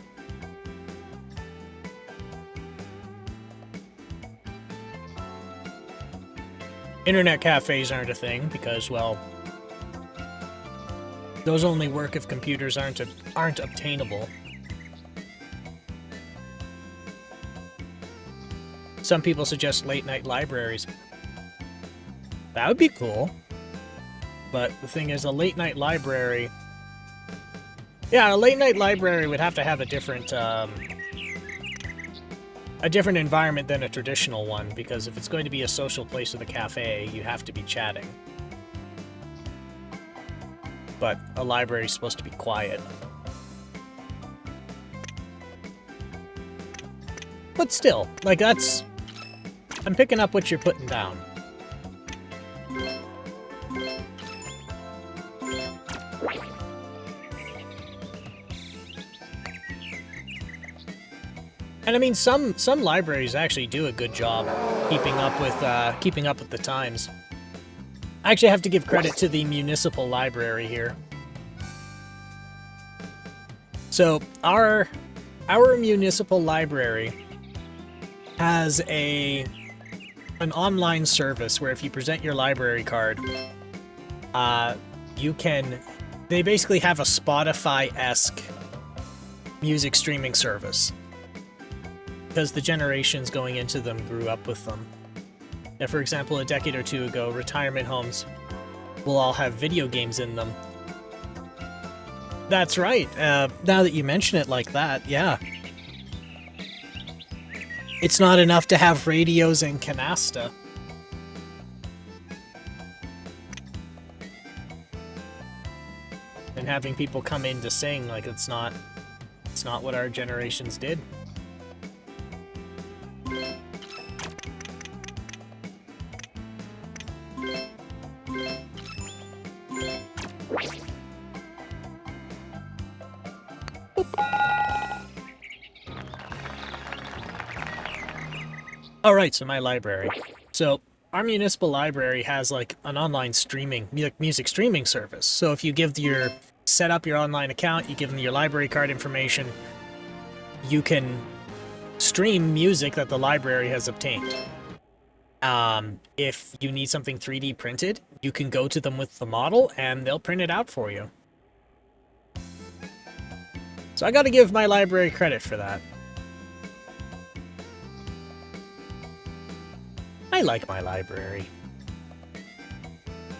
Internet cafes aren't a thing because, well, those only work if computers aren't obtainable. Some people suggest late-night libraries. That would be cool. But the thing is, a late-night library... Yeah, a late-night library would have to have a different environment than a traditional one, because if it's going to be a social place with a cafe, you have to be chatting. But a library is supposed to be quiet. But still, like, that's... I'm picking up what you're putting down. And I mean, some libraries actually do a good job keeping up with the times. I actually have to give credit to the municipal library here. So our municipal library has an online service where if you present your library card, they basically have a Spotify-esque music streaming service. Because the generations going into them grew up with them. Now, for example, a decade or two ago, retirement homes will all have video games in them. That's right. Now that you mention it like that, yeah. It's not enough to have radios and canasta. And having people come in to sing, like, it's not what our generations did. Alright, so my library. So, our municipal library has, like, an online streaming, music streaming service. So if you set up your online account, you give them your library card information, you can stream music that the library has obtained. If you need something 3D printed, you can go to them with the model and they'll print it out for you. So I gotta give my library credit for that. I like my library.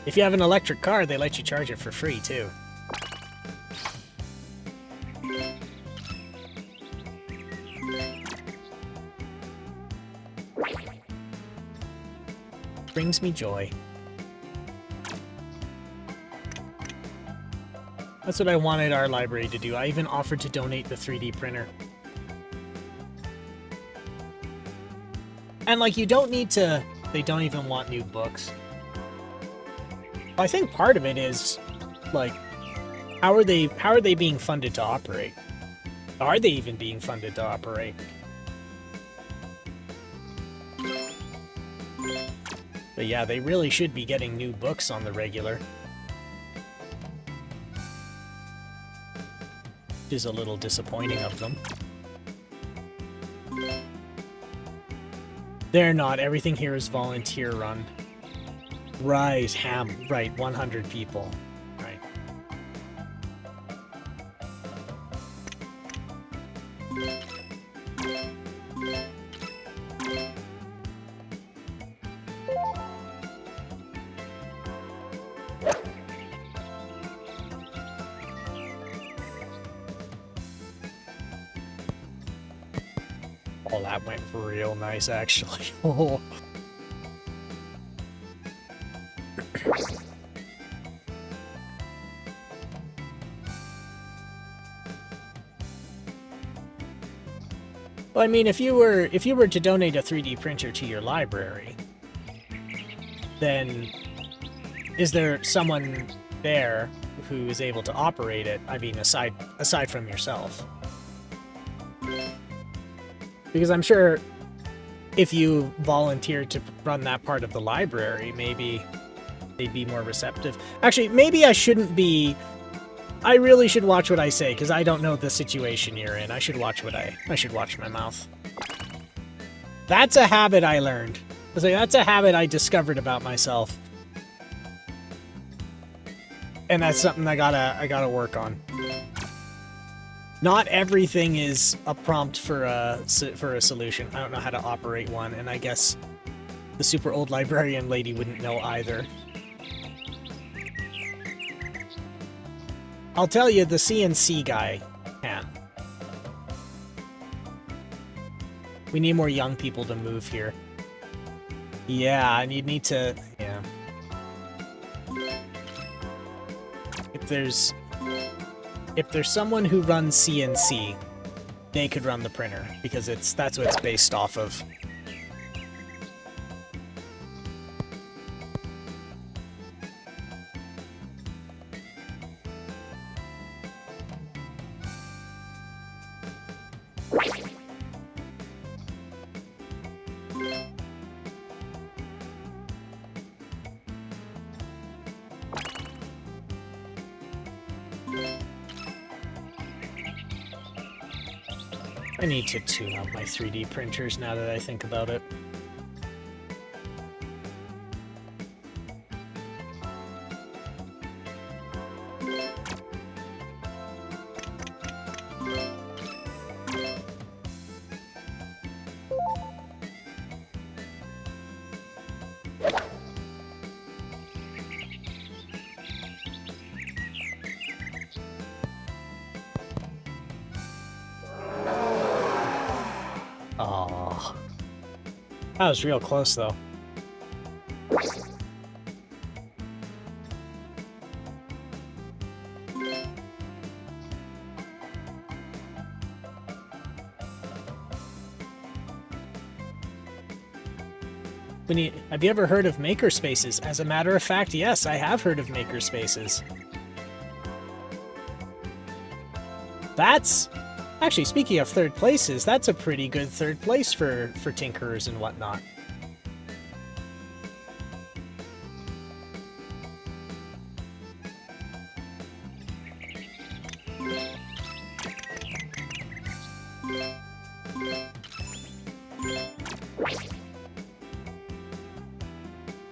If you have an electric car, they let you charge it for free, too. Brings me joy. That's what I wanted our library to do. I even offered to donate the 3D printer. And, like, you don't need to... They don't even want new books. I think part of it is, like, how are they being funded to operate? Are they even being funded to operate? But yeah, they really should be getting new books on the regular. Which is a little disappointing of them. They're not. Everything here is volunteer run. Right, right, 100 people. Right. Oh, that went real nice, actually. Oh. Well, I mean, if you were to donate a 3D printer to your library, then is there someone there who is able to operate it? I mean, aside from yourself. Because I'm sure if you volunteered to run that part of the library, maybe they'd be more receptive. Actually, maybe I shouldn't be... I really should watch what I say, because I don't know the situation you're in. I should watch my mouth. That's a habit I learned. That's a habit I discovered about myself. And that's something I gotta work on. Not everything is a prompt for a solution. I don't know how to operate one, and I guess the super old librarian lady wouldn't know either. I'll tell you, the CNC guy can. We need more young people to move here. Yeah, and you'd need to... yeah. If there's someone who runs CNC, they could run the printer, because that's what it's based off of. I need to tune up my 3D printers now that I think about it. Oh, that was real close, though. Have you ever heard of makerspaces? As a matter of fact, yes, I have heard of makerspaces. That's... Actually, speaking of third places, that's a pretty good third place for tinkerers and whatnot.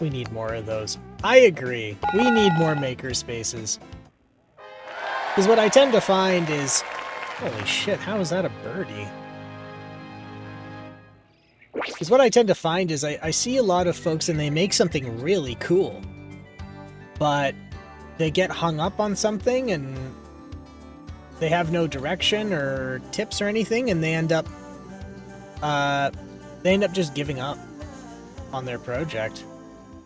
We need more of those. I agree. We need more maker spaces. Because what I tend to find is... Holy shit, how is that a birdie? Because what I tend to find is I see a lot of folks and they make something really cool. But they get hung up on something and they have no direction or tips or anything, and they end up just giving up on their project.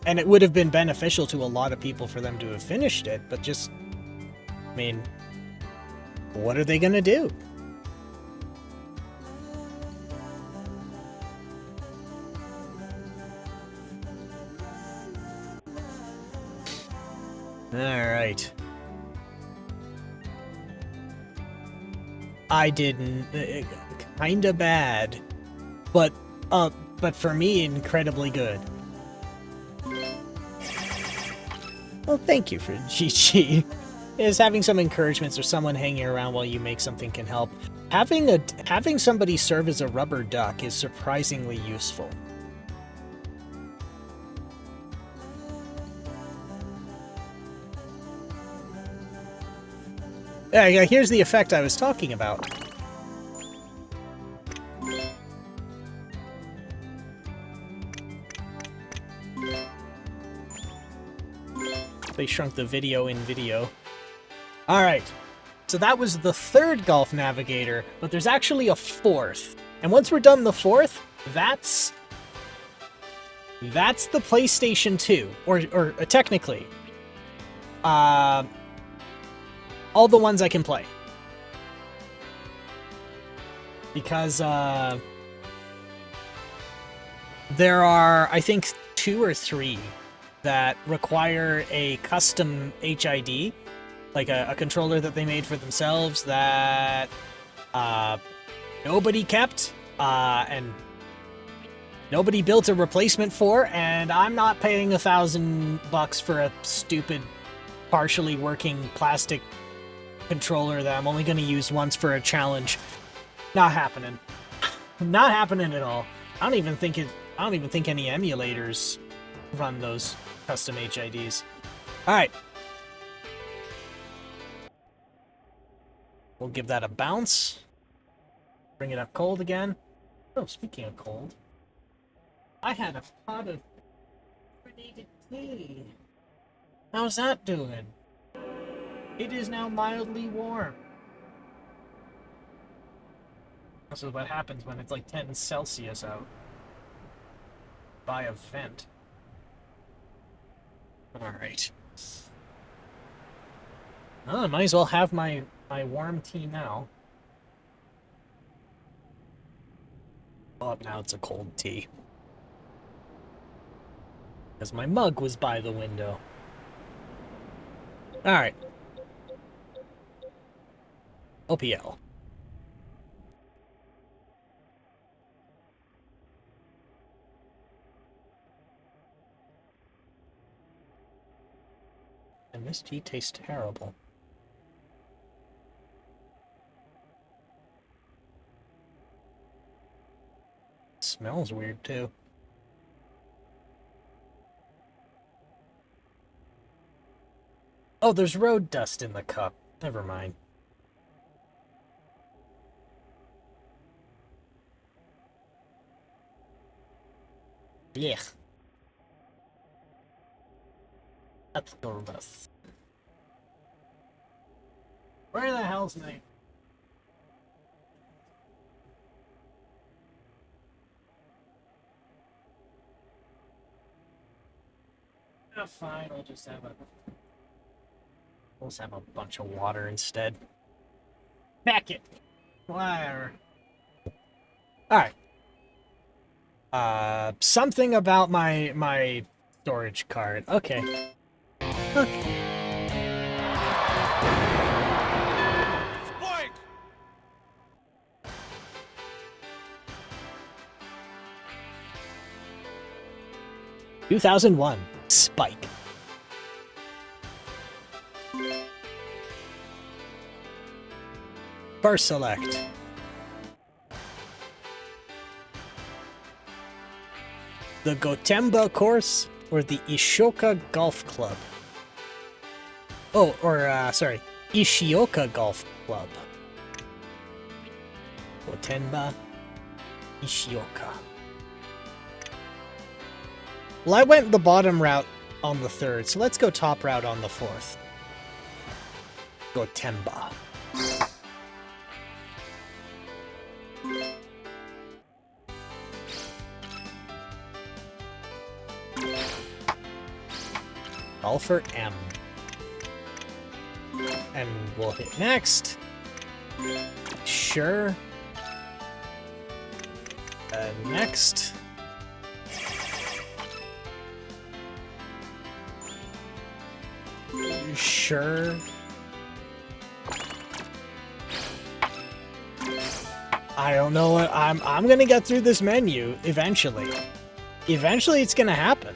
And it would have been beneficial to a lot of people for them to have finished it, but just, I mean, what are they gonna do? Alright. I didn't... kinda bad. But for me, incredibly good. Well, thank you for GG. Is having some encouragements or someone hanging around while you make something can help. Having somebody serve as a rubber duck is surprisingly useful. Yeah, here's the effect I was talking about. They shrunk the video in video. Alright, so that was the third Golf Navigator, but there's actually a fourth. And once we're done the fourth, that's the PlayStation 2, or technically, all the ones I can play. Because, there are, I think, 2 or 3 that require a custom HID, like a controller that they made for themselves that, nobody kept, and nobody built a replacement for, and I'm not paying $1,000 for a stupid, partially working plastic controller that I'm only going to use once for a challenge. Not happening. Not happening at all. I don't even think any emulators run those custom HIDs. Alright. We'll give that a bounce. Bring it up cold again. Oh, speaking of cold, I had a pot of carbonated tea. How's that doing? It is now mildly warm. This is what happens when it's like 10 Celsius out. By a vent. Alright. Oh, I might as well have my warm tea now. Well, now it's a cold tea. Because my mug was by the window. Alright. OPL. And this tea tastes terrible. It smells weird too. Oh, there's road dust in the cup. Never mind. Blech. That's gross. Where the hell's my... Oh, fine, we'll just have a bunch of water instead. Pack it. Whatever. Alright. Something about my storage card. Okay. Okay. Spike! 2001. Spike. First select. The Gotemba course. or the Ishoka Golf Club? Oh, or, sorry, Ishioka Golf Club. Gotemba, Ishioka. Well, I went the bottom route on the 3rd, so let's go top route on the 4th. Gotemba. Golfer M. And we'll hit next. Sure. Next. Sure. I don't know what I'm gonna get through this menu eventually. Eventually it's gonna happen.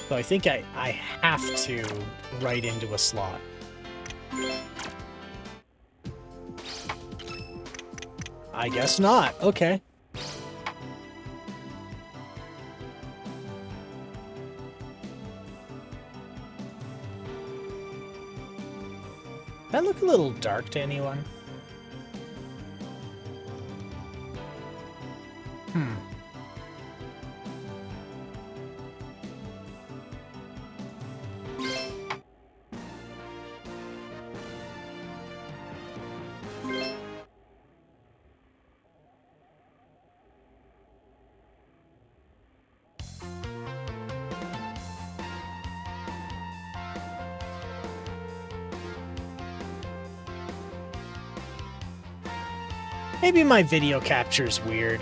So I think I have to write into a slot. I guess not. Okay. That look a little dark to anyone? Maybe my video capture's weird.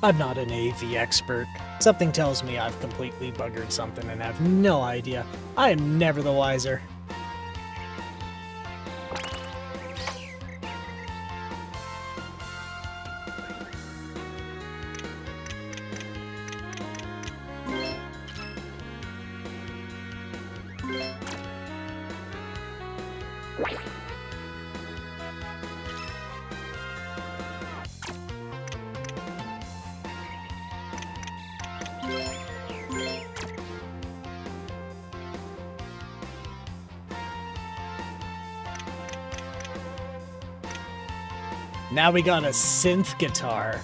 I'm not an AV expert. Something tells me I've completely buggered something and have no idea. I am never the wiser. Now we got a synth guitar.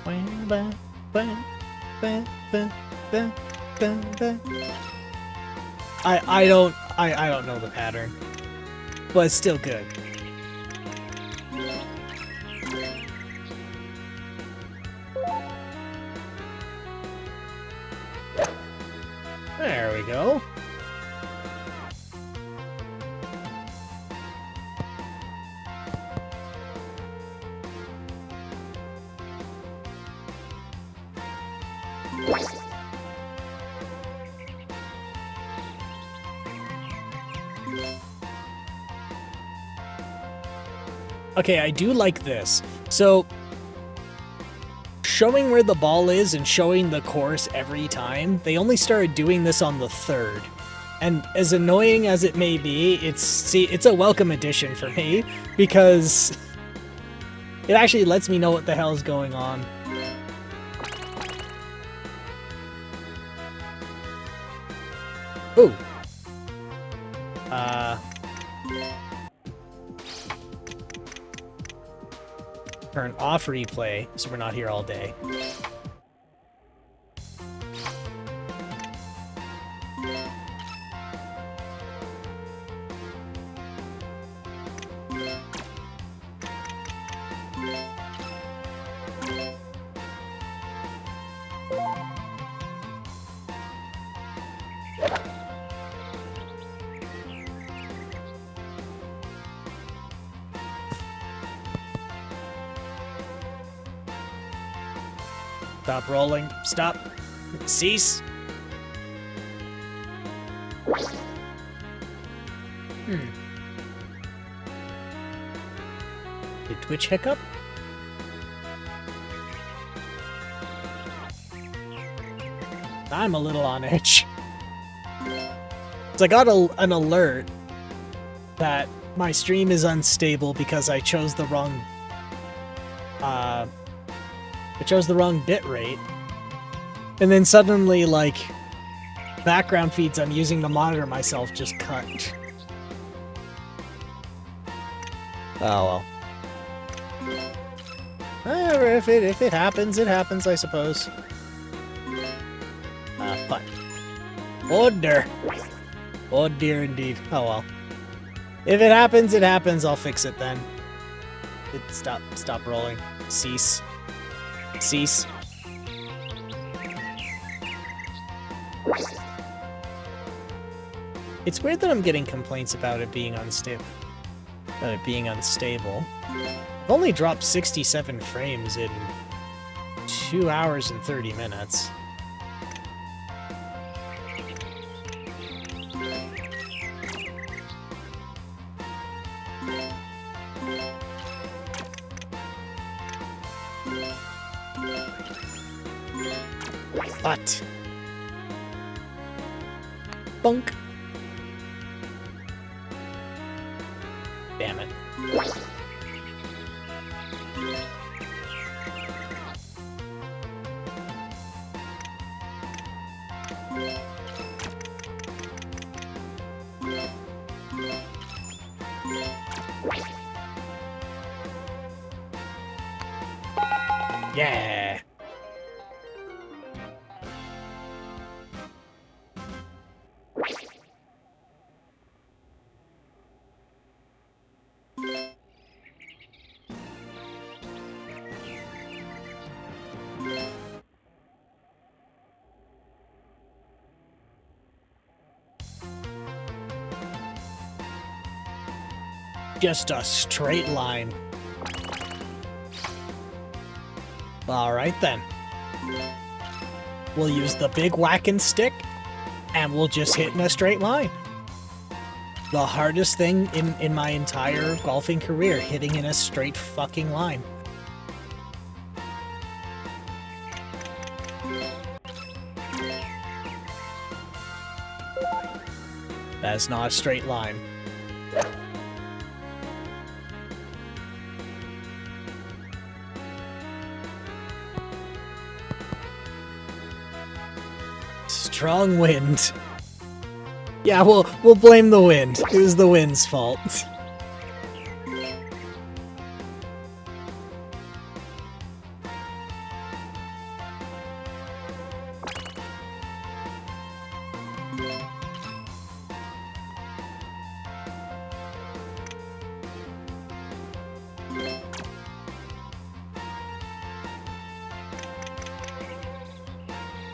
I don't know the pattern, but it's still good. There we go. Okay, I do like this. So, showing where the ball is and showing the course every time, they only started doing this on the 3rd. And as annoying as it may be, it's a welcome addition for me, because it actually lets me know what the hell's going on. Ooh. Turn off replay, so we're not here all day. Stop rolling. Stop. Cease. Did Twitch hiccup? I'm a little on edge. So I got an alert that my stream is unstable because I chose the wrong bit rate. And then suddenly, like, background feeds I'm using to monitor myself just cut. Oh well. If it happens, it happens, I suppose. But oh dear. Oh dear indeed. Oh well. If it happens, it happens. I'll fix it then. Stop rolling. Cease. Cease. It's weird that I'm getting complaints about it being unstable. I've only dropped 67 frames in 2 hours and 30 minutes. But bunk. Damn it. Yeah. Just a straight line. Alright then. We'll use the big whacking stick, and we'll just hit in a straight line. The hardest thing in my entire golfing career, hitting in a straight fucking line. That's not a straight line. Strong wind. Yeah, we'll blame the wind. It was the wind's fault.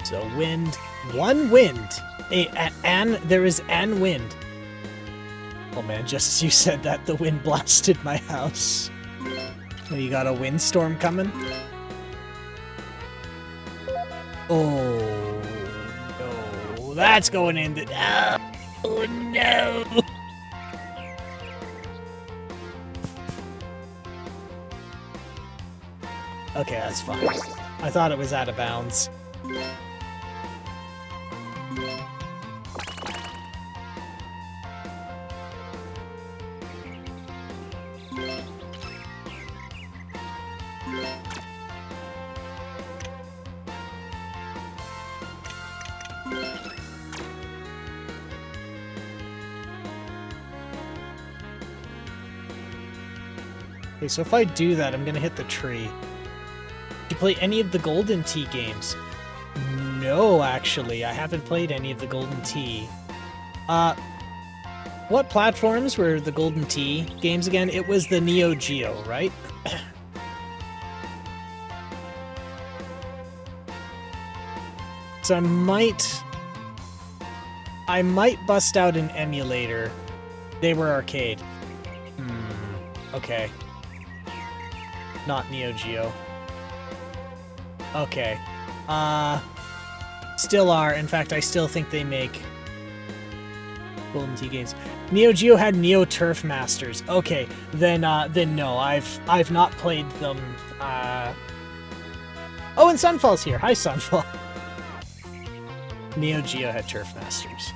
So wind, one wind. There is an wind. Oh man, just as you said that, the wind blasted my house. Oh, you got a windstorm coming? Oh no, that's going in the... Oh no! Okay, that's fine. I thought it was out of bounds. Okay, so if I do that, I'm gonna hit the tree. Did you play any of the Golden Tee games? No, actually, I haven't played any of the Golden Tee. What platforms were the Golden Tee games again? It was the Neo Geo, right? So I might bust out an emulator. They were arcade. Okay. Not Neo Geo. Okay. Still are. In fact, I still think they make Golden Tee games. Neo Geo had Neo Turf Masters. Okay, then no, I've not played them. Oh, and Sunfall's here. Hi, Sunfall. Neo Geo had Turf Masters.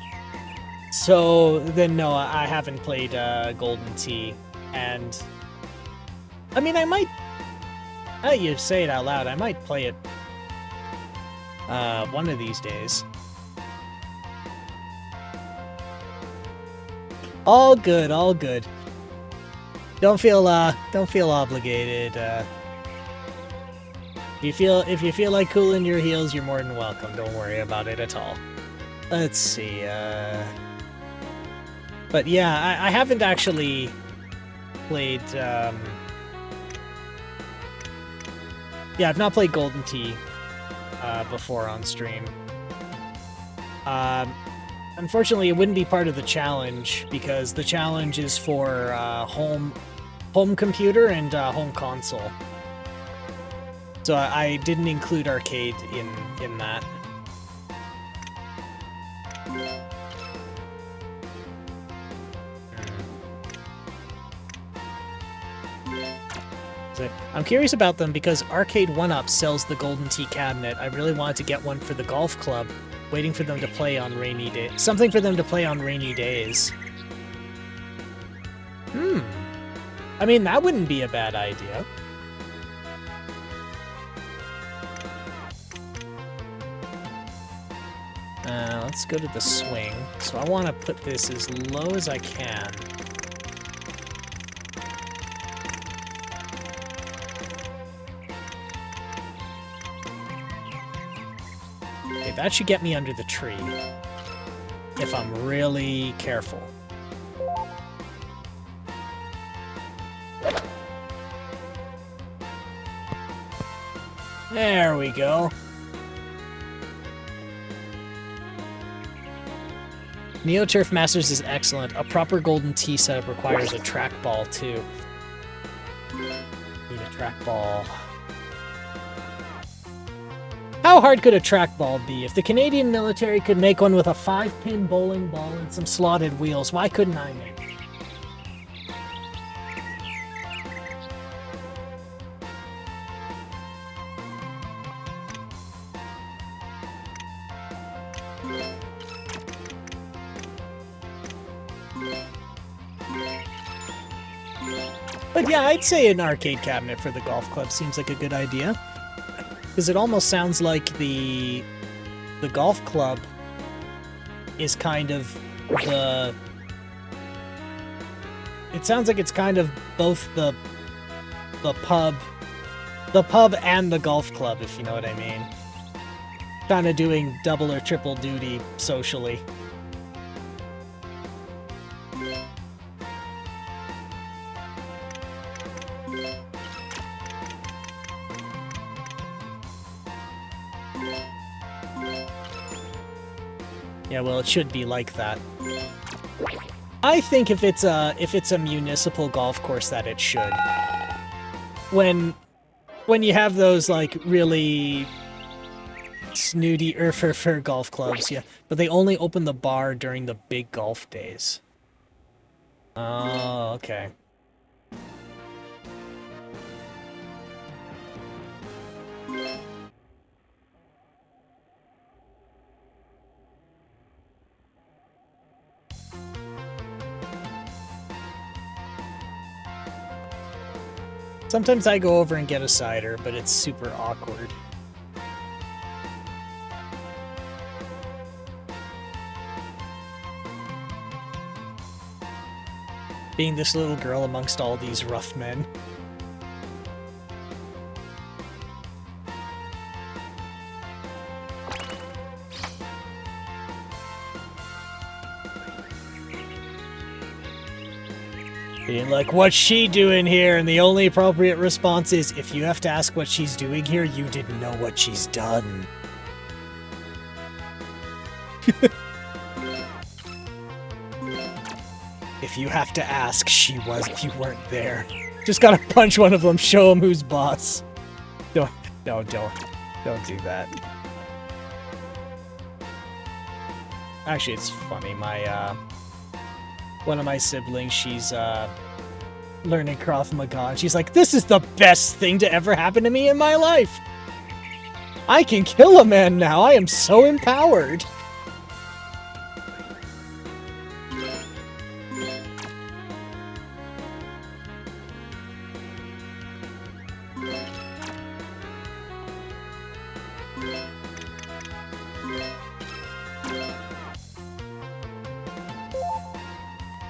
So then no, I haven't played Golden Tee, and I mean I might. You say it out loud. I might play it one of these days. All good, all good. Don't feel obligated. If you feel like cooling your heels, you're more than welcome. Don't worry about it at all. Let's see. But yeah, I haven't actually played. Yeah, I've not played Golden Tee before on stream. Unfortunately, it wouldn't be part of the challenge because the challenge is for home computer and home console. So I didn't include arcade in that. I'm curious about them because Arcade 1-Up sells the Golden Tee cabinet. I really wanted to get one for the golf club, waiting for them to play on rainy days. Something for them to play on rainy days. I mean, that wouldn't be a bad idea. Let's go to the swing. So I want to put this as low as I can. Okay, that should get me under the tree. If I'm really careful. There we go. Neo Turf Masters is excellent. A proper Golden Tee setup requires a trackball, too. Need a trackball. How hard could a trackball be? If the Canadian military could make one with a 5-pin bowling ball and some slotted wheels, why couldn't I make it? But yeah, I'd say an arcade cabinet for the golf club seems like a good idea. Because it almost sounds like the golf club is kind of the... It sounds like it's kind of both the pub and the golf club, if you know what I mean. Kind of doing double or triple duty socially. Yeah, well, it should be like that. I think if it's a municipal golf course, that it should. When you have those like really snooty fur golf clubs, yeah, but they only open the bar during the big golf days. Oh, okay. Sometimes I go over and get a cider, but it's super awkward. Being this little girl amongst all these rough men. Being like, what's she doing here? And the only appropriate response is, if you have to ask what she's doing here, you didn't know what she's done. If you have to ask, you weren't there. Just gotta punch one of them, show them who's boss. Don't do that. Actually, it's funny, one of my siblings, she's learning Krav Maga, and she's like, this is the best thing to ever happen to me in my life! I can kill a man now, I am so empowered!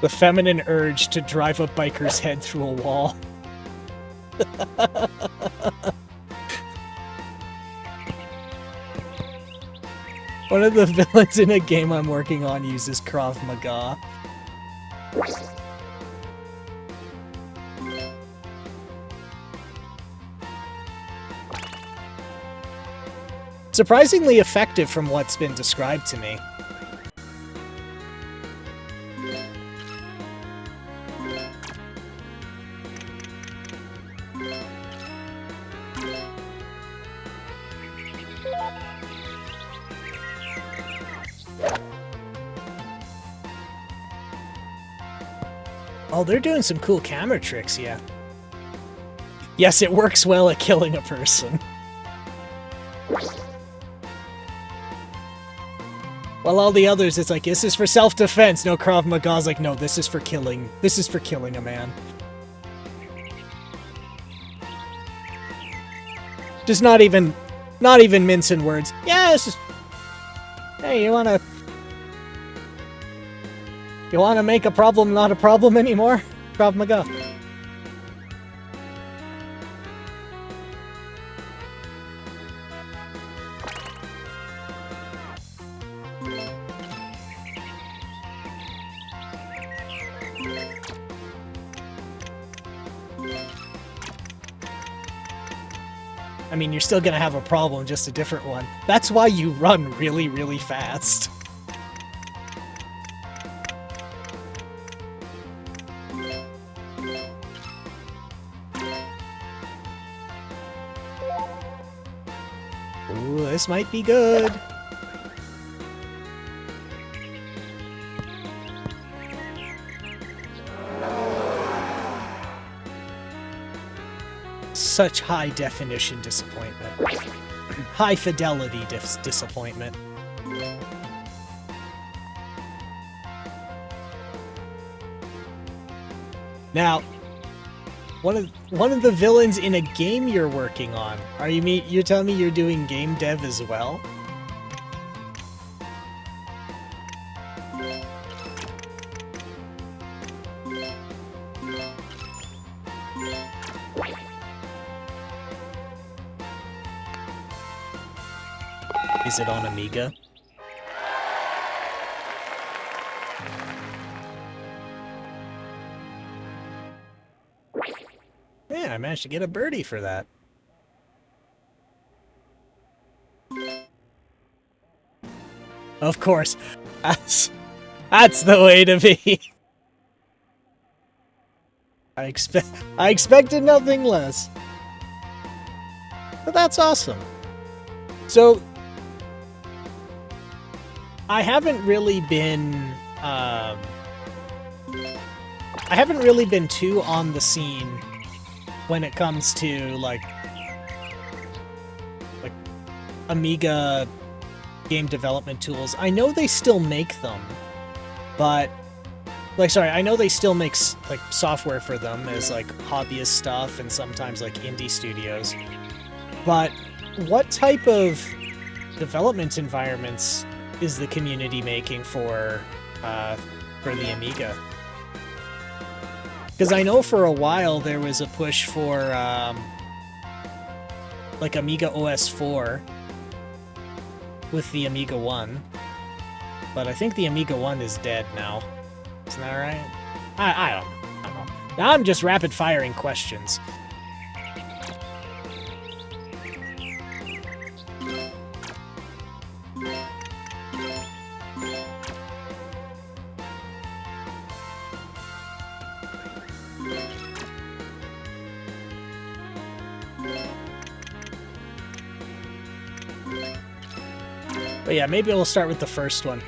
The feminine urge to drive a biker's head through a wall. One of the villains in a game I'm working on uses Krav Maga. Surprisingly effective from what's been described to me. Oh, they're doing some cool camera tricks, yeah. Yes, it works well at killing a person. While all the others, it's like, this is for self-defense. No, Krav Maga's like, no, this is for killing. This is for killing a man. Just not even mincing words. Yeah, it's just... Hey, you wanna make a problem not a problem anymore? Krav Maga. I mean, you're still gonna have a problem, just a different one. That's why you run really, really fast. Ooh, this might be good. Such high definition disappointment. High fidelity disappointment. Now, one of the villains in a game you're working on. You're telling me you're doing game dev as well? Is it on Amiga? Yeah, I managed to get a birdie for that. Of course. That's the way to be. I expected nothing less. But that's awesome. So I haven't really been too on the scene when it comes to like Amiga game development tools. I know they still make them, but I know they still make like software for them as like hobbyist stuff and sometimes like indie studios. But what type of development environments is the community making for the Amiga? Because I know for a while there was a push for like Amiga OS 4 with the Amiga 1, but I think the Amiga 1 is dead now. Isn't that right? I don't know. Now I'm just rapid firing questions. But yeah, maybe we'll start with the first one.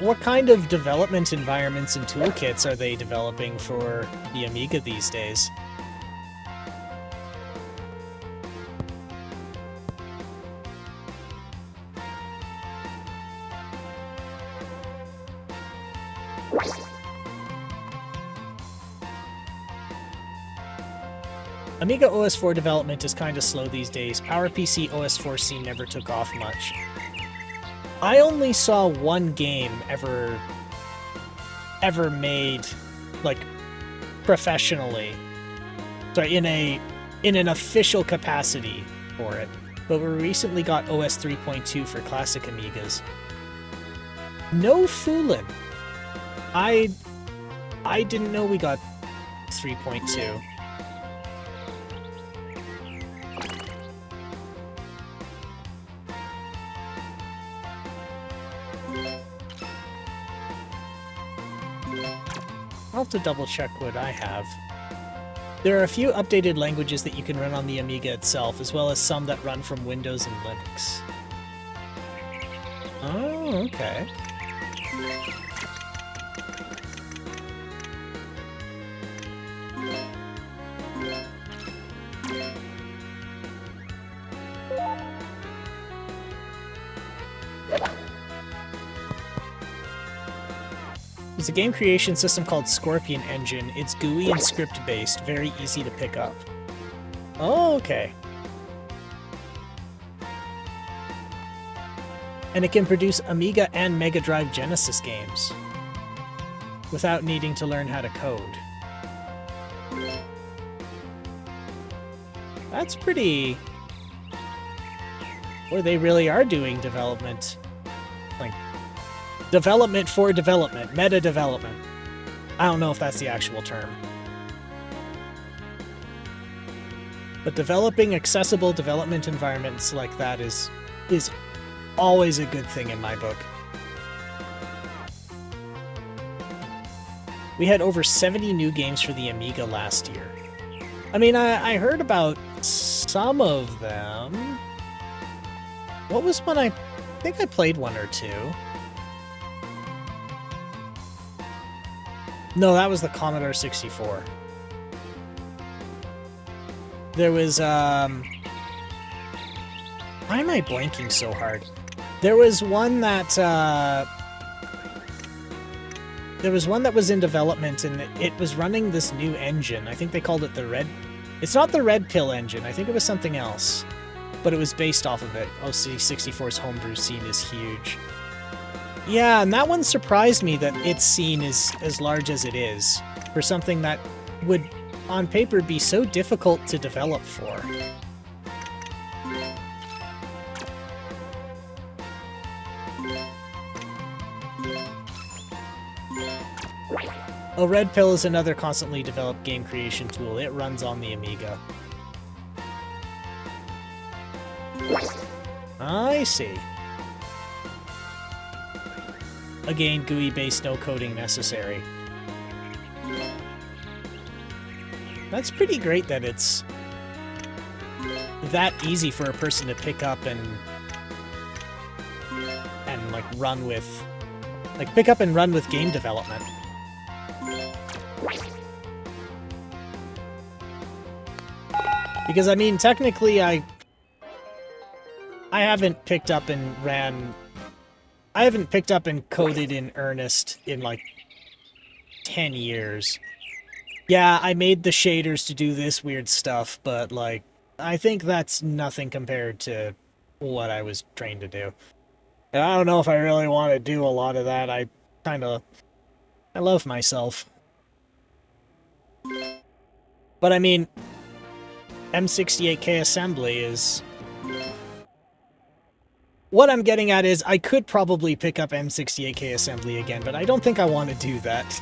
What kind of development environments and toolkits are they developing for the Amiga these days? Amiga OS 4 development is kinda slow these days. PowerPC OS 4 scene never took off much. I only saw one game ever ever made, like, professionally. Sorry, in an official capacity for it. But we recently got OS 3.2 for classic Amigas. No foolin'. I didn't know we got 3.2. I'll have to double check what I have. There are a few updated languages that you can run on the Amiga itself, as well as some that run from Windows and Linux. Oh, okay. There's a game creation system called Scorpion Engine. It's GUI and script-based, very easy to pick up. Oh, okay. And it can produce Amiga and Mega Drive Genesis games without needing to learn how to code. That's pretty... Boy, they really are doing development. Like, development for development, meta development. I don't know if that's the actual term. But developing accessible development environments like that is always a good thing in my book. We had over 70 new games for the Amiga last year. I mean, I heard about some of them. What was one I think I played one or two. No, that was the Commodore 64. There was, why am I blanking so hard? There was one that, was in development, and it was running this new engine. I think they called it the Red... It's not the Red Pill engine. I think it was something else. But it was based off of it. OC64's homebrew scene is huge. Yeah, and that one surprised me that its scene is as large as it is, for something that would, on paper, be so difficult to develop for. Oh, Red Pill is another constantly developed game creation tool. It runs on the Amiga. I see. Again, GUI-based, no coding necessary. That's pretty great that it's that easy for a person to pick up and like run with, like pick up and run with game development. Because I mean, technically I haven't picked up and coded in earnest in like 10 years. Yeah, I made the shaders to do this weird stuff, but like, I think that's nothing compared to what I was trained to do. And I don't know if I really want to do a lot of that. I love myself. But I mean, M68K assembly is... What I'm getting at is, I could probably pick up M68K assembly again, but I don't think I want to do that.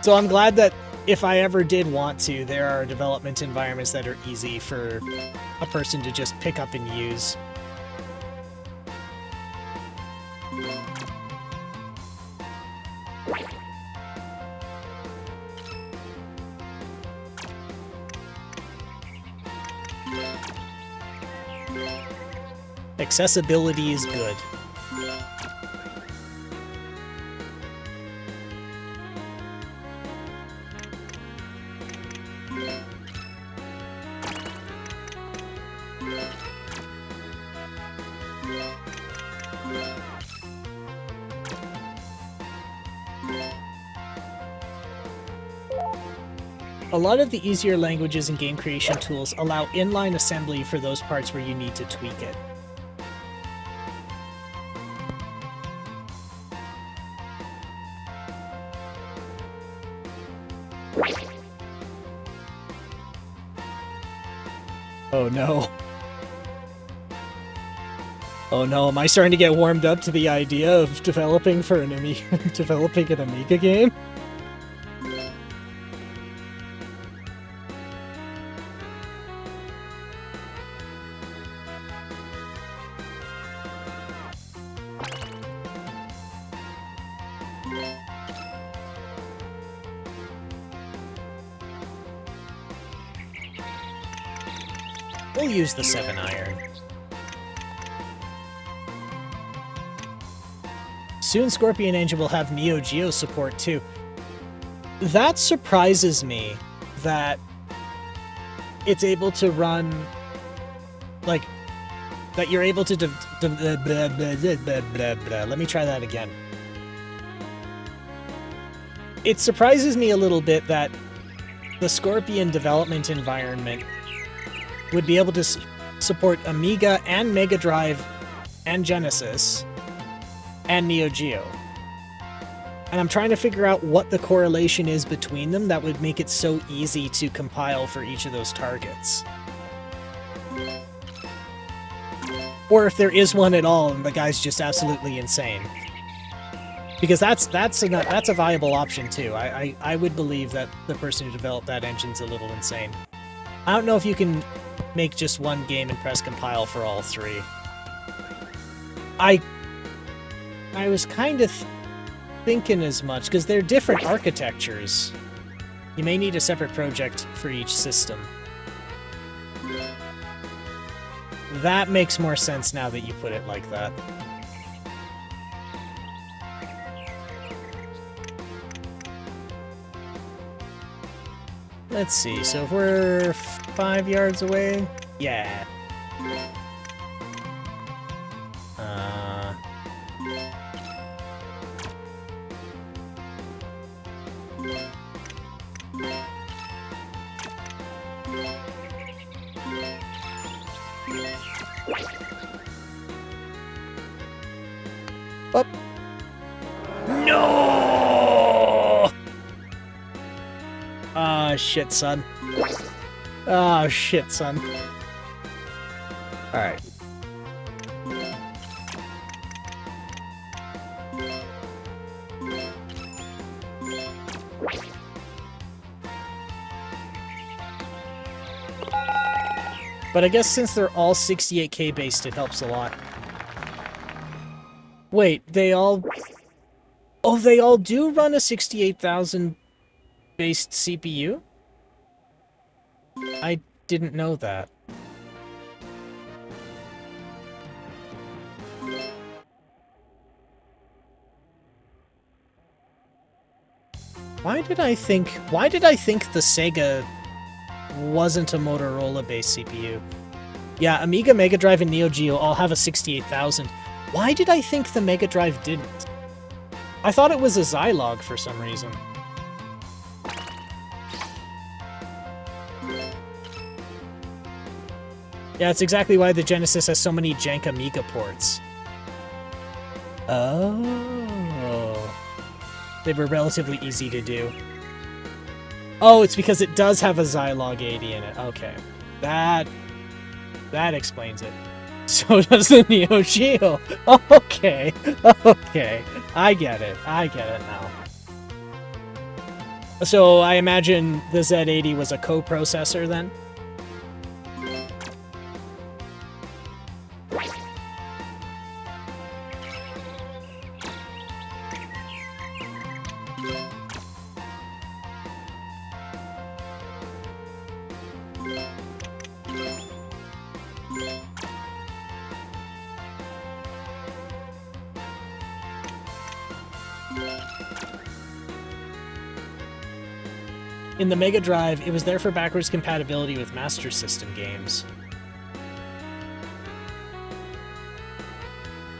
So I'm glad that if I ever did want to, there are development environments that are easy for a person to just pick up and use. Accessibility is good. A lot of the easier languages and game creation tools allow inline assembly for those parts where you need to tweak it. Oh no. Oh no, am I starting to get warmed up to the idea of developing for an developing an Amiga game? We'll use the 7-iron. Soon Scorpion Engine will have Neo Geo support too. That surprises me that it's able to run, like, that you're able to let me try that again. It surprises me a little bit that the Scorpion development environment would be able to support Amiga and Mega Drive and Genesis and Neo Geo. And I'm trying to figure out what the correlation is between them that would make it so easy to compile for each of those targets. Or if there is one at all and the guy's just absolutely insane. Because that's a viable option too. I would believe that the person who developed that engine's a little insane. I don't know if you can make just one game and press compile for all three. I was kind of thinking as much, because they're different architectures. You may need a separate project for each system. That makes more sense now that you put it like that. Let's see, so if we're 5 yards away, yeah. Up. No! Ah, shit, son. Ah, shit, son. Alright. But I guess since they're all 68K based, it helps a lot. Wait, they all... Oh, they all do run a 68,000 based CPU? I didn't know that. Why did I think the Sega wasn't a Motorola-based CPU? Yeah, Amiga, Mega Drive, and Neo Geo all have a 68,000. Why did I think the Mega Drive didn't? I thought it was a Zilog for some reason. Yeah, it's exactly why the Genesis has so many jank Amiga ports. Oh. They were relatively easy to do. Oh, it's because it does have a Zilog 80 in it. Okay. That explains it. So does the Neo Geo. Okay. Okay. I get it now. So I imagine the Z80 was a coprocessor then? In the Mega Drive, it was there for backwards compatibility with Master System games.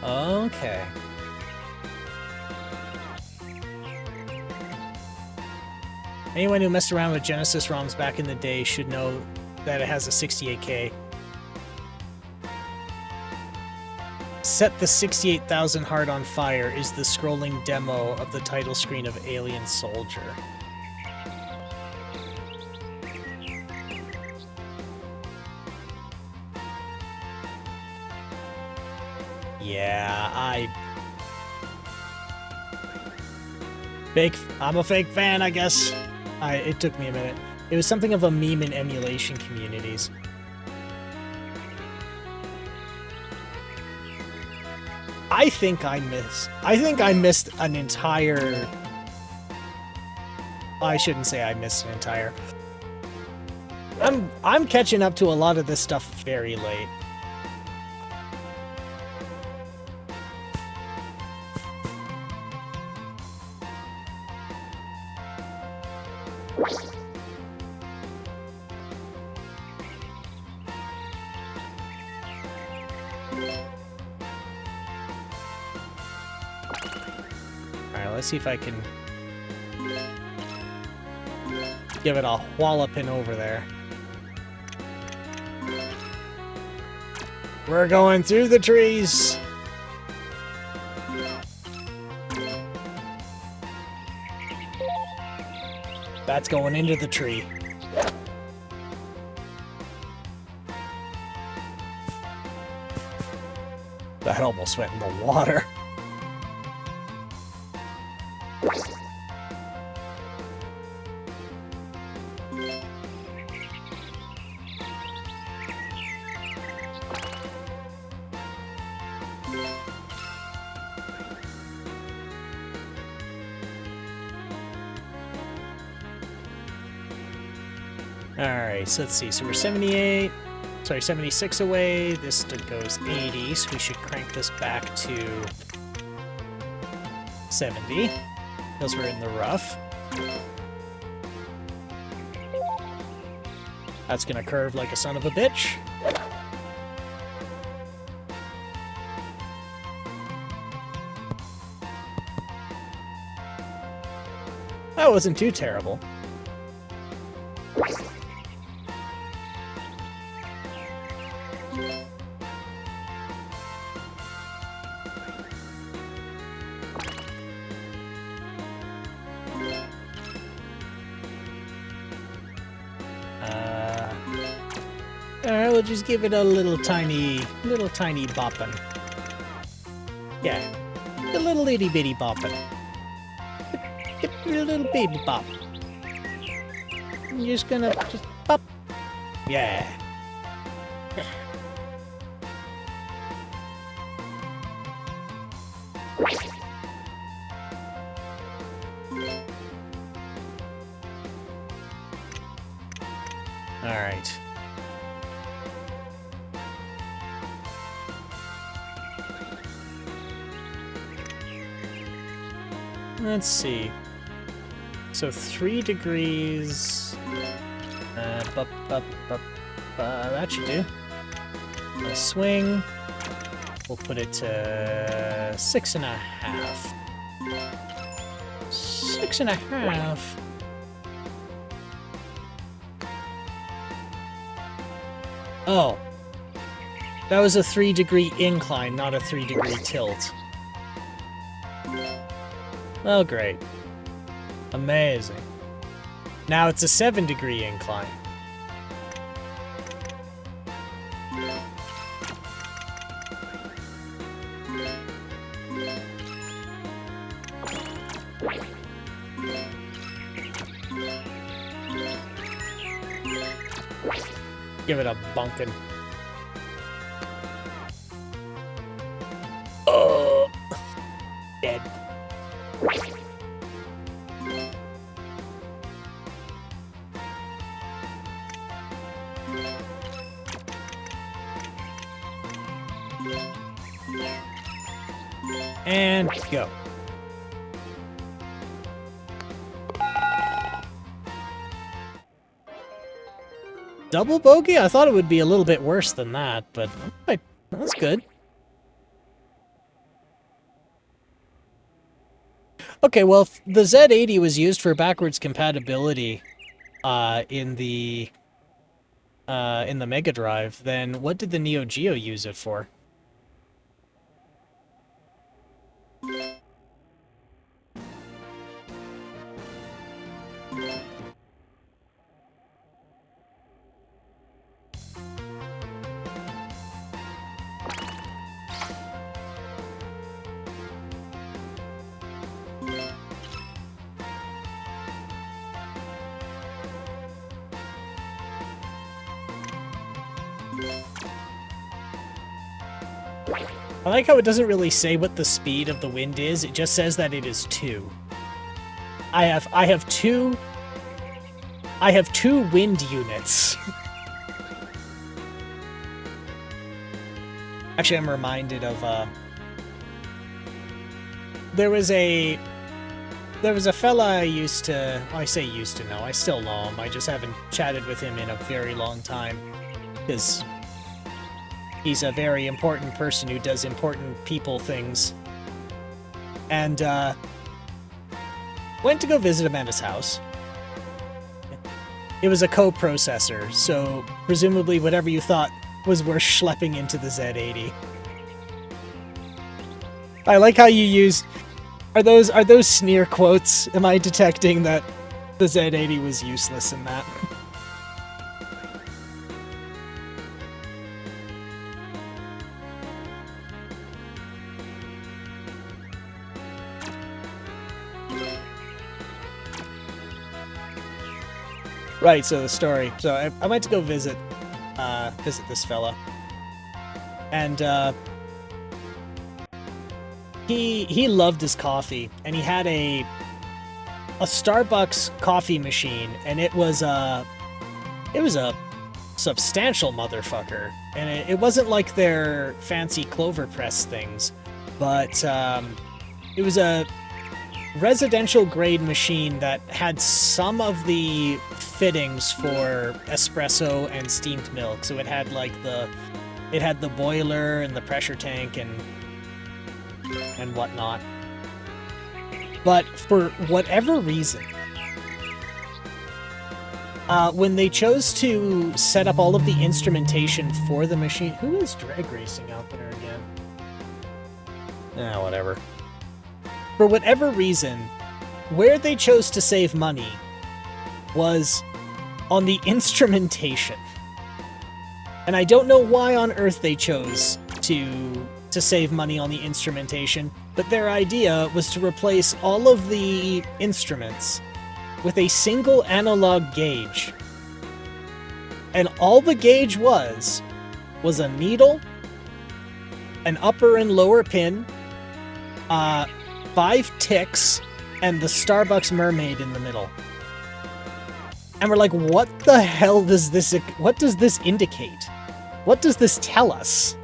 Okay. Anyone who messed around with Genesis ROMs back in the day should know that it has a 68K. Set the 68,000 Heart on Fire is the scrolling demo of the title screen of Alien Soldier. Yeah, I'm a fake fan, I guess. It took me a minute. It was something of a meme in emulation communities. I think I missed an entire... I shouldn't say I missed an entire... I'm catching up to a lot of this stuff very late. Alright, let's see if I can give it a walloping over there. We're going through the trees! That's going into the tree. That almost went in the water. Alright, so let's see. So we're 76 away. This goes 80, so we should crank this back to 70, because we're in the rough. That's gonna curve like a son of a bitch. That wasn't too terrible. Alright, we'll just give it a little tiny boppin'. Yeah, a little itty bitty boppin'. Get a little baby bop. I'm just gonna pop. Yeah. Alright. Let's see. So 3 degrees. That should do. A swing. We'll put it to 6.5. 6.5. Oh. That was a 3-degree incline, not a 3-degree tilt. Oh, great. Amazing. Now it's a 7-degree incline. Give it a bunkin'. Oh, dead. And go. Double bogey? I thought it would be a little bit worse than that, but that's good. Okay, well, if the Z80 was used for backwards compatibility in the Mega Drive, then what did the Neo Geo use it for? I like how it doesn't really say what the speed of the wind is, it just says that it is 2. I have two wind units. Actually, I'm reminded of there was a fella I used to, well, I say used to know, I still know him, I just haven't chatted with him in a very long time, because he's a very important person who does important people things. And, went to go visit him at his house. It was a co-processor, so presumably whatever you thought was worth schlepping into the Z80. I like how you use... Are those sneer quotes? Am I detecting that the Z80 was useless in that? Right, so the story. So I went to go visit this fella. And, he loved his coffee, and he had a Starbucks coffee machine, and it was a substantial motherfucker. And it wasn't like their fancy Clover Press things, but, it was a residential grade machine that had some of the fittings for espresso and steamed milk. So it had like the boiler and the pressure tank and whatnot. But for whatever reason, when they chose to set up all of the instrumentation for the machine, who is drag racing out there again? Whatever. For whatever reason, where they chose to save money was on the instrumentation. And I don't know why on earth they chose to save money on the instrumentation, but their idea was to replace all of the instruments with a single analog gauge. And all the gauge was a needle, an upper and lower pin, 5 ticks, and the Starbucks mermaid in the middle. And we're like, what the hell does this indicate? What does this tell us?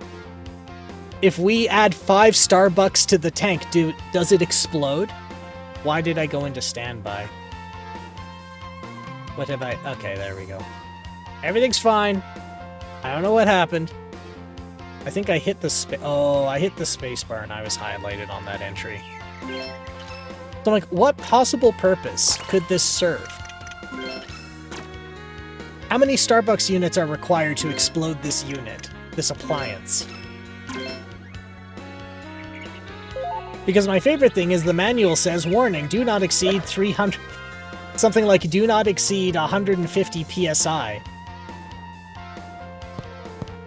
If we add 5 Starbucks to the tank, does it explode? Why did I go into standby? What have I... Okay, there we go. Everything's fine. I don't know what happened. I think I hit the I hit the spacebar and I was highlighted on that entry. So I'm like, what possible purpose could this serve? How many Starbucks units are required to explode this unit, this appliance? Because my favorite thing is the manual says, warning, do not exceed 300... Something like, do not exceed 150 PSI.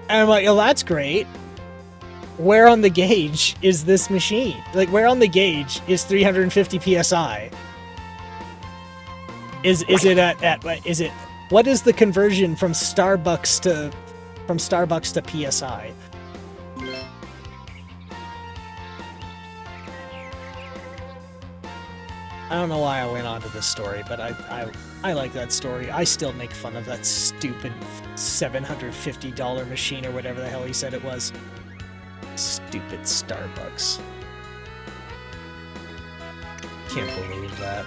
And I'm like, oh, that's great. Where on the gauge is this machine? Like, where on the gauge is 350 PSI? Is it what is the conversion from Starbucks to PSI? I don't know why I went on to this story, but I like that story. I still make fun of that stupid $750 machine or whatever the hell he said it was. Stupid Starbucks. Can't believe that.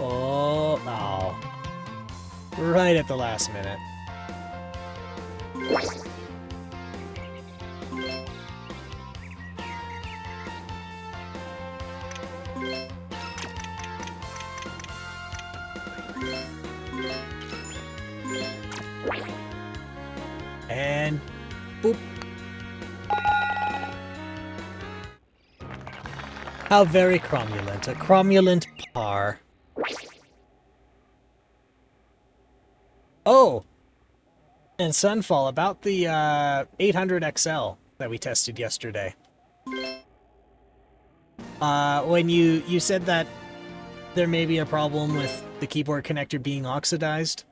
Oh. Right at the last minute. And boop. How very cromulent. A cromulent par. Oh! And Sunfall, about the 800 XL that we tested yesterday. When you said that there may be a problem with the keyboard connector being oxidized.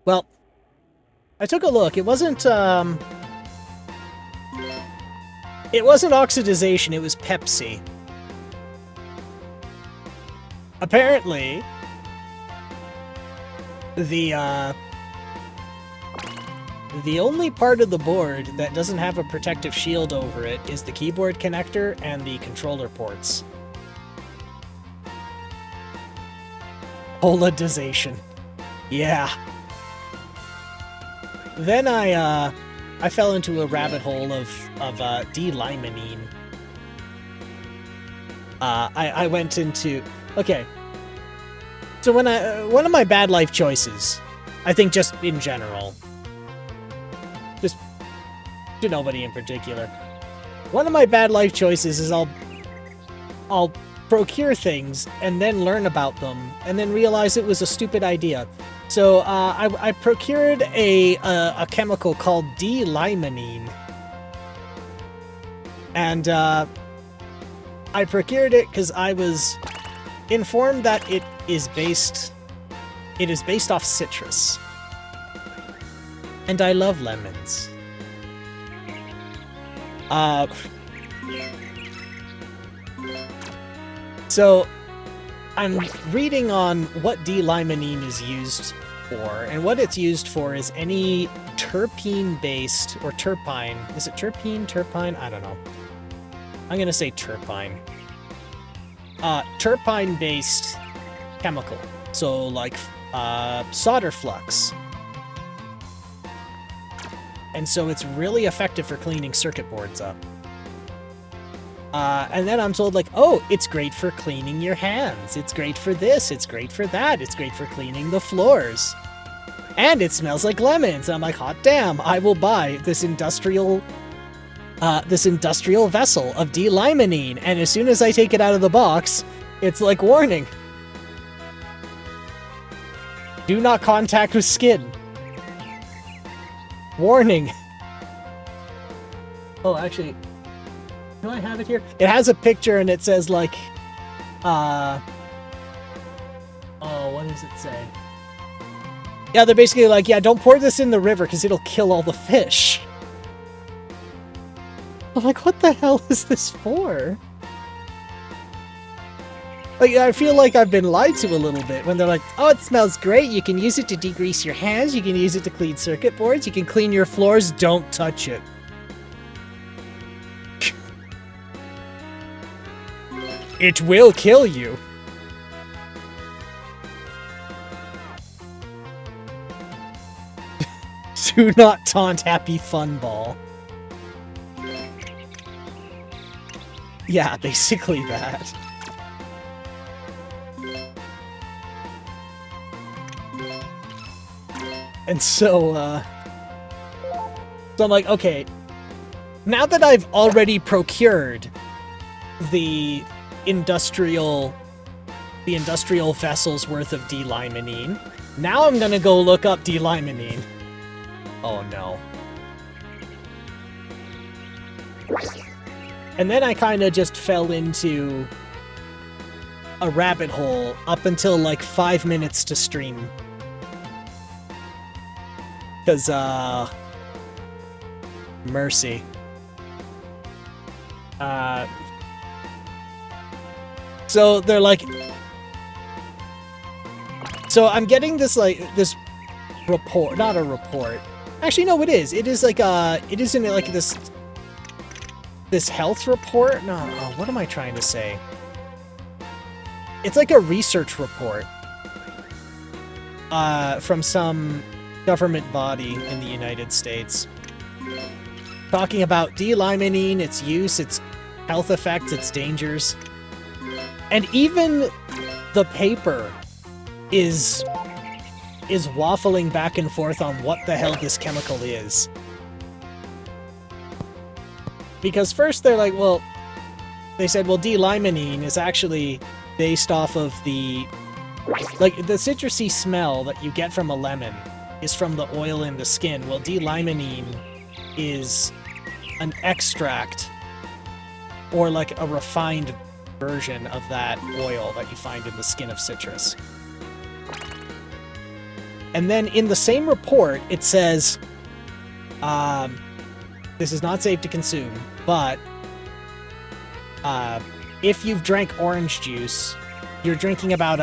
Well, I took a look. It wasn't oxidization, it was Pepsi. Apparently, the only part of the board that doesn't have a protective shield over it is the keyboard connector and the controller ports. Polarization. Yeah. Then I fell into a rabbit hole of D-limonene. I went into... Okay. So one of my bad life choices, I think just in general, just to nobody in particular, one of my bad life choices is I'll procure things and then learn about them and then realize it was a stupid idea. So I procured a chemical called D-limonene, and I procured it because I was informed that it is based off citrus, and I love lemons. So I'm reading on what D-limonene is used for, and what it's used for is any terpene-based, or terpine. Is it terpene? Terpine? I don't know. I'm gonna say terpine. Terpine-based chemical. So, like, solder flux. And so it's really effective for cleaning circuit boards up. And then I'm told, like, oh, it's great for cleaning your hands. It's great for this. It's great for that. It's great for cleaning the floors. And it smells like lemons. And I'm like, hot damn, I will buy this industrial vessel of D-limonene. And as soon as I take it out of the box, it's like, warning. Do not contact with skin. Warning. Oh, actually... Do I have it here? It has a picture and it says, like, oh, what does it say? Yeah, they're basically like, yeah, don't pour this in the river because it'll kill all the fish. I'm like, what the hell is this for? Like, I feel like I've been lied to a little bit when they're like, oh, it smells great. You can use it to degrease your hands. You can use it to clean circuit boards. You can clean your floors. Don't touch it. It will kill you. Do not taunt Happy Fun Ball. Yeah, basically that. And so I'm like, okay, now that I've already procured the industrial vessel's worth of D-limonene. Now I'm gonna go look up D-limonene. Oh no. And then I kind of just fell into a rabbit hole up until like 5 minutes to stream. Because, mercy. So they're like... So I'm getting this, like, this report. Not a report. Actually, no, it is. It is like, it isn't like this health report? No, oh, what am I trying to say? It's like a research report. From some government body in the United States. Talking about D-limonene, its use, its health effects, its dangers. And even the paper is waffling back and forth on what the hell this chemical is. Because first they're like, well, they said, well, D-limonene is actually based off of the, like, the citrusy smell that you get from a lemon is from the oil in the skin. Well, D-limonene is an extract or like a refined version of that oil that you find in the skin of citrus. And then in the same report, it says, this is not safe to consume, but if you've drank orange juice, you're drinking about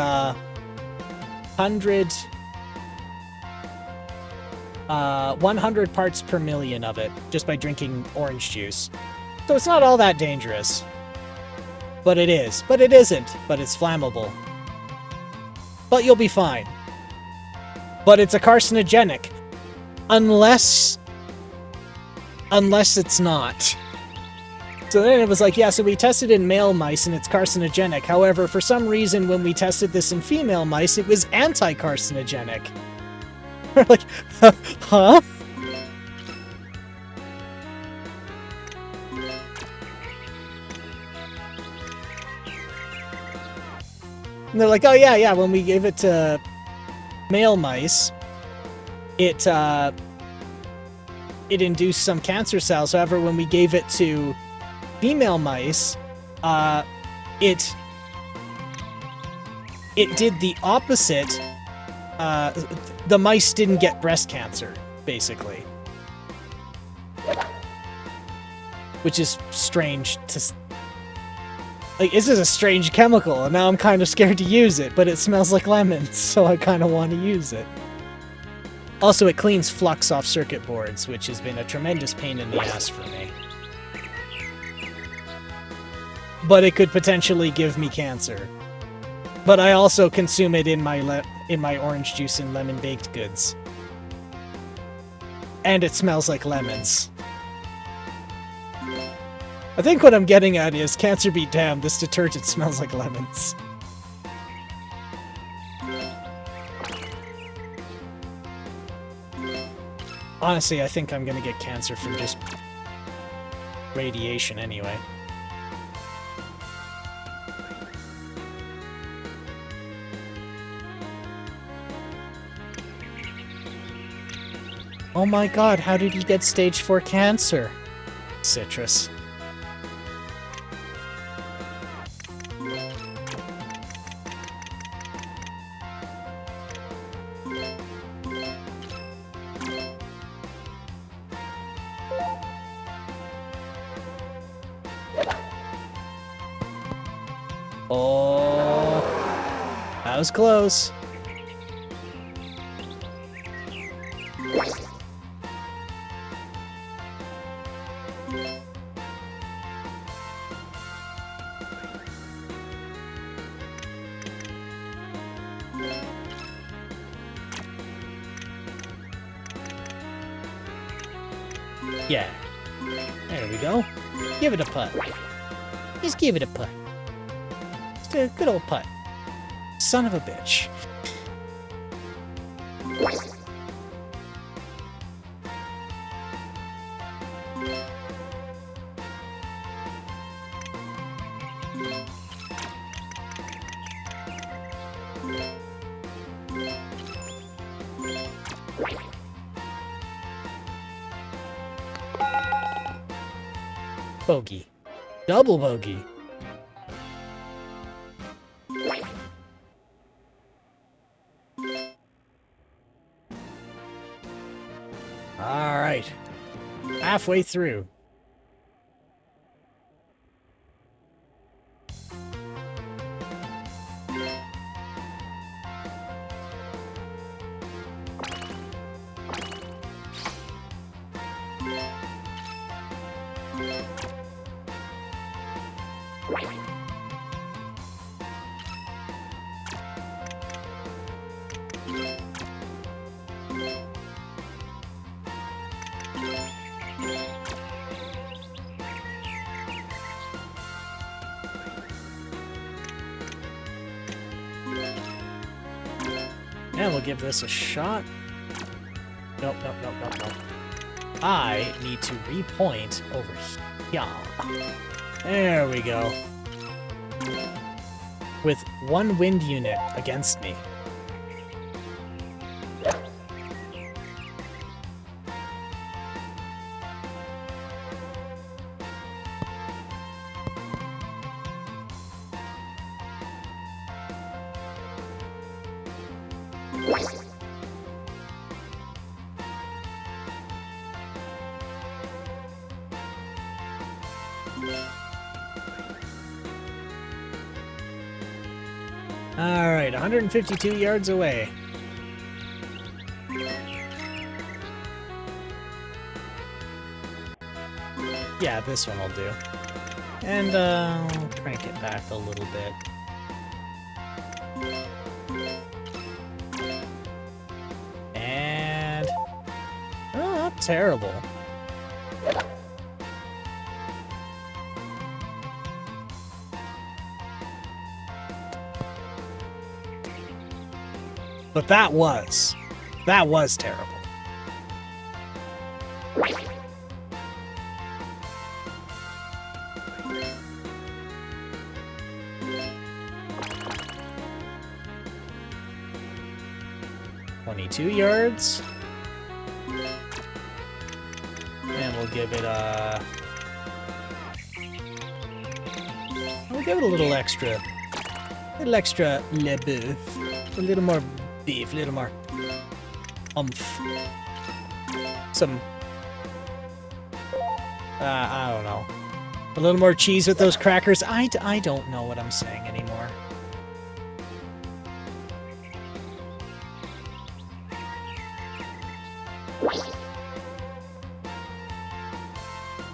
100 parts per million of it just by drinking orange juice. So it's not all that dangerous. But it is. But it isn't. But it's flammable. But you'll be fine. But it's a carcinogenic. Unless it's not. So then it was like, yeah, so we tested in male mice and it's carcinogenic. However, for some reason, when we tested this in female mice, it was anti-carcinogenic. We're like, huh? And they're like, oh yeah, when we gave it to male mice, it induced some cancer cells. However, when we gave it to female mice, it did the opposite. The mice didn't get breast cancer, basically. Which is strange to... Like, this is a strange chemical, and now I'm kind of scared to use it, but it smells like lemons, so I kind of want to use it. Also, it cleans flux off circuit boards, which has been a tremendous pain in the ass for me. But it could potentially give me cancer. But I also consume it in my orange juice and lemon baked goods. And it smells like lemons. I think what I'm getting at is, cancer be damned, this detergent smells like lemons. Honestly, I think I'm gonna get cancer from just radiation anyway. Oh my god, how did he get stage 4 cancer? Citrus. Oh, that was close. Yeah. There we go. Give it a putt. Just give it a putt. Just a good old putt. Son of a bitch. Bogey. Double bogey. All right. Halfway through. And we'll give this a shot. Nope. I need to repoint over here. There we go. With one wind unit against me. Alright, 152 yards away. Yeah, this one will do. And, crank it back a little bit. And... oh, not terrible. But that was terrible. "22 yards. And we'll give it a... we'll give it a little extra. A little extra le boeuf. A little more beef, a little more oomph. Some... I don't know. A little more cheese with those crackers. I don't know what I'm saying anymore.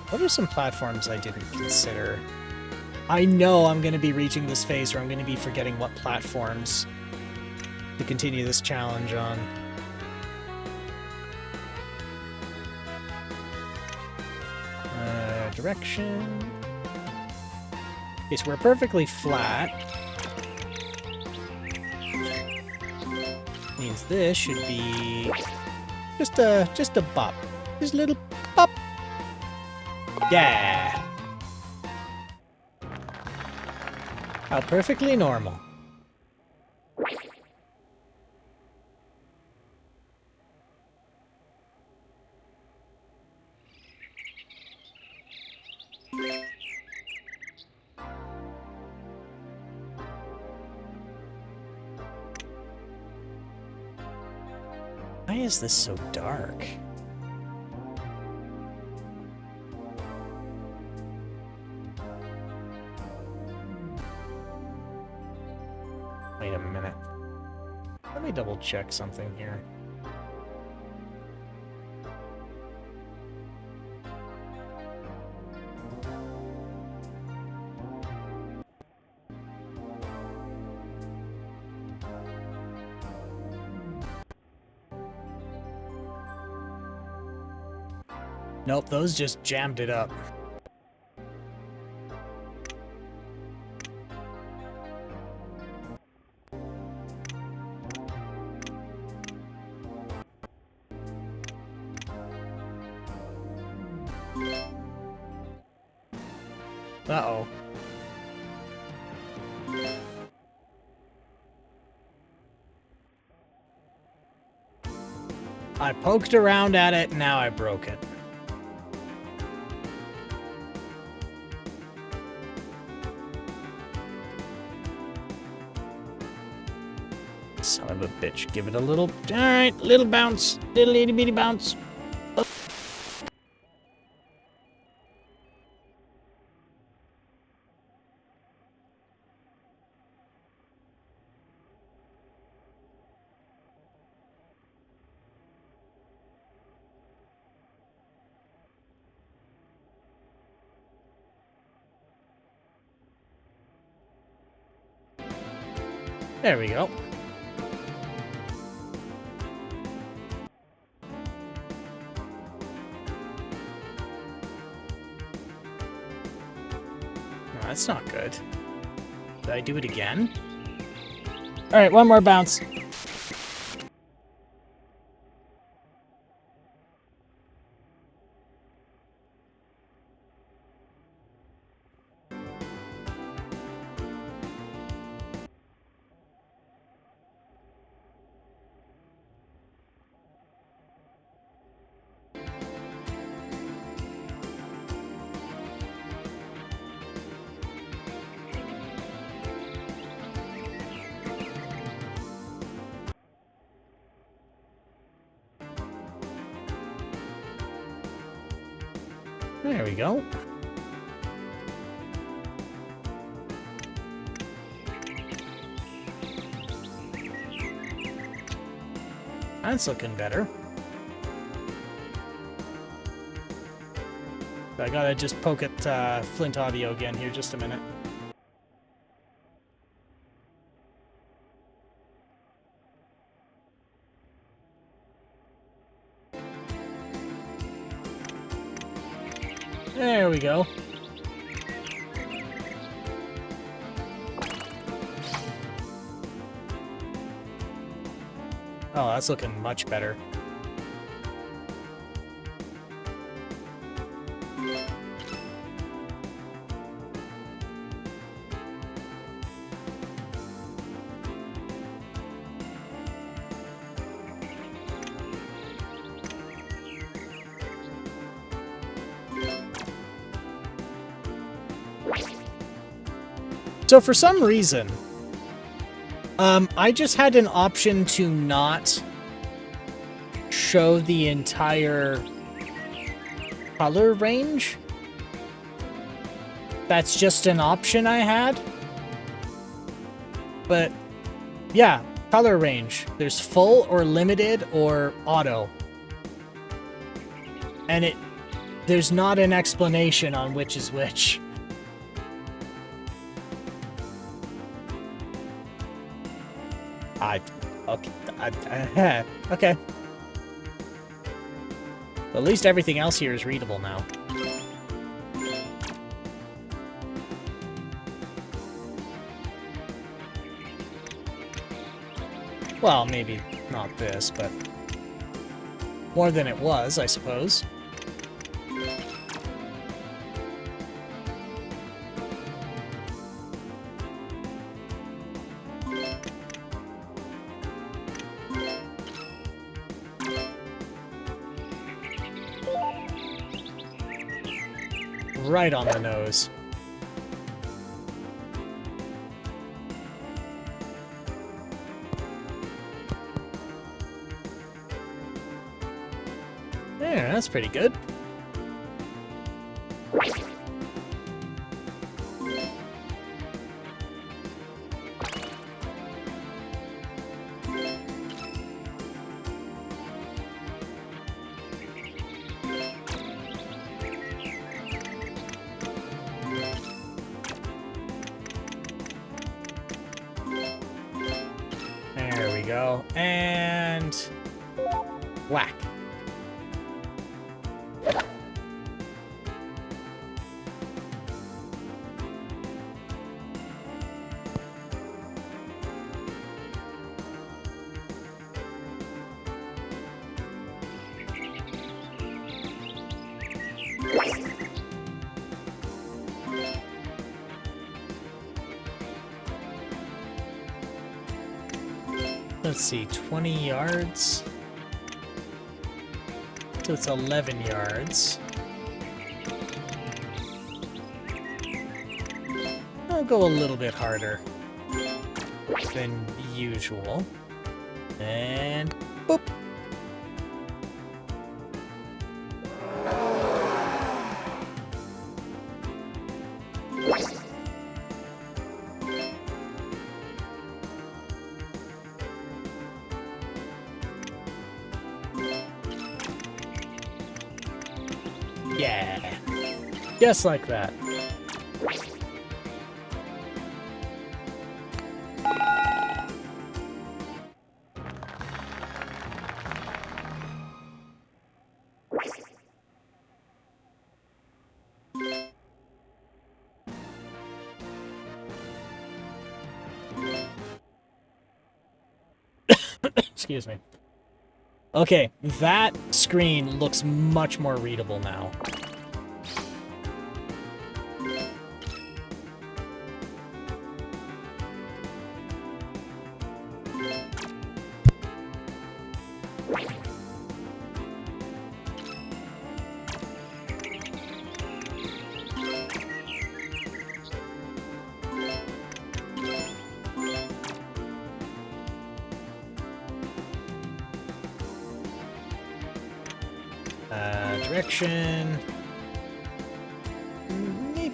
What are some platforms I didn't consider? I know I'm going to be reaching this phase where I'm going to be forgetting what platforms to continue this challenge on. Direction. Okay, so we're perfectly flat. Means this should be just a bop. Just a little bop. Yeah. How perfectly normal. Why is this so dark? Wait a minute. Let me double check something here. Nope, those just jammed it up. Uh-oh. I poked around at it, now I broke it. Son of a bitch. Give it a little... Alright, little bounce. Little itty bitty bounce. Oh. There we go. No, that's not good. Did I do it again? Alright, one more bounce. There we go. That's looking better. I gotta just poke at Flint Audio again here just a minute. There we go. Oh, that's looking much better. So for some reason, I just had an option to not show the entire color range. That's just an option I had. But yeah, color range. There's full or limited or auto. And there's not an explanation on which is which. Okay. At least everything else here is readable now. Well, maybe not this, but more than it was, I suppose. Right on the nose. There, that's pretty good. There we go. And whack. Let's see, 20 yards. So it's 11 yards. I'll go a little bit harder than usual. And boop. Yeah, just like that. Excuse me. Okay, that screen looks much more readable now. Direction.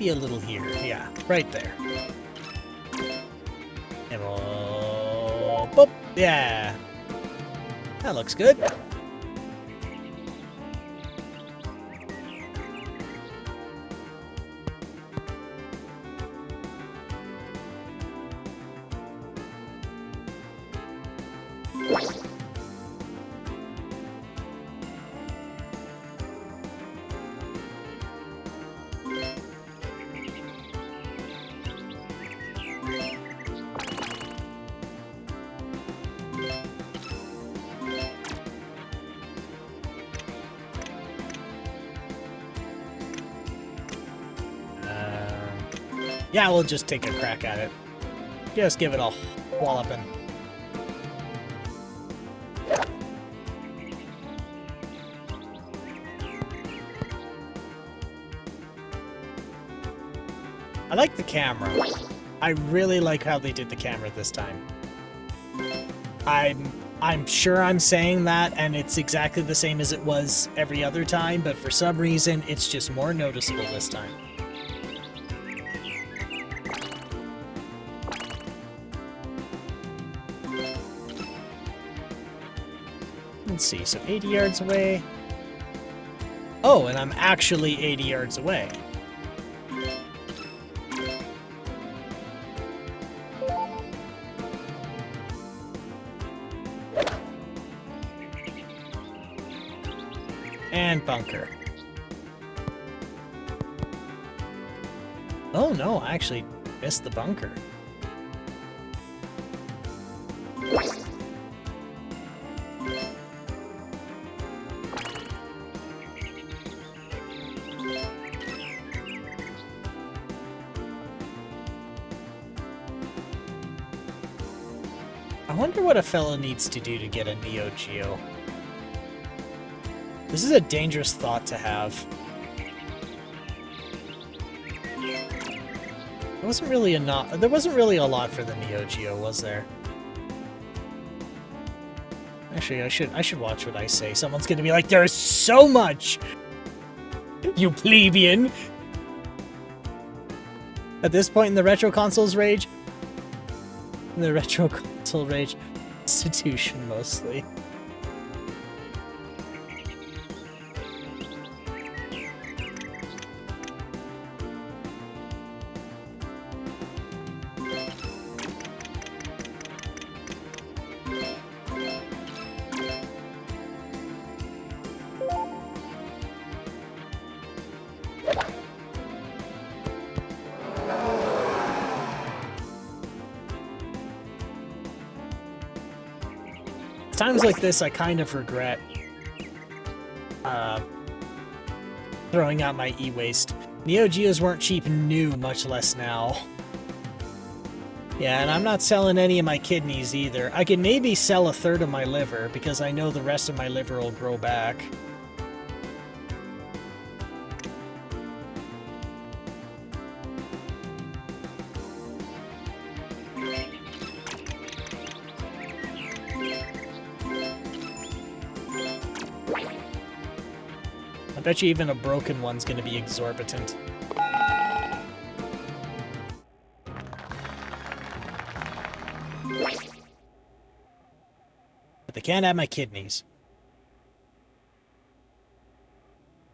maybe a little here. Yeah, right there. And we'll... Boop. Yeah. That looks good. Yeah, we'll just take a crack at it. Just give it a walloping. I like the camera. I really like how they did the camera this time. I'm sure I'm saying that, and it's exactly the same as it was every other time, but for some reason, it's just more noticeable this time. Let's see, so 80 yards away. Oh, and I'm actually 80 yards away. And bunker. Oh no, I actually missed the bunker. I wonder what a fella needs to do to get a Neo Geo. This is a dangerous thought to have. There wasn't really a lot for the Neo Geo, was there? Actually, I should watch what I say. Someone's gonna be like, "There's so much, you plebeian." At this point in the retro consoles rage, institution mostly. Times like this, I kind of regret throwing out my e-waste. Neo Geos weren't cheap new, much less now. Yeah, and I'm not selling any of my kidneys either. I can maybe sell a third of my liver, because I know the rest of my liver will grow back. I bet you even a broken one's gonna be exorbitant. But they can't have my kidneys.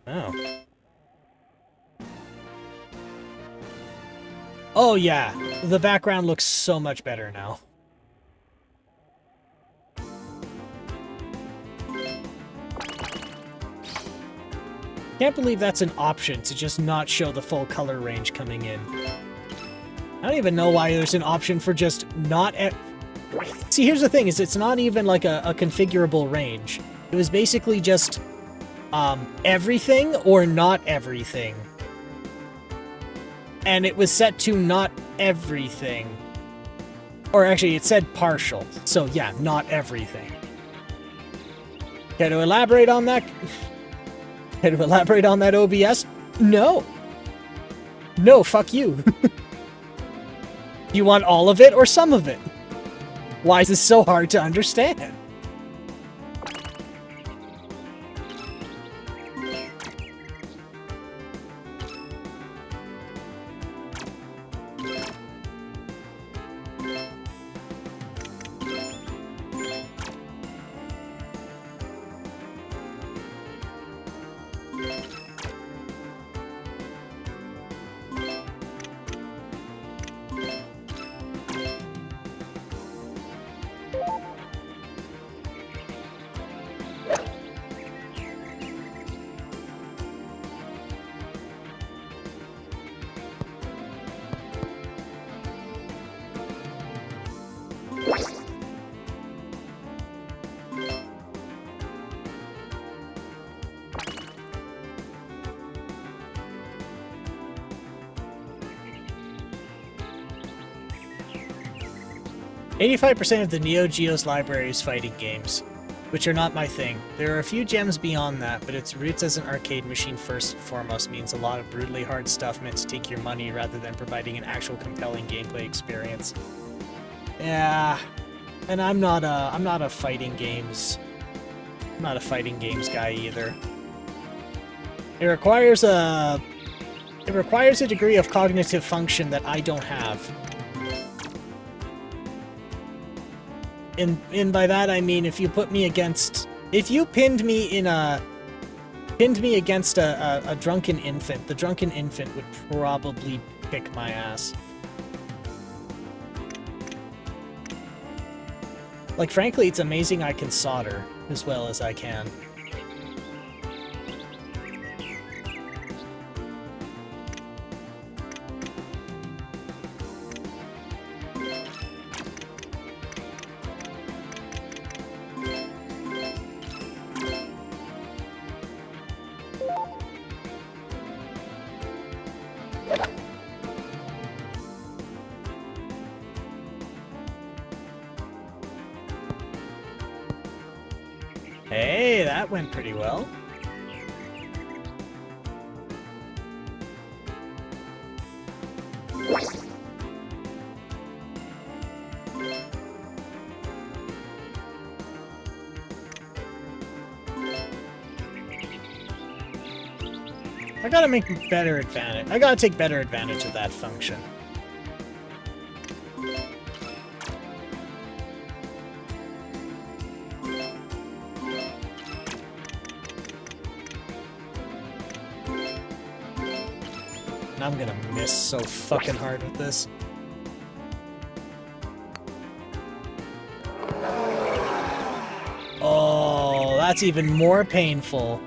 Oh. Oh yeah, the background looks so much better now. Can't believe that's an option, to just not show the full color range coming in. I don't even know why there's an option for just not... See, here's the thing, is it's not even like a configurable range. It was basically just everything or not everything. And it was set to not everything. Or actually, it said partial. So yeah, not everything. Okay, to elaborate on that... Can to elaborate on that, OBS? No. No, fuck you. You want all of it or some of it? Why is this so hard to understand? 85% of the Neo Geo's library is fighting games, which are not my thing. There are a few gems beyond that, but its roots as an arcade machine first and foremost means a lot of brutally hard stuff meant to take your money rather than providing an actual compelling gameplay experience. Yeah, and I'm not a fighting games guy either. It requires a degree of cognitive function that I don't have. And by that I mean if you pinned me against a drunken infant, the drunken infant would probably kick my ass. Like, frankly, it's amazing I can solder as well as I can. Hey, that went pretty well. I gotta make better advantage. I gotta take better advantage of that function. And I'm gonna miss so fucking hard with this. Oh, that's even more painful.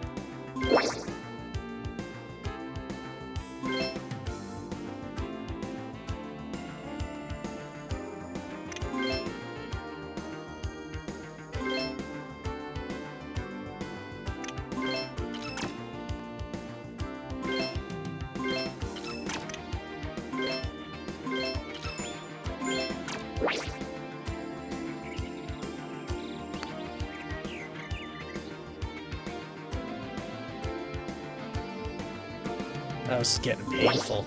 That was getting painful.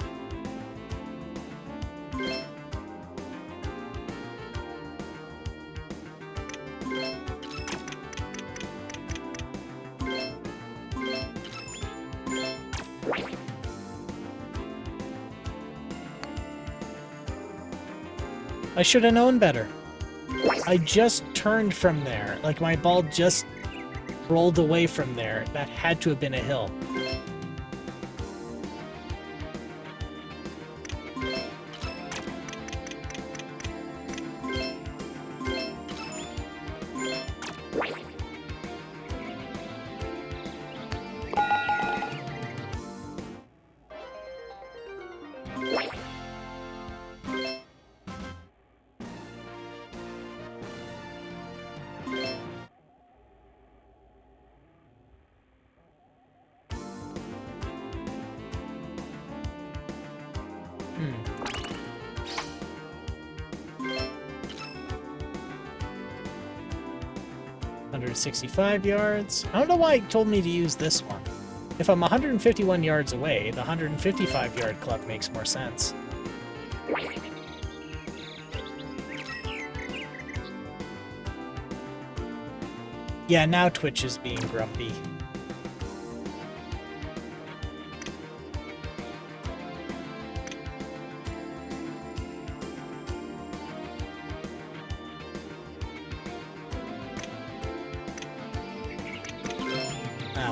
I should have known better. I just turned from there. Like, my ball just rolled away from there. That had to have been a hill. Hmm. 165 yards. I don't know why it told me to use this one. If I'm 151 yards away, the 155 yard club makes more sense. Yeah, now Twitch is being grumpy.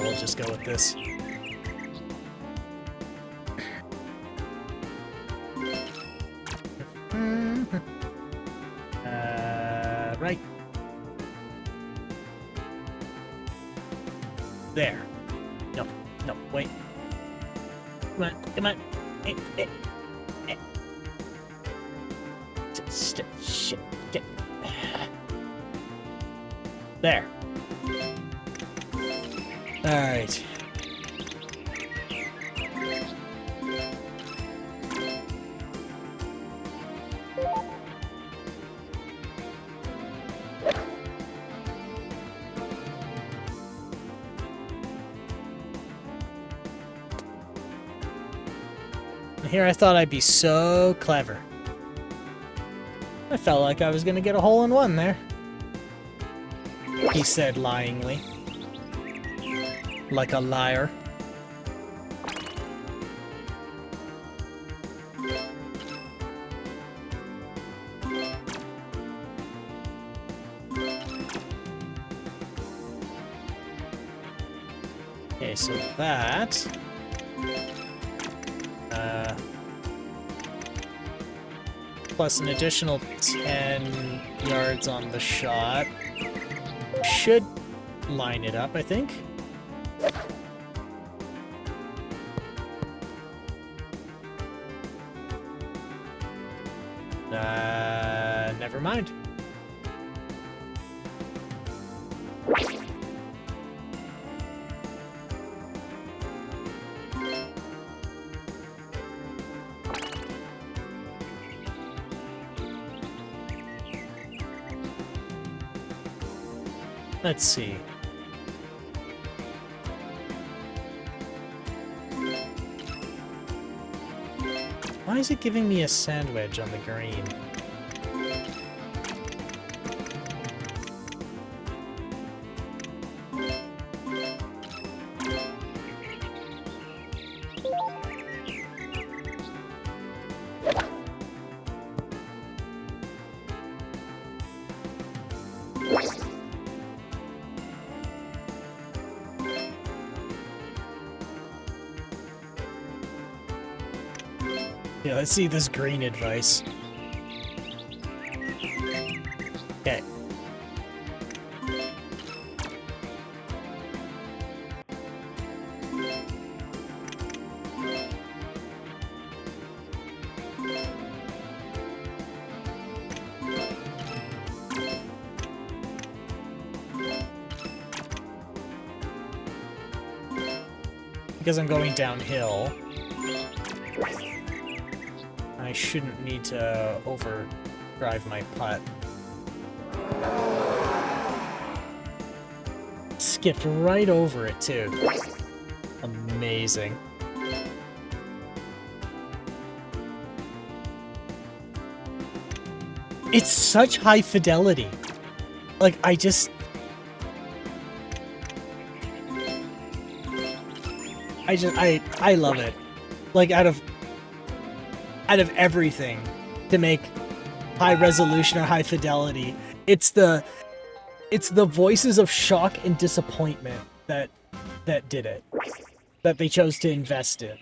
We'll just go with this. Right. There. No, no, wait. Come on, come on. Shit. Get. There. Alright. And here I thought I'd be so clever. I felt like I was gonna get a hole-in-one there. He said lyingly. Like a liar. Okay, so that... plus an additional 10 yards on the shot. Should line it up, I think. Never mind. Let's see. Why is it giving me a sandwich on the green? Yeah, let's see this green advice. Okay. Because I'm going downhill, I shouldn't need to overdrive my putt. Skipped right over it, too. Amazing. It's such high fidelity. Like, I love it. Like, out of everything to make high resolution or high fidelity, it's the voices of shock and disappointment that did it, that they chose to invest in.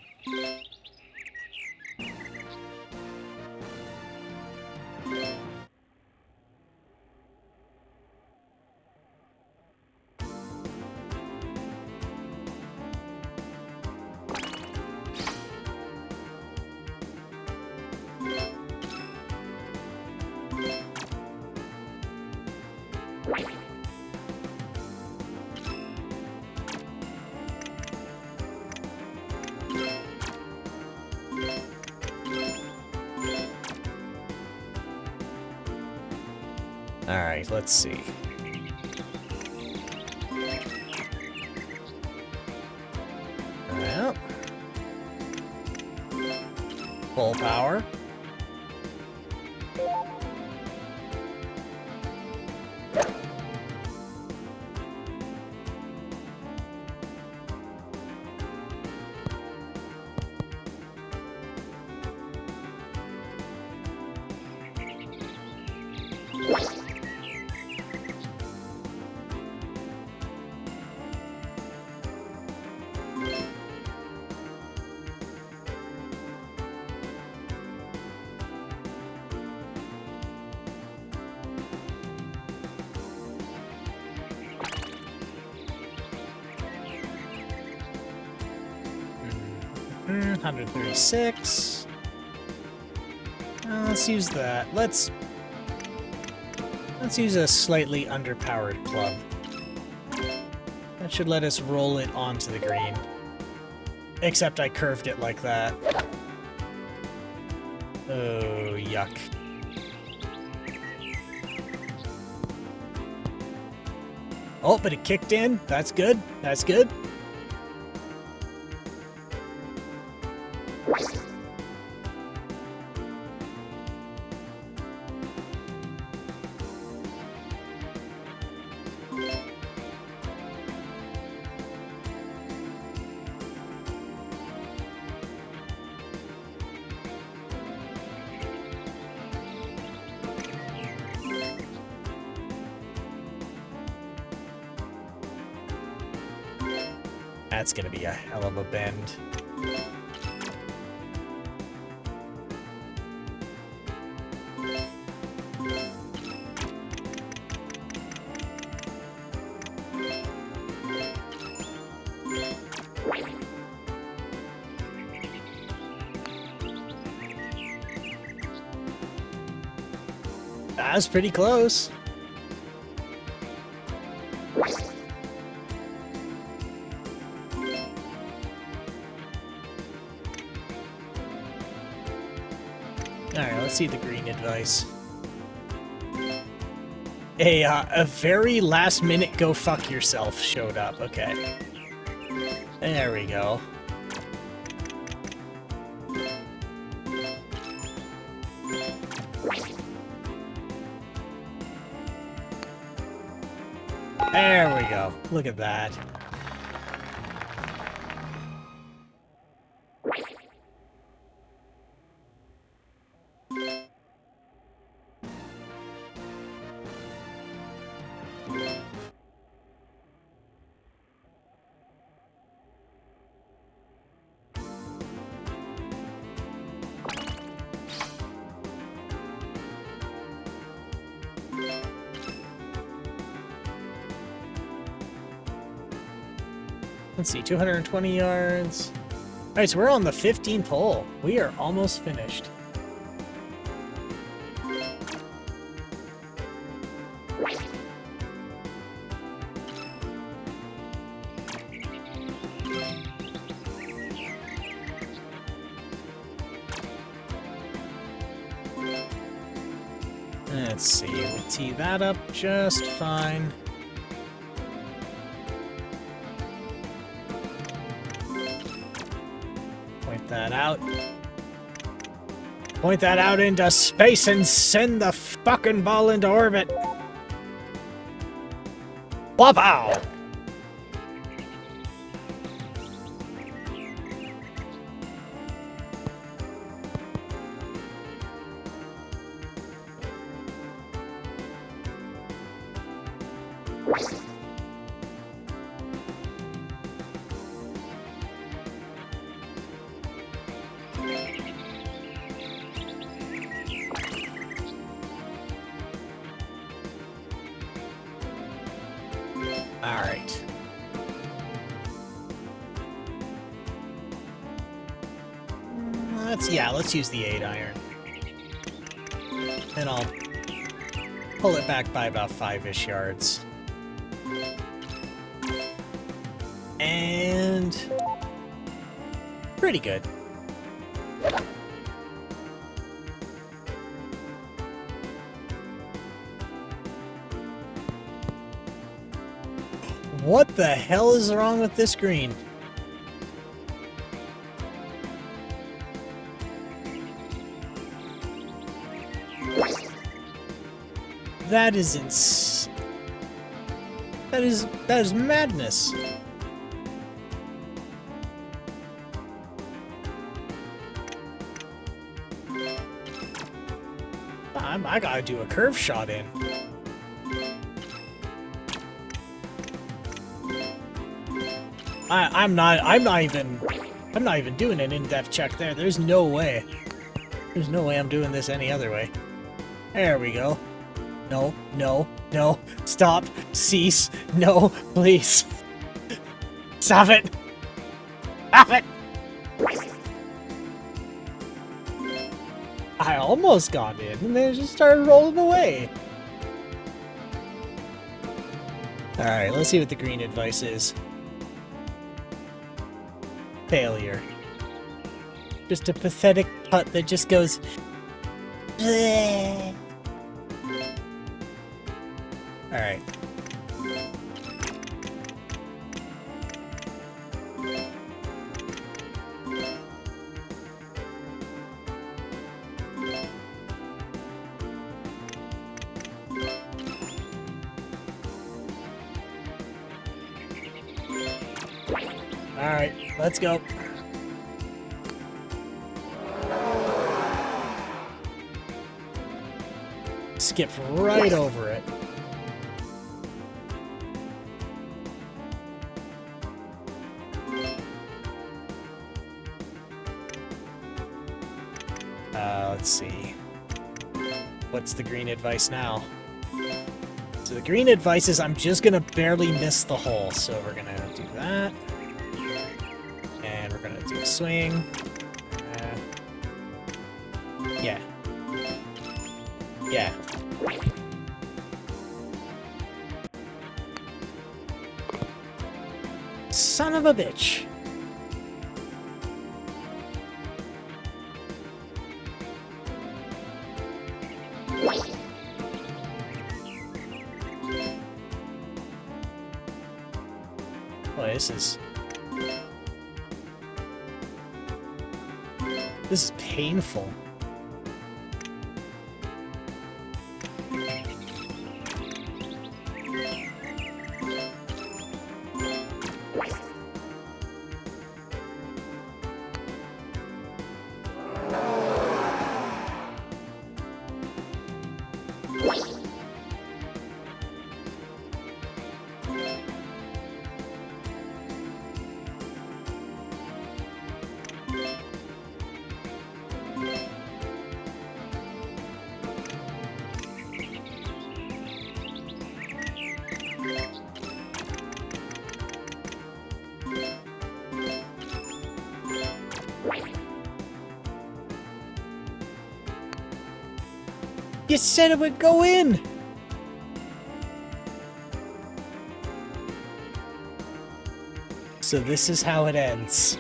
Alright, let's see. Well. Full power. Mm, 136. Let's use that. Let's use a slightly underpowered club. That should let us roll it onto the green. Except I curved it like that. Oh, yuck. Oh, but it kicked in. That's good. That's good. That's gonna be a hell of a bend. That's pretty close. Alright, let's see the green advice. A very last minute go fuck yourself showed up. Okay. There we go. There we go. Look at that. Let's see, 220 yards. Alright, so we're on the 15th hole. We are almost finished. Let's see, we'll tee that up just fine. Point that out. Point that out into space and send the fucking ball into orbit. Wow! Alright. Let's use the 8-iron. And I'll pull it back by about 5-ish yards. And pretty good. What the hell is wrong with this green? That is that is madness. I gotta do a curve shot in. I'm not even doing an in-depth check there. There's no way. There's no way I'm doing this any other way. There we go. No, no, no. Stop. Cease. No, please. Stop it. Stop it. I almost got in, and then it just started rolling away. Alright, let's see what the green advice is. Failure. Just a pathetic putt that just goes... Bleh. Alright. Alright, let's go. Skipped right over it. Let's see. What's the green advice now? So the green advice is I'm just gonna barely miss the hole. So we're gonna do that. And we're gonna do a swing. Yeah. Yeah. Son of a bitch. Boy, this is painful. You said it would go in! So this is how it ends.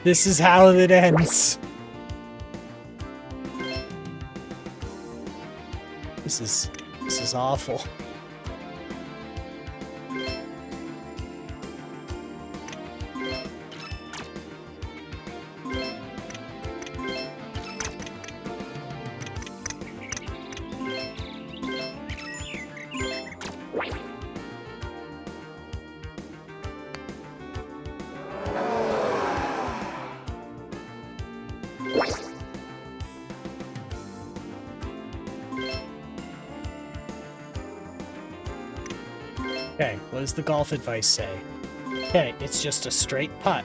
This is how it ends. This is awful. Okay, what does the golf advice say? Okay, it's just a straight putt.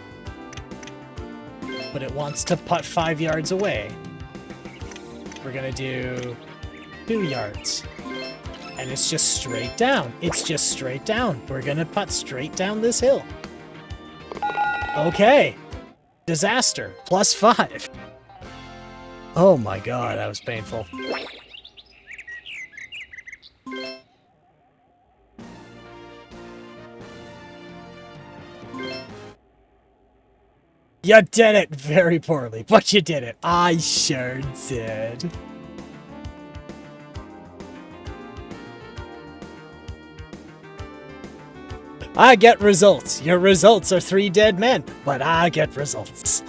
But it wants to putt 5 yards away. We're gonna do 2 yards. And it's just straight down. It's just straight down. We're gonna putt straight down this hill. Okay. Disaster. +5. Oh my god, that was painful. You did it very poorly, but you did it. I sure did. I get results. Your results are 3 dead men, but I get results.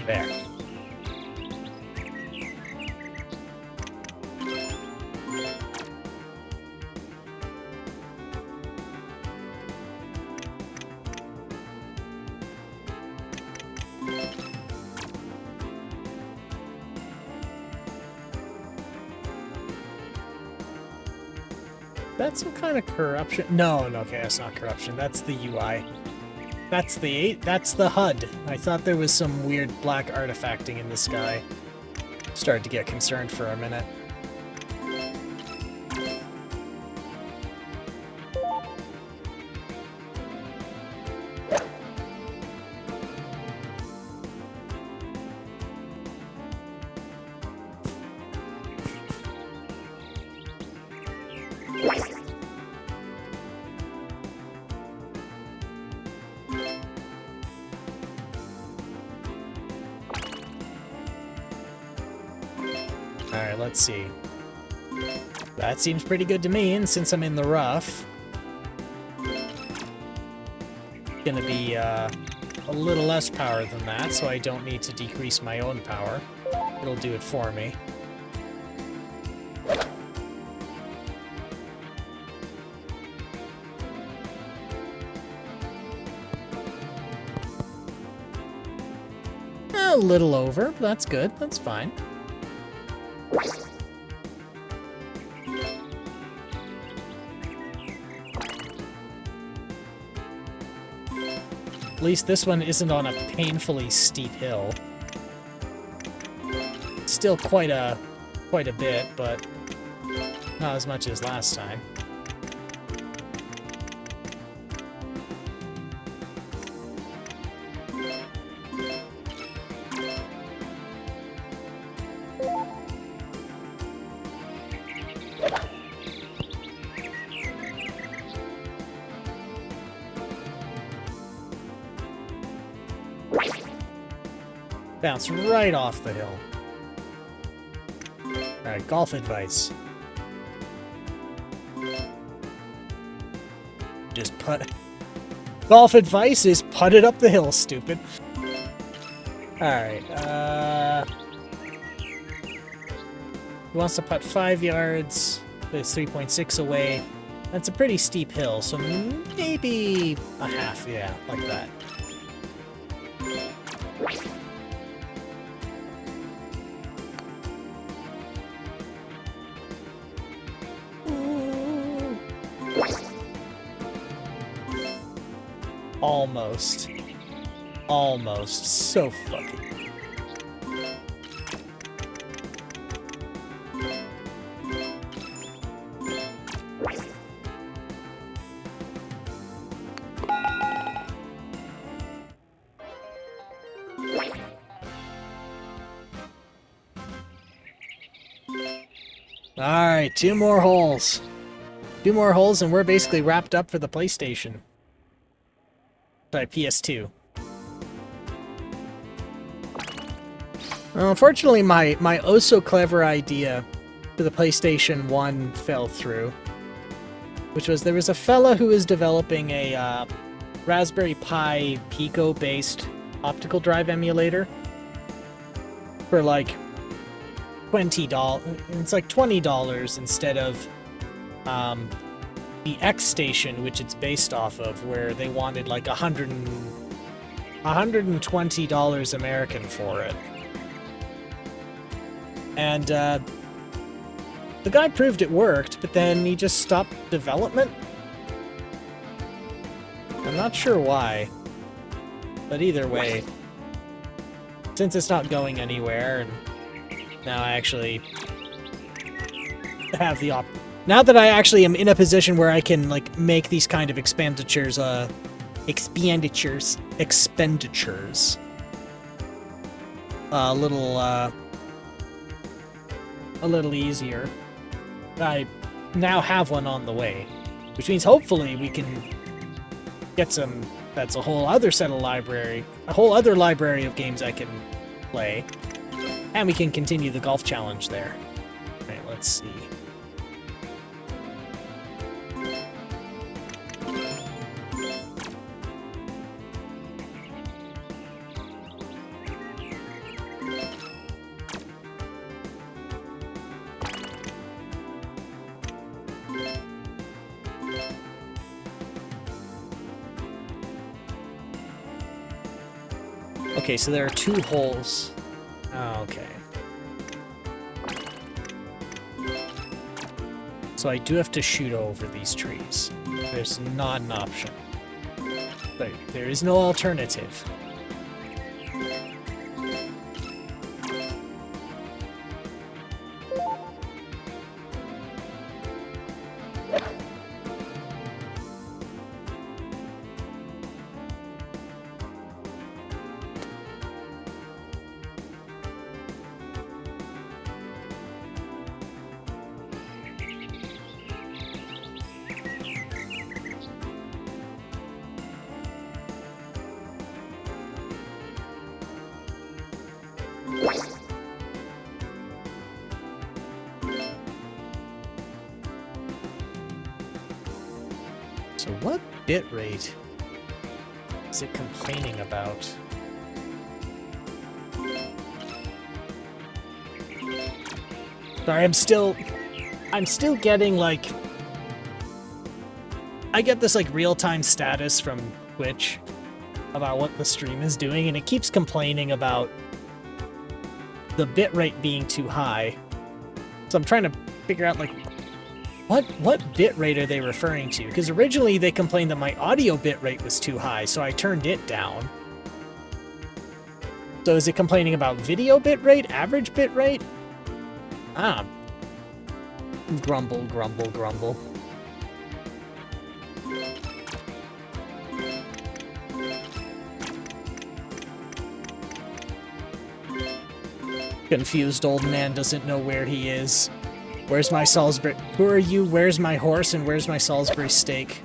There. That's some kind of corruption. No, okay, that's not corruption. That's the UI. That's the HUD. I thought there was some weird black artifacting in the sky. Started to get concerned for a minute. Alright, let's see. That seems pretty good to me, and since I'm in the rough, gonna be a little less power than that, so I don't need to decrease my own power. It'll do it for me. A little over, but that's good. That's fine. At least this one isn't on a painfully steep hill. Still quite a bit, but not as much as last time. Bounce right off the hill. Alright, golf advice. Just putt. Golf advice is putt it up the hill, stupid. Alright, he wants to putt 5 yards. It's 3.6 away. That's a pretty steep hill, so maybe a half, yeah, like that. Almost. Almost. So fucking. Alright, 2 more holes. 2 more holes and we're basically wrapped up for the PlayStation. Sorry, PS2. Unfortunately, my oh-so-clever idea for the PlayStation 1 fell through. Which was, there was a fella who was developing a Raspberry Pi Pico-based optical drive emulator for like $20. It's like $20 instead of the X Station, which it's based off of, where they wanted like $120 American for it. And the guy proved it worked, but then he just stopped development. I'm not sure why, but either way, since it's not going anywhere, and now I actually have the now that I actually am in a position where I can like make these kind of expenditures a little easier. I now have one on the way, which means hopefully we can get some. That's a whole other set of library of games I can play, and we can continue the golf challenge there. All right, let's see. Okay, so there are 2 holes. Oh, okay. So I do have to shoot over these trees. There's not an option. But there is no alternative. So what bitrate is it complaining about? Sorry, I'm still getting, like... I get this, like, real-time status from Twitch about what the stream is doing, and it keeps complaining about the bitrate being too high. So I'm trying to figure out, like, what bitrate are they referring to? Because originally they complained that my audio bitrate was too high, so I turned it down. So is it complaining about video bitrate, average bitrate? Ah. Grumble, grumble, grumble. Confused old man doesn't know where he is. Where's my Salisbury? Who are you? Where's my horse? And where's my Salisbury steak?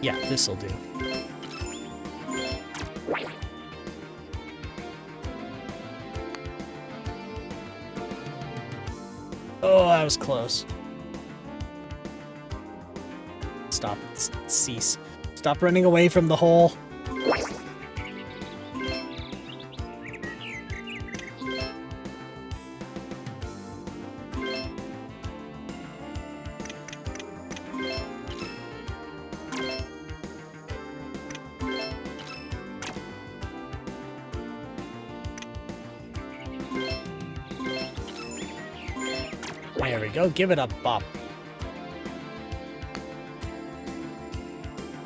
Yeah, this'll do. Oh, that was close. Stop. Cease. Stop running away from the hole. There we go. Give it a bop.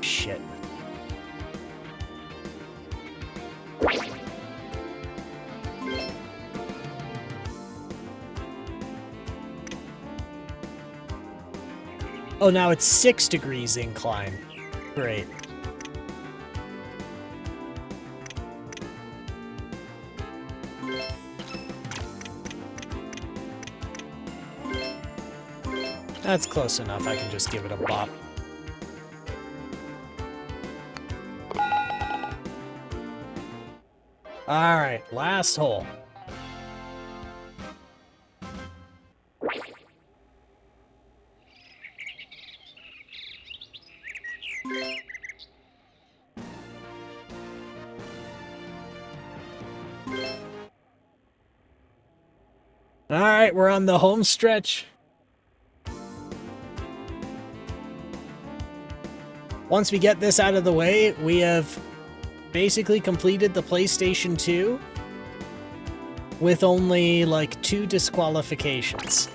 Shit. Oh, now it's 6 degrees incline. Great. That's close enough. I can just give it a bop. Alright, last hole. Alright, we're on the home stretch. Once we get this out of the way, we have basically completed the PlayStation 2 with only, like, 2 disqualifications.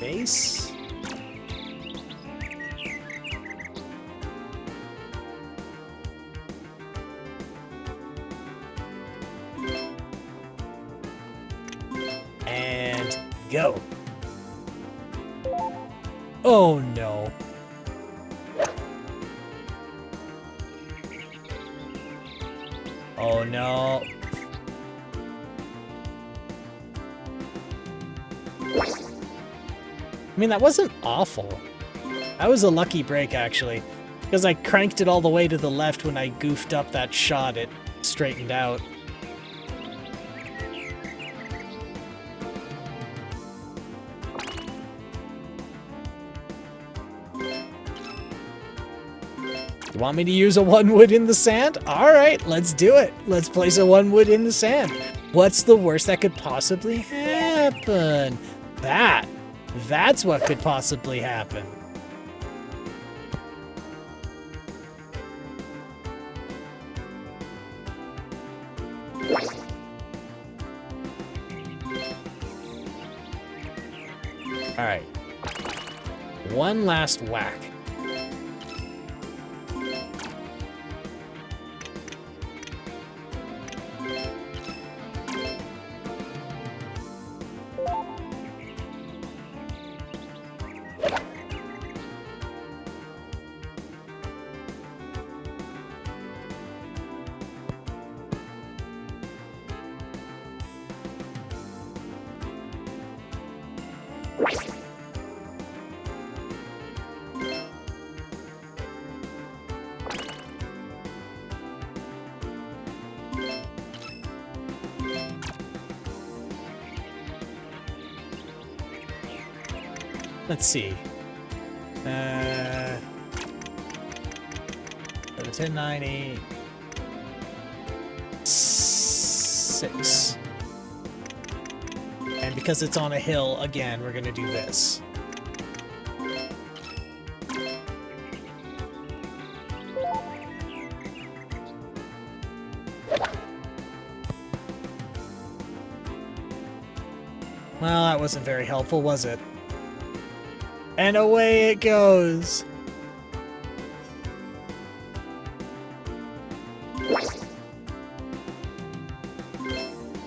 Space. And go. Oh no. Oh no. I mean, that wasn't awful. That was a lucky break, actually. Because I cranked it all the way to the left when I goofed up that shot, it straightened out. You want me to use a 1 wood in the sand? Alright, let's do it. Let's place a 1 wood in the sand. What's the worst that could possibly happen? That's what could possibly happen. Alright. One last whack. Let's see. 10, 9, 8, 6. And because it's on a hill, again, we're gonna do this. Well, that wasn't very helpful, was it? And away it goes.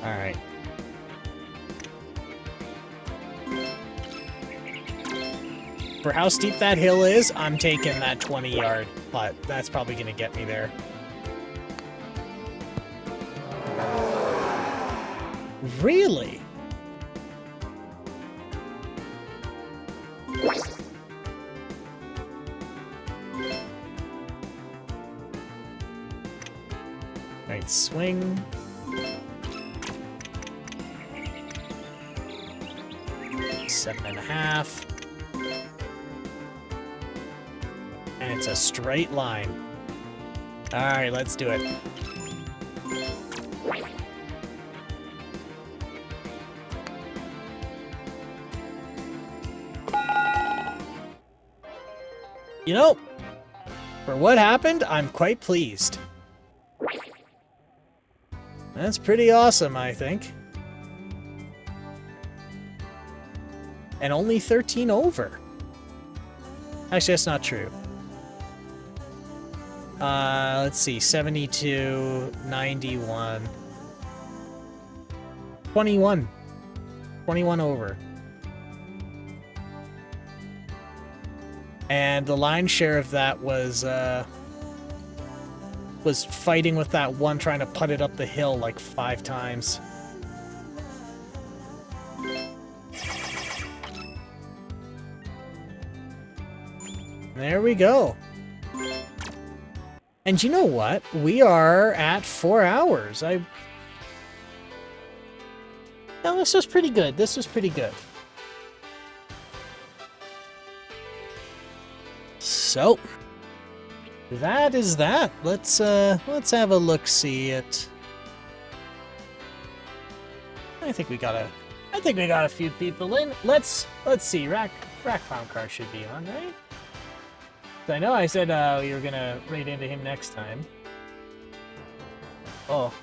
Alright. For how steep that hill is, I'm taking that 20-yard putt. That's probably going to get me there. Really? Right, swing. Seven and a half. And it's a straight line. Alright, let's do it. You know, for what happened, I'm quite pleased. That's pretty awesome, I think. And only 13 over. Actually, that's not true. Let's see, 72, 91. 21. 21 over. And the lion's share of that was fighting with that one trying to putt it up the hill like 5 times. There we go. And you know what? We are at 4 hours. No, this was pretty good. This was pretty good. So, that is that. Let's have a look-see at... I think we got a few people in. Let's see. Rack Clown Car should be on, right? I know I said we were gonna raid into him next time. Oh.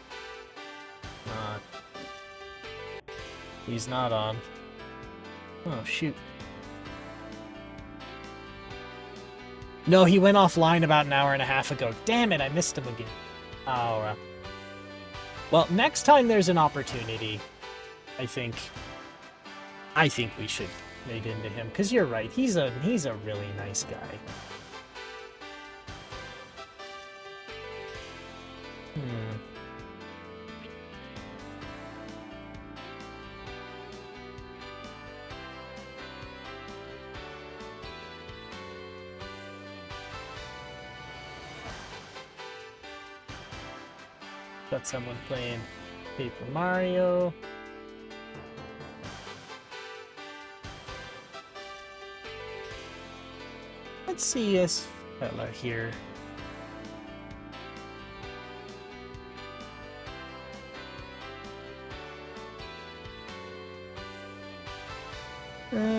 Not. He's not on. Oh, shoot. No, he went offline about an hour and a half ago. Damn it, I missed him again. Oh, well, next time there's an opportunity, I think we should raid into him, because you're right, he's a really nice guy. Got someone playing Paper Mario. Let's see this fella here.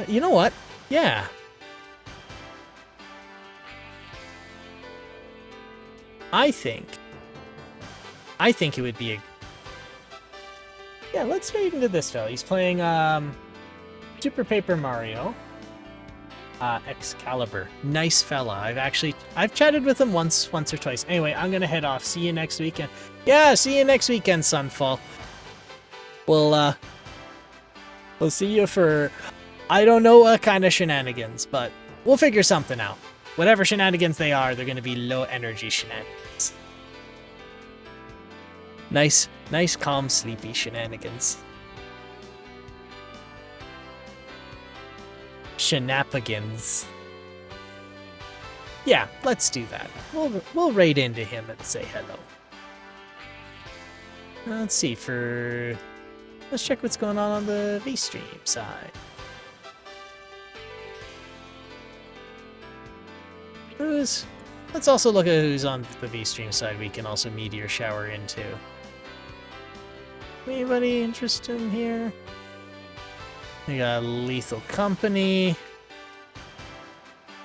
You know what? Yeah. I think it would be a... Yeah, let's raid into this fella. He's playing, Super Paper Mario. Excalibur. Nice fella. I've chatted with him once or twice. Anyway, I'm gonna head off. See you next weekend. Yeah, see you next weekend, Sunfall. We'll see you for, I don't know what kind of shenanigans, but we'll figure something out. Whatever shenanigans they are, they're gonna be low energy shenanigans. Nice, calm, sleepy shenanigans. Shenanigans. Yeah, let's do that. We'll raid into him and say hello. Let's see, let's check what's going on the V-Stream side. Let's also look at who's on the V-Stream side we can also meteor shower into. Anybody interested in here? We got Lethal Company.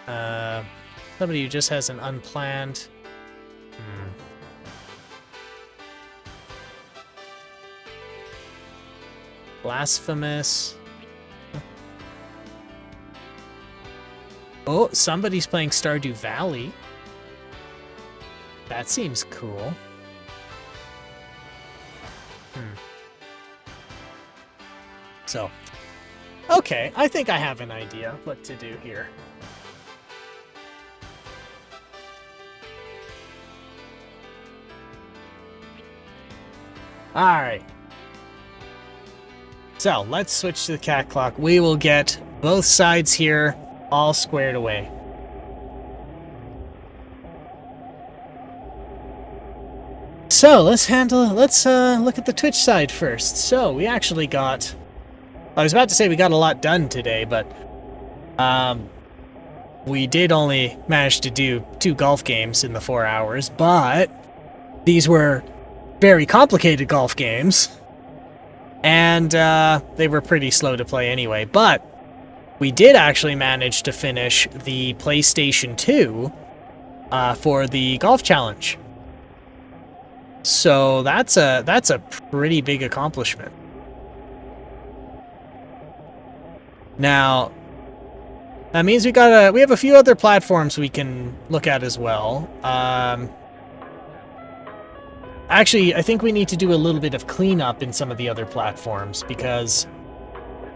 Somebody who just has an unplanned. Blasphemous. Oh, somebody's playing Stardew Valley. That seems cool. So, okay, I think I have an idea what to do here. Alright. So, let's switch to the cat clock. We will get both sides here all squared away. So, let's look at the Twitch side first. So, we actually got... I was about to say we got a lot done today, but we did only manage to do 2 golf games in the 4 hours, but these were very complicated golf games, and they were pretty slow to play anyway, but we did actually manage to finish the PlayStation 2 for the golf challenge. So that's a pretty big accomplishment. Now, that means we have a few other platforms we can look at as well. Actually, I think we need to do a little bit of cleanup in some of the other platforms, because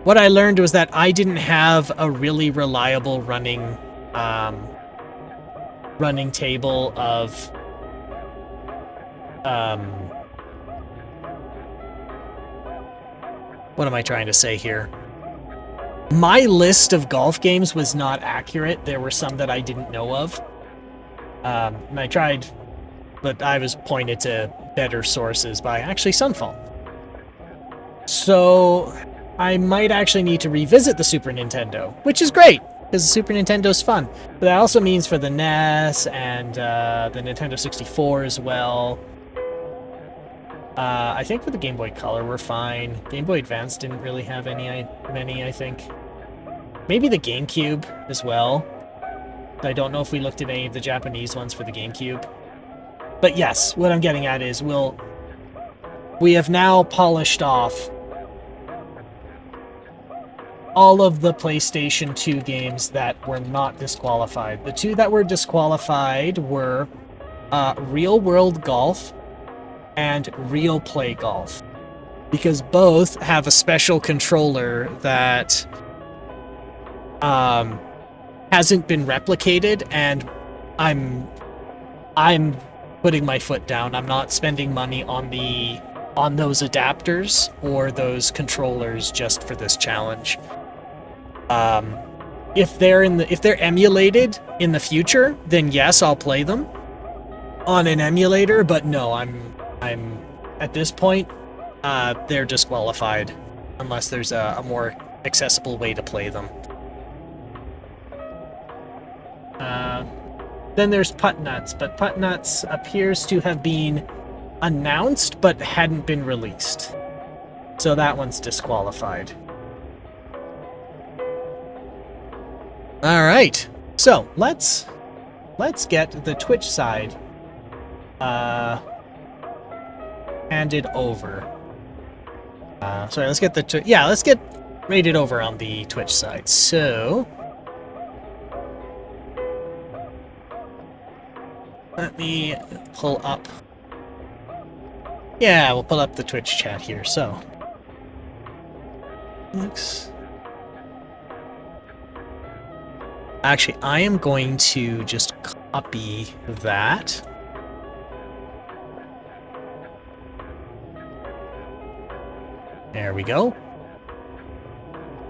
what I learned was that I didn't have a really reliable running table of what am I trying to say here? My list of golf games was not accurate. There were some that I didn't know of. And I tried, but I was pointed to better sources by actually Sunfall. So I might actually need to revisit the Super Nintendo, which is great, because the Super Nintendo's fun. But that also means for the NES and the Nintendo 64 as well. I think for the Game Boy Color we're fine. Game Boy Advance didn't really have many, I think. Maybe the GameCube as well. I don't know if we looked at any of the Japanese ones for the GameCube. But yes, what I'm getting at is we have now polished off all of the PlayStation 2 games that were not disqualified. The 2 that were disqualified were Real World Golf and Real Play Golf, because both have a special controller that hasn't been replicated, and I'm putting my foot down. I'm not spending money on those adapters or those controllers just for this challenge. If they're emulated in the future, then yes, I'll play them on an emulator, but no, I'm at this point they're disqualified unless there's a more accessible way to play them. Then there's Putt Nuts, but Putt Nuts appears to have been announced but hadn't been released. So that one's disqualified. Alright, so let's get the Twitch side handed over. Sorry, let's get rated over on the Twitch side. So let me pull up. Yeah, we'll pull up the Twitch chat here. So looks. Actually, I am going to just copy that. There we go.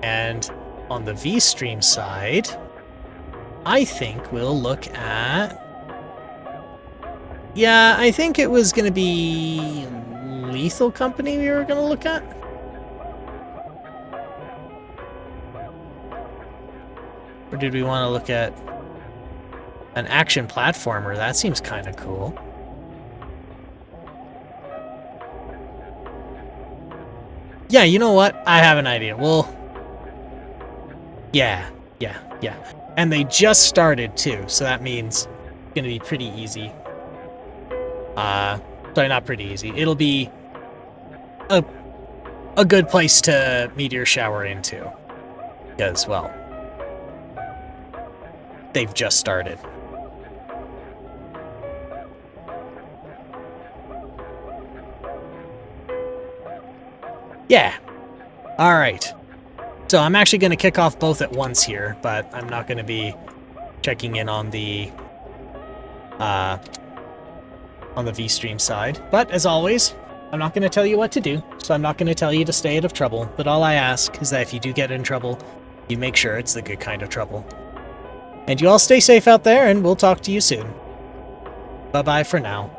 And on the VStream side, I think we'll look at... Yeah, I think it was going to be Lethal Company we were going to look at. Or did we want to look at an action platformer? That seems kind of cool. Yeah, you know what? I have an idea. Well, yeah. And they just started too, so that means it's gonna be pretty easy. Sorry, not pretty easy. It'll be a good place to meteor shower into, because, well, they've just started. Yeah. All right. So I'm actually going to kick off both at once here, but I'm not going to be checking in on the VStream side. But as always, I'm not going to tell you what to do, so I'm not going to tell you to stay out of trouble. But all I ask is that if you do get in trouble, you make sure it's the good kind of trouble. And you all stay safe out there, and we'll talk to you soon. Bye-bye for now.